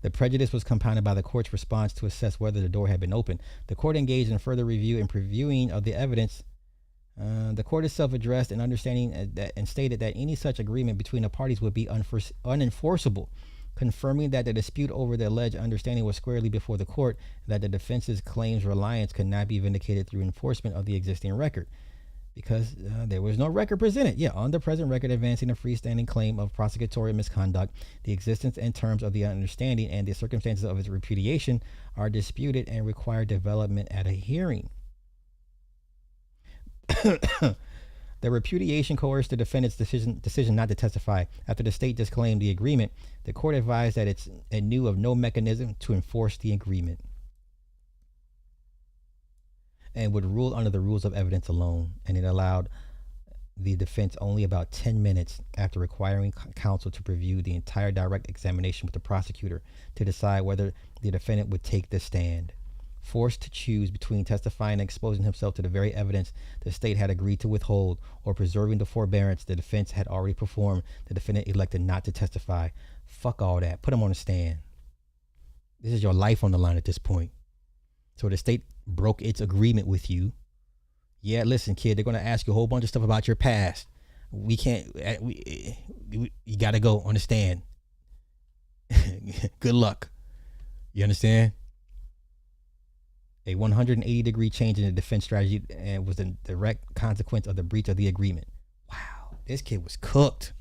The prejudice was compounded by the court's response to assess whether the door had been opened. The court engaged in further review and previewing of the evidence. The court itself addressed an understanding and stated that any such agreement between the parties would be unenforceable, confirming that the dispute over the alleged understanding was squarely before the court, and that the defense's claims reliance could not be vindicated through enforcement of the existing record, because there was no record presented. On the present record advancing a freestanding claim of prosecutorial misconduct, the existence and terms of the understanding and the circumstances of its repudiation are disputed and require development at a hearing. The repudiation coerced the defendant's decision not to testify. After the state disclaimed the agreement, the court advised that it knew of no mechanism to enforce the agreement and would rule under the rules of evidence alone, and it allowed the defense only about 10 minutes after requiring counsel to review the entire direct examination with the prosecutor to decide whether the defendant would take the stand. Forced to choose between testifying and exposing himself to the very evidence the state had agreed to withhold or preserving the forbearance the defense had already performed, the defendant elected not to testify. Fuck all that. Put him on the stand. This is your life on the line at this point. So the state broke its agreement with you. Yeah, listen, kid, they're going to ask you a whole bunch of stuff about your past. We can't, you got to go on the stand. Good luck. You understand? A 180-degree change in the defense strategy and was the direct consequence of the breach of the agreement. Wow, this kid was cooked.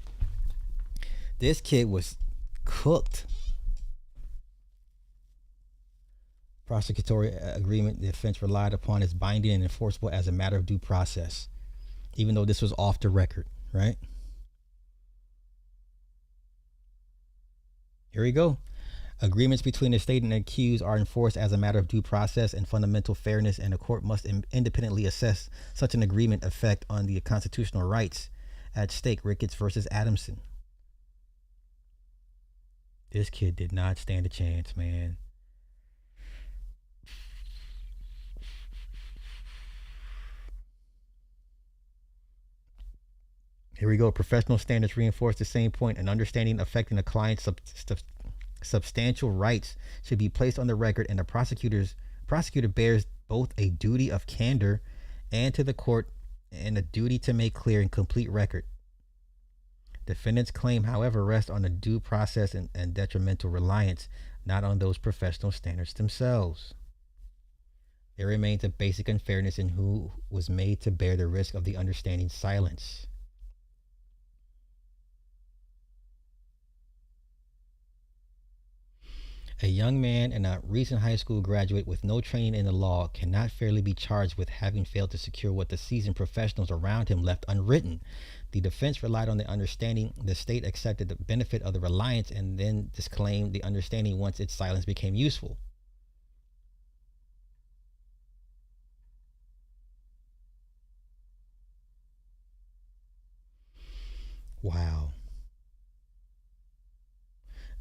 Prosecutory agreement, the defense relied upon as binding and enforceable as a matter of due process, even though this was off the record, right? Here we go. Agreements between the state and the accused are enforced as a matter of due process and fundamental fairness, and the court must independently assess such an agreement effect on the constitutional rights at stake, Ricketts versus Adamson. This kid did not stand a chance, man. Here we go. Professional standards reinforce the same point. An understanding affecting a client's substantial rights should be placed on the record, and the prosecutor bears both a duty of candor and to the court and a duty to make clear and complete record. Defendant's claim, however, rests on a due process and detrimental reliance, not on those professional standards themselves. There remains a basic unfairness in who was made to bear the risk of the understanding silence. A young man and a recent high school graduate with no training in the law cannot fairly be charged with having failed to secure what the seasoned professionals around him left unwritten. The defense relied on the understanding. The state accepted the benefit of the reliance and then disclaimed the understanding once its silence became useful. Wow.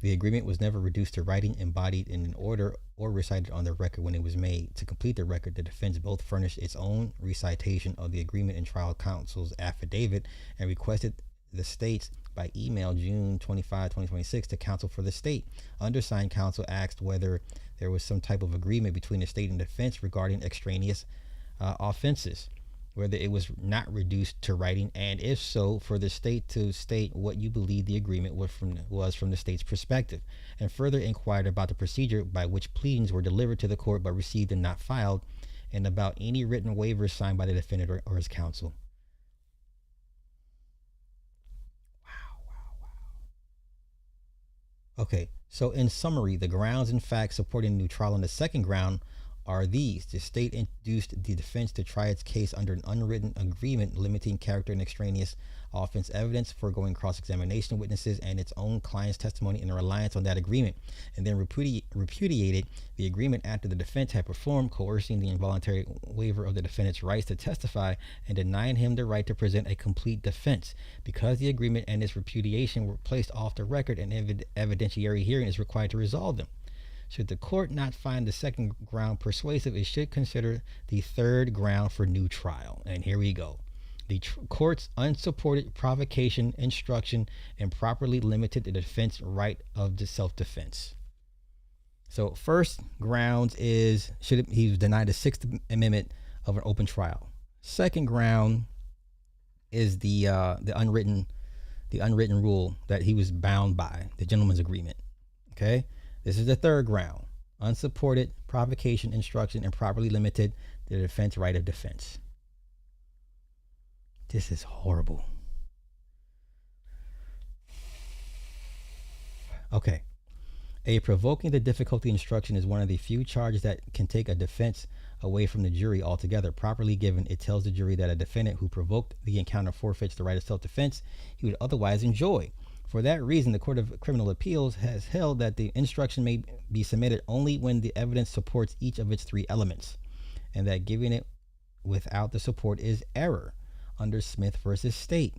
The agreement was never reduced to writing, embodied in an order, or recited on the record when it was made. To complete the record, the defense both furnished its own recitation of the agreement in trial counsel's affidavit and requested the state's by email June 25, 2026 to counsel for the state. Undersigned counsel asked whether there was some type of agreement between the state and defense regarding extraneous offenses, whether it was not reduced to writing, and if so, for the state to state what you believe the agreement was from the state's perspective, and further inquired about the procedure by which pleadings were delivered to the court but received and not filed, and about any written waivers signed by the defendant or his counsel. Wow. Okay, so in summary, the grounds and facts supporting a new trial on the second ground are these. The state induced the defense to try its case under an unwritten agreement limiting character and extraneous offense evidence, foregoing cross-examination of witnesses and its own client's testimony in reliance on that agreement, and then repudiated the agreement after the defense had performed, coercing the involuntary waiver of the defendant's rights to testify and denying him the right to present a complete defense. Because the agreement and its repudiation were placed off the record, an evidentiary hearing is required to resolve them. Should the court not find the second ground persuasive, it should consider the third ground for new trial. And here we go. The court's unsupported provocation instruction improperly limited the defense right of the self-defense. So first grounds is he was denied the Sixth Amendment of an open trial. Second ground is the unwritten rule that he was bound by, the gentleman's agreement. Okay. This is the third ground. Unsupported provocation instruction improperly limited the defense right of defense. This is horrible. Okay. A provoking the difficulty instruction is one of the few charges that can take a defense away from the jury altogether. Properly given, it tells the jury that a defendant who provoked the encounter forfeits the right of self-defense he would otherwise enjoy. For that reason, the Court of Criminal Appeals has held that the instruction may be submitted only when the evidence supports each of its three elements, and that giving it without the support is error under Smith versus State.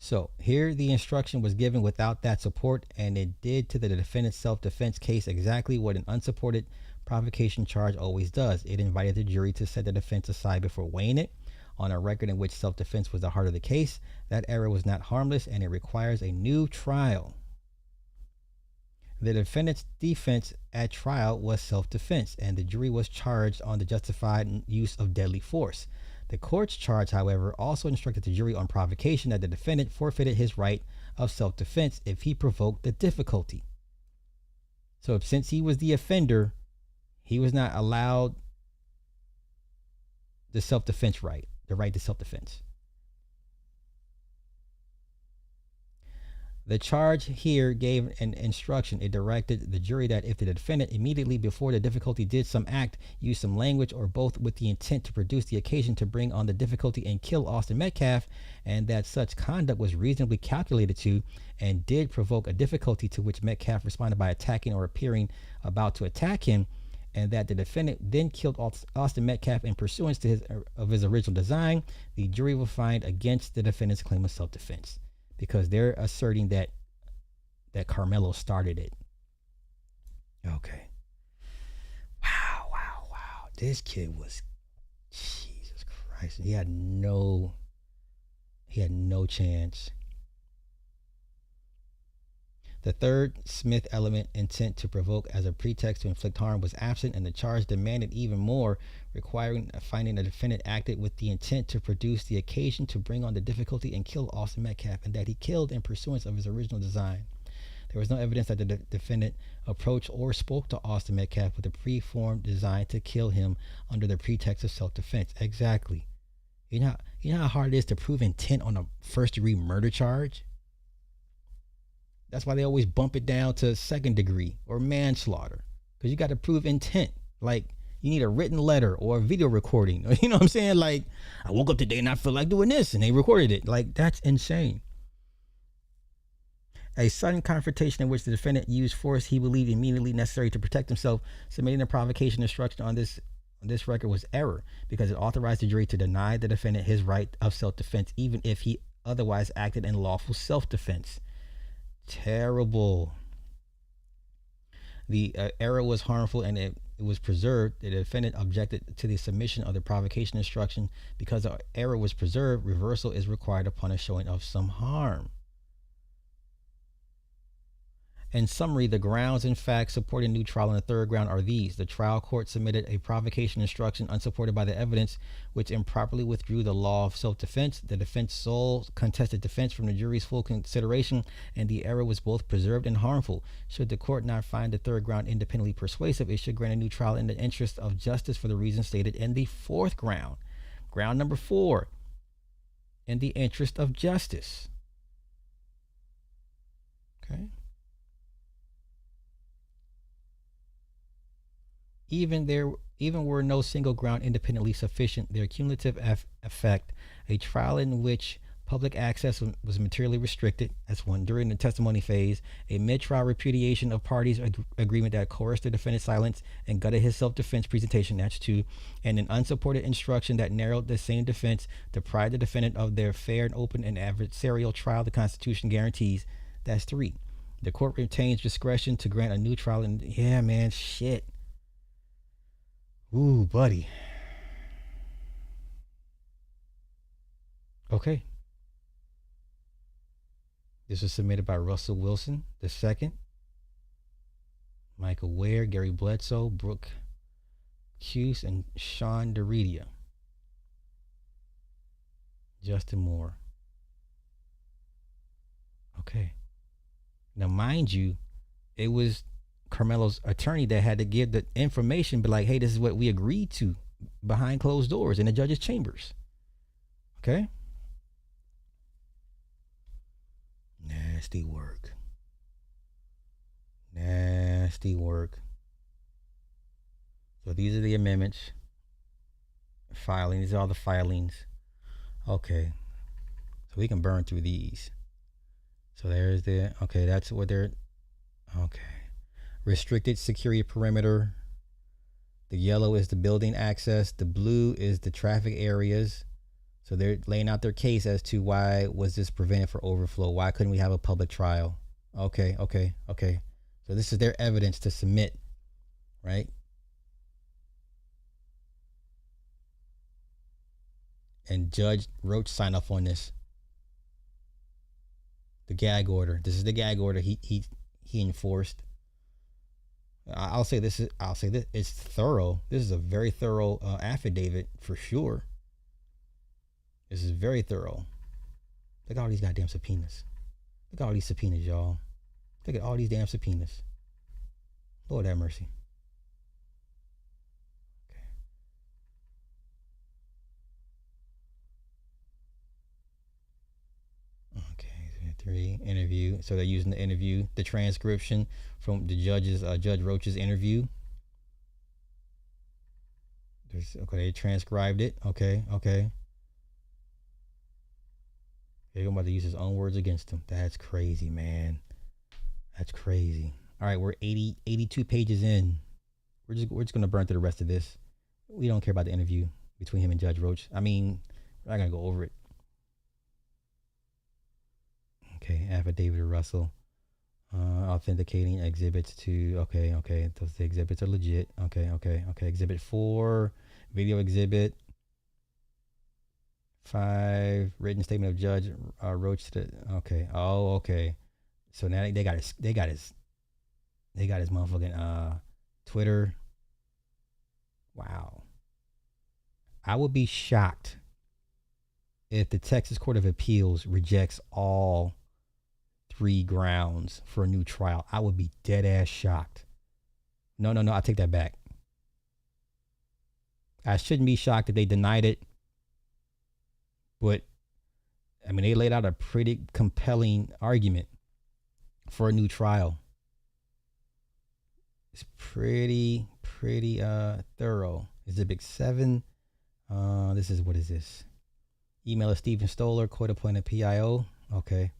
So here the instruction was given without that support, and it did to the defendant's self-defense case exactly what an unsupported provocation charge always does. It invited the jury to set the defense aside before weighing it. On a record in which self-defense was the heart of the case, that error was not harmless, and it requires a new trial. The defendant's defense at trial was self-defense, and the jury was charged on the justified use of deadly force. The court's charge, however, also instructed the jury on provocation that the defendant forfeited his right of self-defense if he provoked the difficulty. So since he was the offender, he was not allowed the self-defense right, the right to self-defense. The charge here gave an instruction. It directed the jury that if the defendant immediately before the difficulty did some act, used some language, or both with the intent to produce the occasion to bring on the difficulty and kill Austin Metcalf, and that such conduct was reasonably calculated to and did provoke a difficulty to which Metcalf responded by attacking or appearing about to attack him, and that the defendant then killed Austin Metcalf in pursuance to his original design, the jury will find against the defendant's claim of self-defense because they're asserting that Karmelo started it. Okay. Wow. This kid was, Jesus Christ. He had no chance. The third Smith element, intent to provoke as a pretext to inflict harm, was absent, and the charge demanded even more, requiring finding the defendant acted with the intent to produce the occasion to bring on the difficulty and kill Austin Metcalf, and that he killed in pursuance of his original design. There was no evidence that the defendant approached or spoke to Austin Metcalf with a preformed design to kill him under the pretext of self-defense. Exactly. You know how hard it is to prove intent on a first-degree murder charge? That's why they always bump it down to second degree or manslaughter, because you got to prove intent. Like, you need a written letter or a video recording. You know what I'm saying? Like, I woke up today and I feel like doing this, and they recorded it. Like, that's insane. A sudden confrontation in which the defendant used force he believed immediately necessary to protect himself, submitting a provocation instruction on this record was error, because it authorized the jury to deny the defendant his right of self-defense, even if he otherwise acted in lawful self-defense. Terrible. The error was harmful and it was preserved. The defendant objected to the submission of the provocation instruction. Because the error was preserved, reversal is required upon a showing of some harm. In summary, the grounds and facts supporting new trial on the third ground are these. The trial court submitted a provocation instruction unsupported by the evidence, which improperly withdrew the law of self-defense. The defense sole contested defense from the jury's full consideration, and the error was both preserved and harmful. Should the court not find the third ground independently persuasive, it should grant a new trial in the interest of justice for the reasons stated in the fourth ground. Ground number 4, in the interest of justice. Okay. Even were no single ground independently sufficient, their cumulative effect, a trial in which public access was materially restricted, that's one, during the testimony phase, a mid-trial repudiation of parties' agreement that coerced the defendant's silence and gutted his self-defense presentation, that's 2, and an unsupported instruction that narrowed the same defense, deprived the defendant of their fair and open and adversarial trial the Constitution guarantees, that's 3. The court retains discretion to grant a new trial, and yeah, man, shit. Ooh, buddy. Okay. This was submitted by Russell Wilson II, Michael Ware, Gary Bledsoe, Brooke Hughes, and Sean DeRedia. Justin Moore. Okay. Now, mind you, it was Karmelo's attorney that had to give the information, but like, hey, this is what we agreed to behind closed doors in the judge's chambers. Okay. Nasty work. So these are the amendments. Filing. These are all the filings. Okay. So we can burn through these. So there's the, okay, that's what they're, okay. Restricted security perimeter. The yellow is the building access. The blue is the traffic areas. So they're laying out their case as to why was this prevented for overflow? Why couldn't we have a public trial? Okay. So this is their evidence to submit, right? And Judge Roach signed off on this. The gag order. This is the gag order he enforced. I'll say this. It's thorough. This is a very thorough affidavit for sure. This is very thorough. Look at all these goddamn subpoenas. Look at all these subpoenas, y'all. Look at all these damn subpoenas. Lord have mercy. Okay. 3 interview. So they're using the interview, the transcription from the Judge Roach's interview. Okay, they transcribed it. Okay. They're about to use his own words against him. That's crazy, man. That's crazy. All right, we're 82 pages in. We're just gonna burn through the rest of this. We don't care about the interview between him and Judge Roach. I mean, we're not gonna go over it. Okay, affidavit of Russell. Authenticating exhibits to, okay. Those the exhibits are legit. Okay. Exhibit 4, video exhibit 5, written statement of Judge Roach. Okay. So now they got his motherfucking Twitter. Wow. I would be shocked if the Texas Court of Appeals rejects all 3 grounds for a new trial. I would be dead ass shocked. No, I take that back. I shouldn't be shocked that they denied it. But, I mean, they laid out a pretty compelling argument for a new trial. It's pretty thorough. Exhibit 7. What is this? Email of Stephen Stoller, court-appointed PIO. Okay.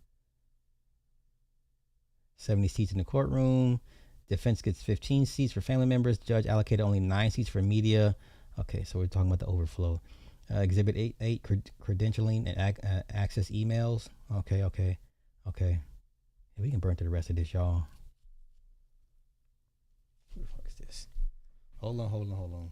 70 seats in the courtroom. Defense gets 15 seats for family members. Judge allocated only 9 seats for media. Okay, so we're talking about the overflow. Exhibit 8, credentialing and access emails. Okay. Yeah, we can burn through the rest of this, y'all. What the fuck is this? Hold on.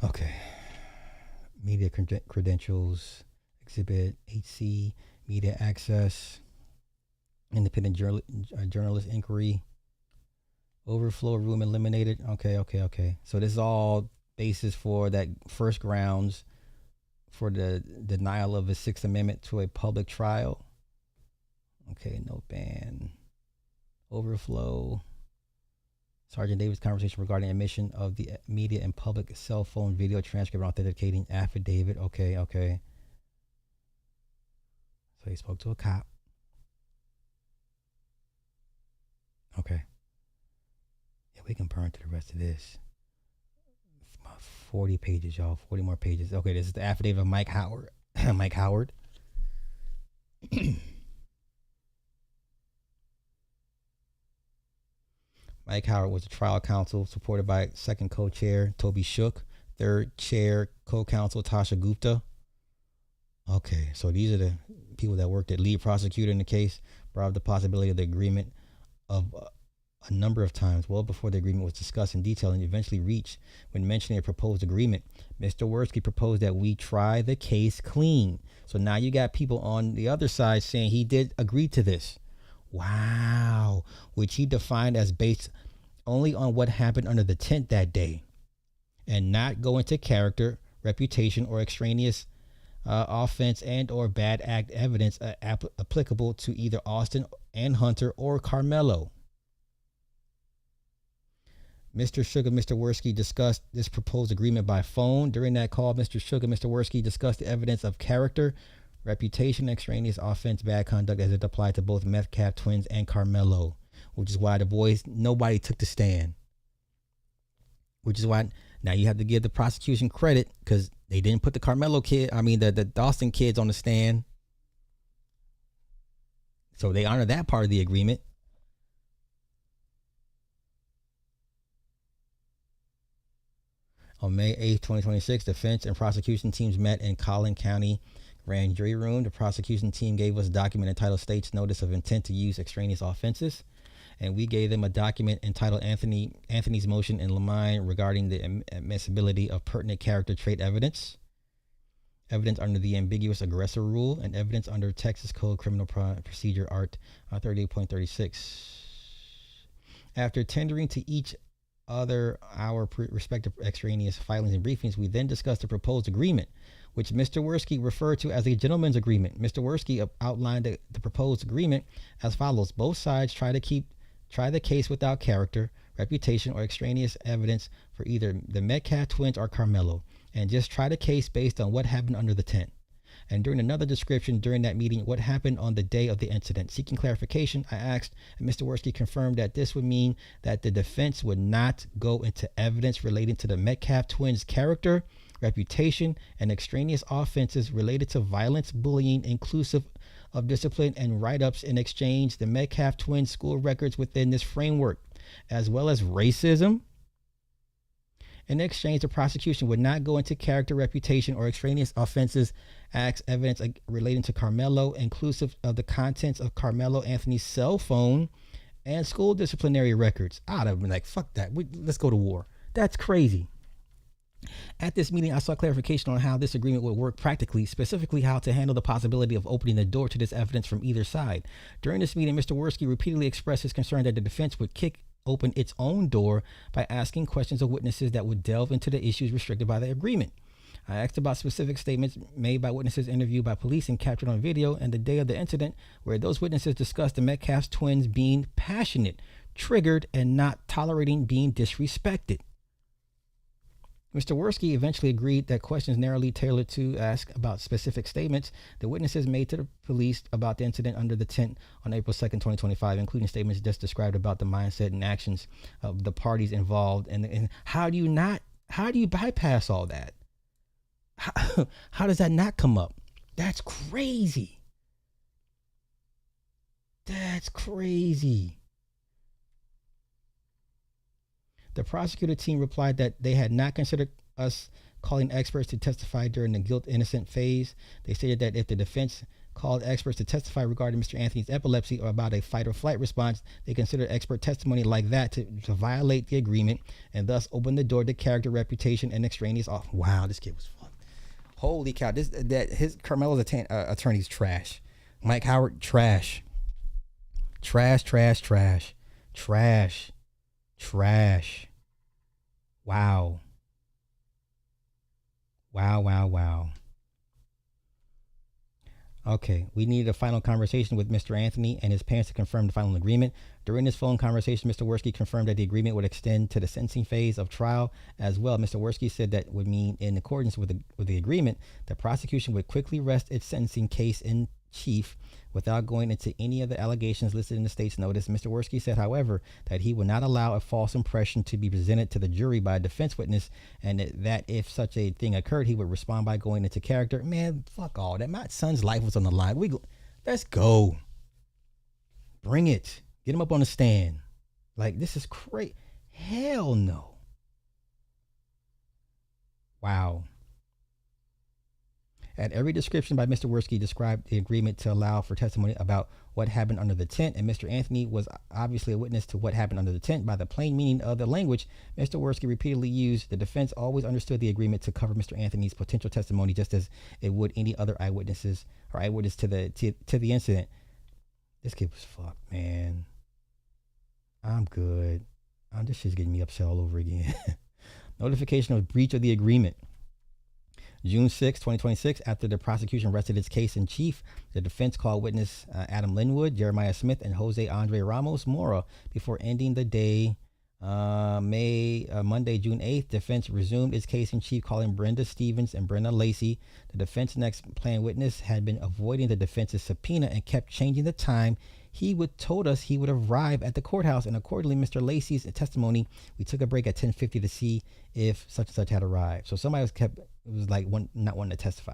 Okay. Media credentials, Exhibit 8C, media access, independent journalist inquiry, overflow room eliminated. Okay. So this is all basis for that first grounds for the denial of the 6th Amendment to a public trial. Okay, no ban. Overflow. Sergeant Davis' conversation regarding admission of the media and public cell phone video transcript authenticating affidavit. Okay. So he spoke to a cop. Okay. Yeah, we can burn through the rest of this. 40 pages, y'all. 40 more pages. Okay, this is the affidavit of Mike Howard. Mike Howard. Mike Howard was the trial counsel, supported by second co-chair Toby Shook, third chair co-counsel Tasha Gupta. Okay, so these are the people that worked at lead prosecutor in the case, brought up the possibility of the agreement of a number of times, well before the agreement was discussed in detail and eventually reached when mentioning a proposed agreement. Mr. Werski proposed that we try the case clean. So now you got people on the other side saying he did agree to this. Wow. Which he defined as based only on what happened under the tent that day and not go into character, reputation, or extraneous offense and or bad act evidence applicable to either Austin and Hunter or Karmelo. Mr. Shook and Mr. Werski discussed this proposed agreement by phone. During that call, Mr. Shook and Mr. Werski discussed the evidence of character, reputation, extraneous offense, bad conduct as it applied to both Metcalf twins and Karmelo, which is why the boys, nobody took the stand. Which is why now you have to give the prosecution credit because they didn't put the the Dawson kids on the stand. So they honor that part of the agreement. On May 8th, 2026, defense and prosecution teams met in Collin County grand jury room. The prosecution team gave us a document entitled State's Notice of Intent to Use Extraneous Offenses, and we gave them a document entitled Anthony's Motion in Lamine regarding the admissibility of pertinent character trait evidence under the ambiguous aggressor rule, and evidence under Texas Code Criminal Procedure Art 38.36. After tendering to each other our respective extraneous filings and briefings, we then discussed the proposed agreement, which Mr. Werski referred to as a gentleman's agreement. Mr. Werski outlined the proposed agreement as follows. Both sides try the case without character, reputation, or extraneous evidence for either the Metcalf twins or Karmelo, and just try the case based on what happened under the tent. And during another description during that meeting, what happened on the day of the incident. Seeking clarification, I asked, and Mr. Werski confirmed that this would mean that the defense would not go into evidence relating to the Metcalf twins' character, reputation, and extraneous offenses related to violence, bullying, inclusive of discipline and write-ups in exchange the Metcalf twins school records within this framework, as well as racism. In exchange, the prosecution would not go into character, reputation, or extraneous offenses, acts, evidence relating to Karmelo, inclusive of the contents of Carmelo Anthony's cell phone and school disciplinary records. I'd have been like, fuck that. Let's go to war. That's crazy. At this meeting, I saw clarification on how this agreement would work practically, specifically how to handle the possibility of opening the door to this evidence from either side. During this meeting, Mr. Worski repeatedly expressed his concern that the defense would kick open its own door by asking questions of witnesses that would delve into the issues restricted by the agreement. I asked about specific statements made by witnesses interviewed by police and captured on video and the day of the incident, where those witnesses discussed the Metcalf twins being passionate, triggered, and not tolerating being disrespected. Mr. Worski eventually agreed that questions narrowly tailored to ask about specific statements the witnesses made to the police about the incident under the tent on April 2nd, 2025, including statements just described about the mindset and actions of the parties involved. And how do you bypass all that? How does that not come up? That's crazy. That's crazy. The prosecutor team replied that they had not considered us calling experts to testify during the guilt-innocent phase. They stated that if the defense called experts to testify regarding Mr. Anthony's epilepsy or about a fight-or-flight response, they considered expert testimony like that to violate the agreement and thus open the door to character, reputation, and extraneous off. Wow, this kid was fun. Holy cow! His Carmelo's attorney's trash. Mike Howard, trash. Trash. Wow. Okay, we needed a final conversation with Mr. Anthony and his parents to confirm the final agreement. During this phone conversation, Mr. Worski confirmed that the agreement would extend to the sentencing phase of trial as well. Mr. Worski said that would mean, in accordance with the agreement, the prosecution would quickly rest its sentencing case in chief without going into any of the allegations listed in the state's notice. Mr. Worski said, however, that he would not allow a false impression to be presented to the jury by a defense witness, and that if such a thing occurred, he would respond by going into character. Man, fuck all that. My son's life was on the line. Let's go. Bring it. Get him up on the stand. Like, this is crazy. Hell no. Wow. At every description by Mr. Worski described the agreement to allow for testimony about what happened under the tent, and Mr. Anthony was obviously a witness to what happened under the tent. By the plain meaning of the language Mr. Worski repeatedly used, the defense always understood the agreement to cover Mr. Anthony's potential testimony just as it would any other eyewitnesses or eyewitness to the incident. This kid was fucked, man. I'm good. This shit's getting me upset all over again. Notification of breach of the agreement. June 6, 2026, after the prosecution rested its case in chief, the defense called witness Adam Linwood, Jeremiah Smith, and Jose Andre Ramos Mora before ending the day. Monday, June 8th, defense resumed its case in chief, calling Brenda Stevens and Brenda Lacey. The defense next planned witness had been avoiding the defense's subpoena and kept changing the time. He told us he would arrive at the courthouse, and accordingly, Mr. Lacey's testimony, we took a break at 10:50 to see if such and such had arrived. So somebody was like not wanting to testify.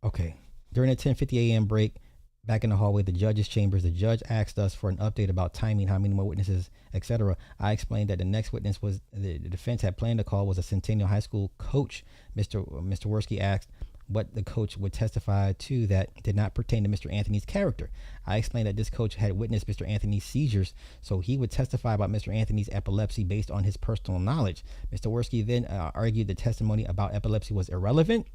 Okay. During the 10:50 a.m. break, back in the hallway, the judge's chambers, the judge asked us for an update about timing, how many more witnesses, etc. I explained that the next witness was the defense had planned to call was a Centennial High School coach. Mr. Worski asked what the coach would testify to that did not pertain to Mr. Anthony's character. I explained that this coach had witnessed Mr. Anthony's seizures, so he would testify about Mr. Anthony's epilepsy based on his personal knowledge. Mr. Worski then argued the testimony about epilepsy was irrelevant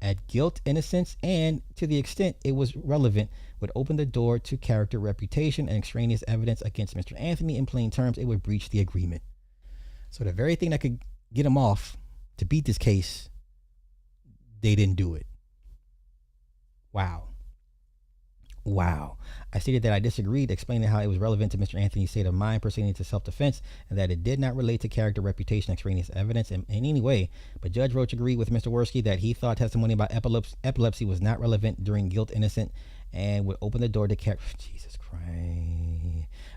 at guilt, innocence, and to the extent it was relevant, would open the door to character, reputation, and extraneous evidence against Mr. Anthony. In plain terms, it would breach the agreement. So the very thing that could get him off to beat this case, they didn't do it. Wow. I stated that I disagreed, explaining how it was relevant to Mr. Anthony's state of mind pertaining to self-defense, and that it did not relate to character, reputation, extraneous evidence in any way. But Judge Roach agreed with Mr. Worski that he thought testimony about epilepsy was not relevant during guilt, innocent, and would open the door to character. Jesus Christ.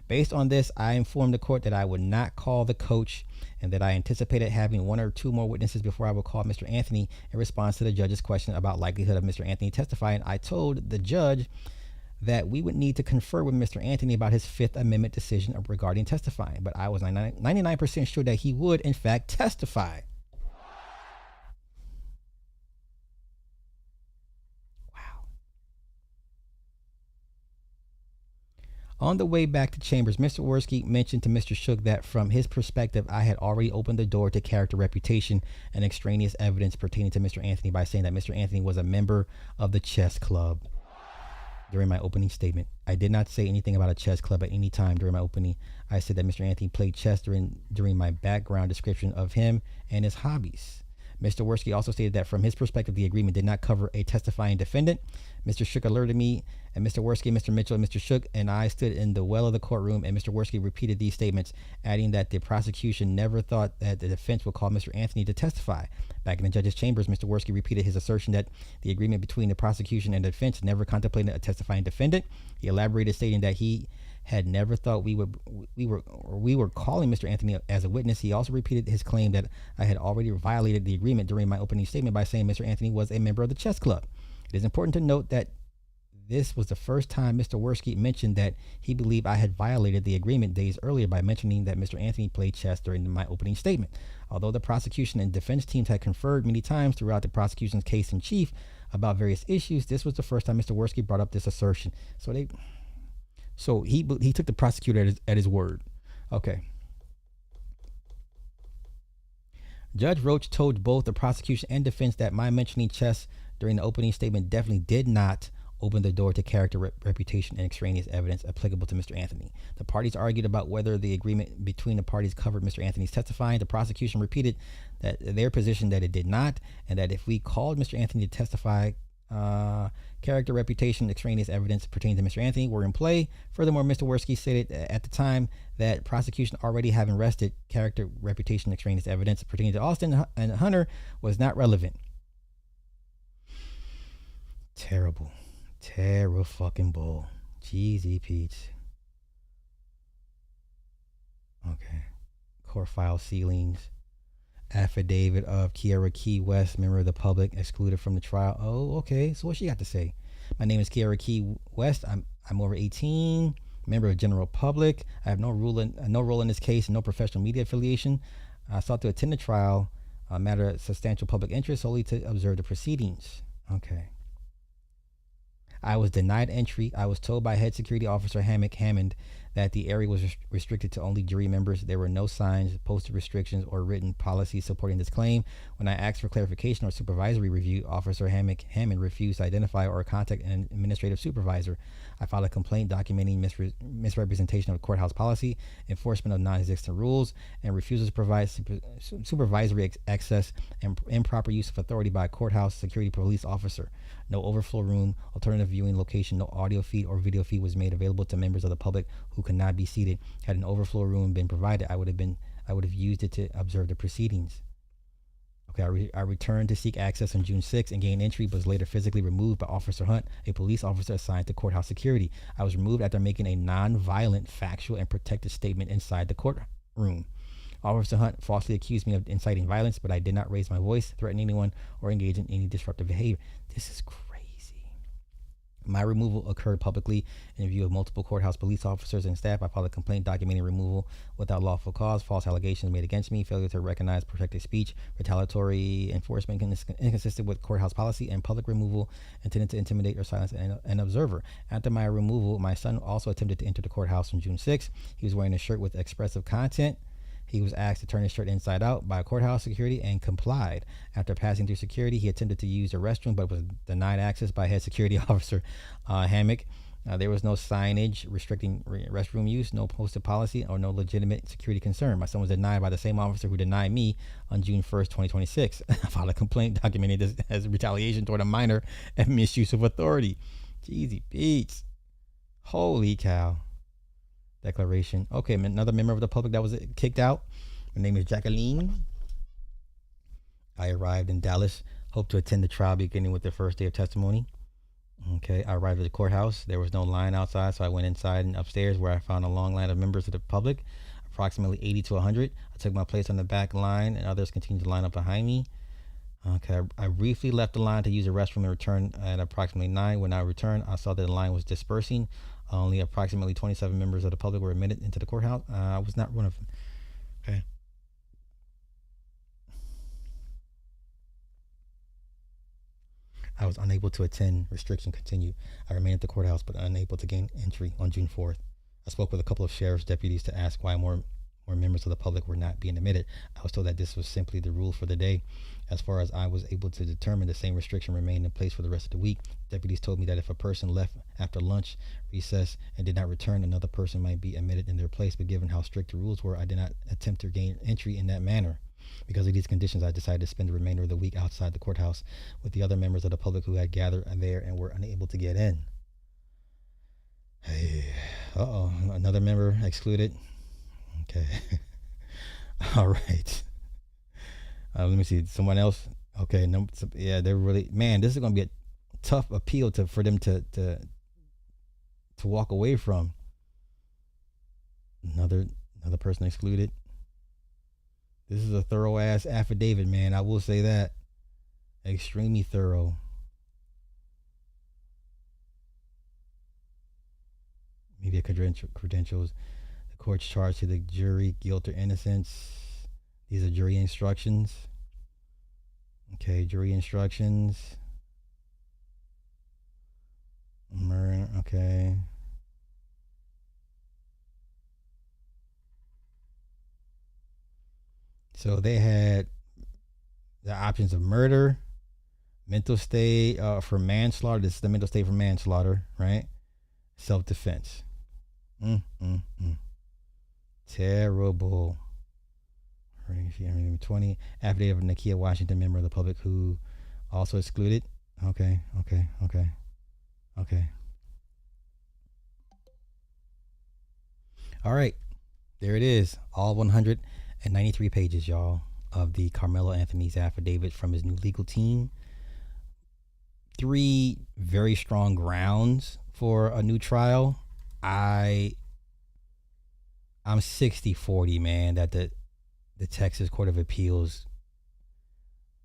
Based on this, I informed the court that I would not call the coach and that I anticipated having 1 or 2 more witnesses before I would call Mr. Anthony in response to the judge's question about likelihood of Mr. Anthony testifying. I told the judge that we would need to confer with Mr. Anthony about his Fifth Amendment decision regarding testifying, but I was 99% sure that he would, in fact, testify. On the way back to chambers, Mr. Worski mentioned to Mr. Shook that from his perspective, I had already opened the door to character reputation and extraneous evidence pertaining to Mr. Anthony by saying that Mr. Anthony was a member of the chess club. During my opening statement, I did not say anything about a chess club at any time during my opening. I said that Mr. Anthony played chess during my background description of him and his hobbies. Mr. Worski also stated that from his perspective, the agreement did not cover a testifying defendant. Mr. Shook alerted me, and Mr. Worski, Mr. Mitchell, and Mr. Shook and I stood in the well of the courtroom, and Mr. Worski repeated these statements, adding that the prosecution never thought that the defense would call Mr. Anthony to testify. Back in the judge's chambers, Mr. Worski repeated his assertion that the agreement between the prosecution and the defense never contemplated a testifying defendant. He elaborated, stating that he had never thought we were calling Mr. Anthony as a witness. He also repeated his claim that I had already violated the agreement during my opening statement by saying Mr. Anthony was a member of the chess club. It is important to note that this was the first time Mr. Worski mentioned that he believed I had violated the agreement days earlier by mentioning that Mr. Anthony played chess during my opening statement. Although the prosecution and defense teams had conferred many times throughout the prosecution's case in chief about various issues, this was the first time Mr. Worski brought up this assertion. So he took the prosecutor at his word. Okay. Judge Roach told both the prosecution and defense that my mentioning chess during the opening statement definitely did not open the door to character, reputation, and extraneous evidence applicable to Mr. Anthony. The parties argued about whether the agreement between the parties covered Mr. Anthony's testifying. The prosecution repeated that their position that it did not, and that if we called Mr. Anthony to testify, character, reputation, extraneous evidence pertaining to Mr. Anthony were in play. Furthermore, Mr. Worski stated at the time that prosecution already having rested character, reputation, extraneous evidence pertaining to Austin and Hunter was not relevant. Terrible fucking bull. Jeezy Peach. Okay. Court file ceilings. Affidavit of Kiara Key West, member of the public, excluded from the trial. Oh, okay. So what she got to say? My name is Kiara Key West. I'm over 18, member of general public. I have no role in this case and no professional media affiliation. I sought to attend the trial, a matter of substantial public interest, solely to observe the proceedings. Okay. I was denied entry. I was told by Head Security Officer Hammond that the area was restricted to only jury members. There were no signs, posted restrictions, or written policies supporting this claim. When I asked for clarification or supervisory review, Officer Hammond refused to identify or contact an administrative supervisor. I filed a complaint documenting misrepresentation of courthouse policy, enforcement of non-existent rules, and refusal to provide supervisory access and improper use of authority by a courthouse security police officer. No overflow room, alternative viewing location, no audio feed or video feed was made available to members of the public who could not be seated. Had an overflow room been provided, I would have used it to observe the proceedings. Okay, I returned to seek access on June 6th and gained entry, but was later physically removed by Officer Hunt, a police officer assigned to courthouse security. I was removed after making a non-violent, factual, and protected statement inside the courtroom. Officer Hunt falsely accused me of inciting violence, but I did not raise my voice, threaten anyone, or engage in any disruptive behavior. This is crazy. My removal occurred publicly in view of multiple courthouse police officers and staff. I filed a complaint documenting removal without lawful cause, false allegations made against me, failure to recognize protected speech, retaliatory enforcement inconsistent with courthouse policy, and public removal intended to intimidate or silence an observer. After my removal, my son also attempted to enter the courthouse on June 6th. He was wearing a shirt with expressive content. He was asked to turn his shirt inside out by courthouse security and complied. After passing through security, he attempted to use the restroom but was denied access by Head Security Officer Hammock. There was no signage restricting restroom use, no posted policy, or no legitimate security concern. My son was denied by the same officer who denied me on June 1st, 2026. I filed a complaint documenting this as retaliation toward a minor and misuse of authority. Jeezy Beats. Holy cow. Declaration. Okay, another member of the public that was kicked out. My name is Jacqueline. I arrived in Dallas. Hope to attend the trial beginning with the first day of testimony. Okay, I arrived at the courthouse. There was no line outside, so I went inside and upstairs where I found a long line of members of the public, approximately 80 to 100. I took my place on the back line, and others continued to line up behind me. Okay, I briefly left the line to use the restroom and returned at approximately 9. When I returned, I saw that the line was dispersing. Only approximately 27 members of the public were admitted into the courthouse. I was not one of them. Okay. I was unable to attend. Restriction continued. I remained at the courthouse, but unable to gain entry on June 4th. I spoke with a couple of sheriff's deputies to ask why more members of the public were not being admitted. I was told that this was simply the rule for the day. As far as I was able to determine, the same restriction remained in place for the rest of the week. Deputies told me that if a person left after lunch recess and did not return, another person might be admitted in their place, but given how strict the rules were, I did not attempt to gain entry in that manner. Because of these conditions, I decided to spend the remainder of the week outside the courthouse with the other members of the public who had gathered there and were unable to get in. Hey, another member excluded. Okay. All right. Let me see. Someone else. Okay. No. Yeah, they're really, man, this is going to be a tough appeal for them to walk away from. Another person excluded. This is a thorough ass affidavit, man. I will say that. Extremely thorough. Media credentials. The court's charge to the jury, guilt or innocence. These are jury instructions. Okay, jury instructions. Murder, okay. So they had the options of murder, mental state for manslaughter. This is the mental state for manslaughter, right? Self-defense. Terrible. 20. Affidavit of Nakia Washington, member of the public who also excluded. Okay. All right. There it is. All 193 pages, y'all, of the Karmelo Anthony's affidavit from his new legal team. 3 very strong grounds for a new trial. I'm 60-40, man, that the Texas Court of Appeals,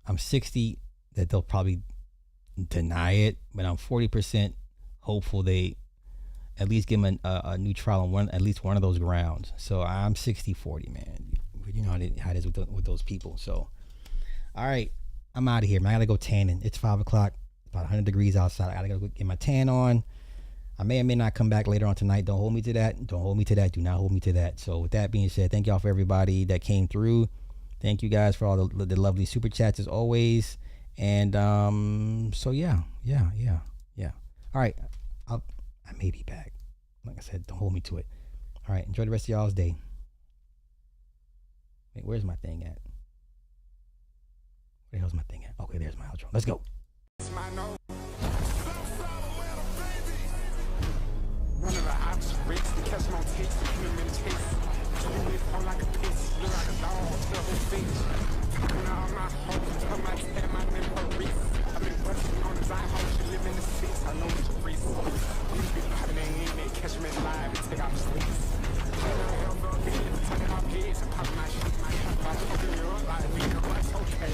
I'm 60 that they'll probably deny it, but I'm 40% hopeful they at least give him a new trial on at least one of those grounds. So I'm 60-40, man. You know how it is with those people. So, all right, I'm out of here, man. I gotta go tanning. It's 5 o'clock, about 100 degrees outside. I gotta go get my tan on. I may or may not come back later on tonight. Don't hold me to that. Do not hold me to that. So with that being said, thank y'all for everybody that came through. Thank you guys for all the lovely super chats as always. And so yeah. All right, I may be back. Like I said, don't hold me to it. All right, enjoy the rest of y'all's day. Wait, where's my thing at? Where the hell's my thing at? Okay, there's my outro. Let's go. One of the ops breaks the catch on taste, the human in chase. You live on like a piss, look like a dog, stuff in face. Talking all my hoes, I might stand my name for wrist. I've been busting on the side house, you live in the six, I know it's a risk. You be popping in, they catch me live and take off the sleeves. Turn it off, kids, and pop my shit, my shit, I'm fucking you up like me, I'm like, okay,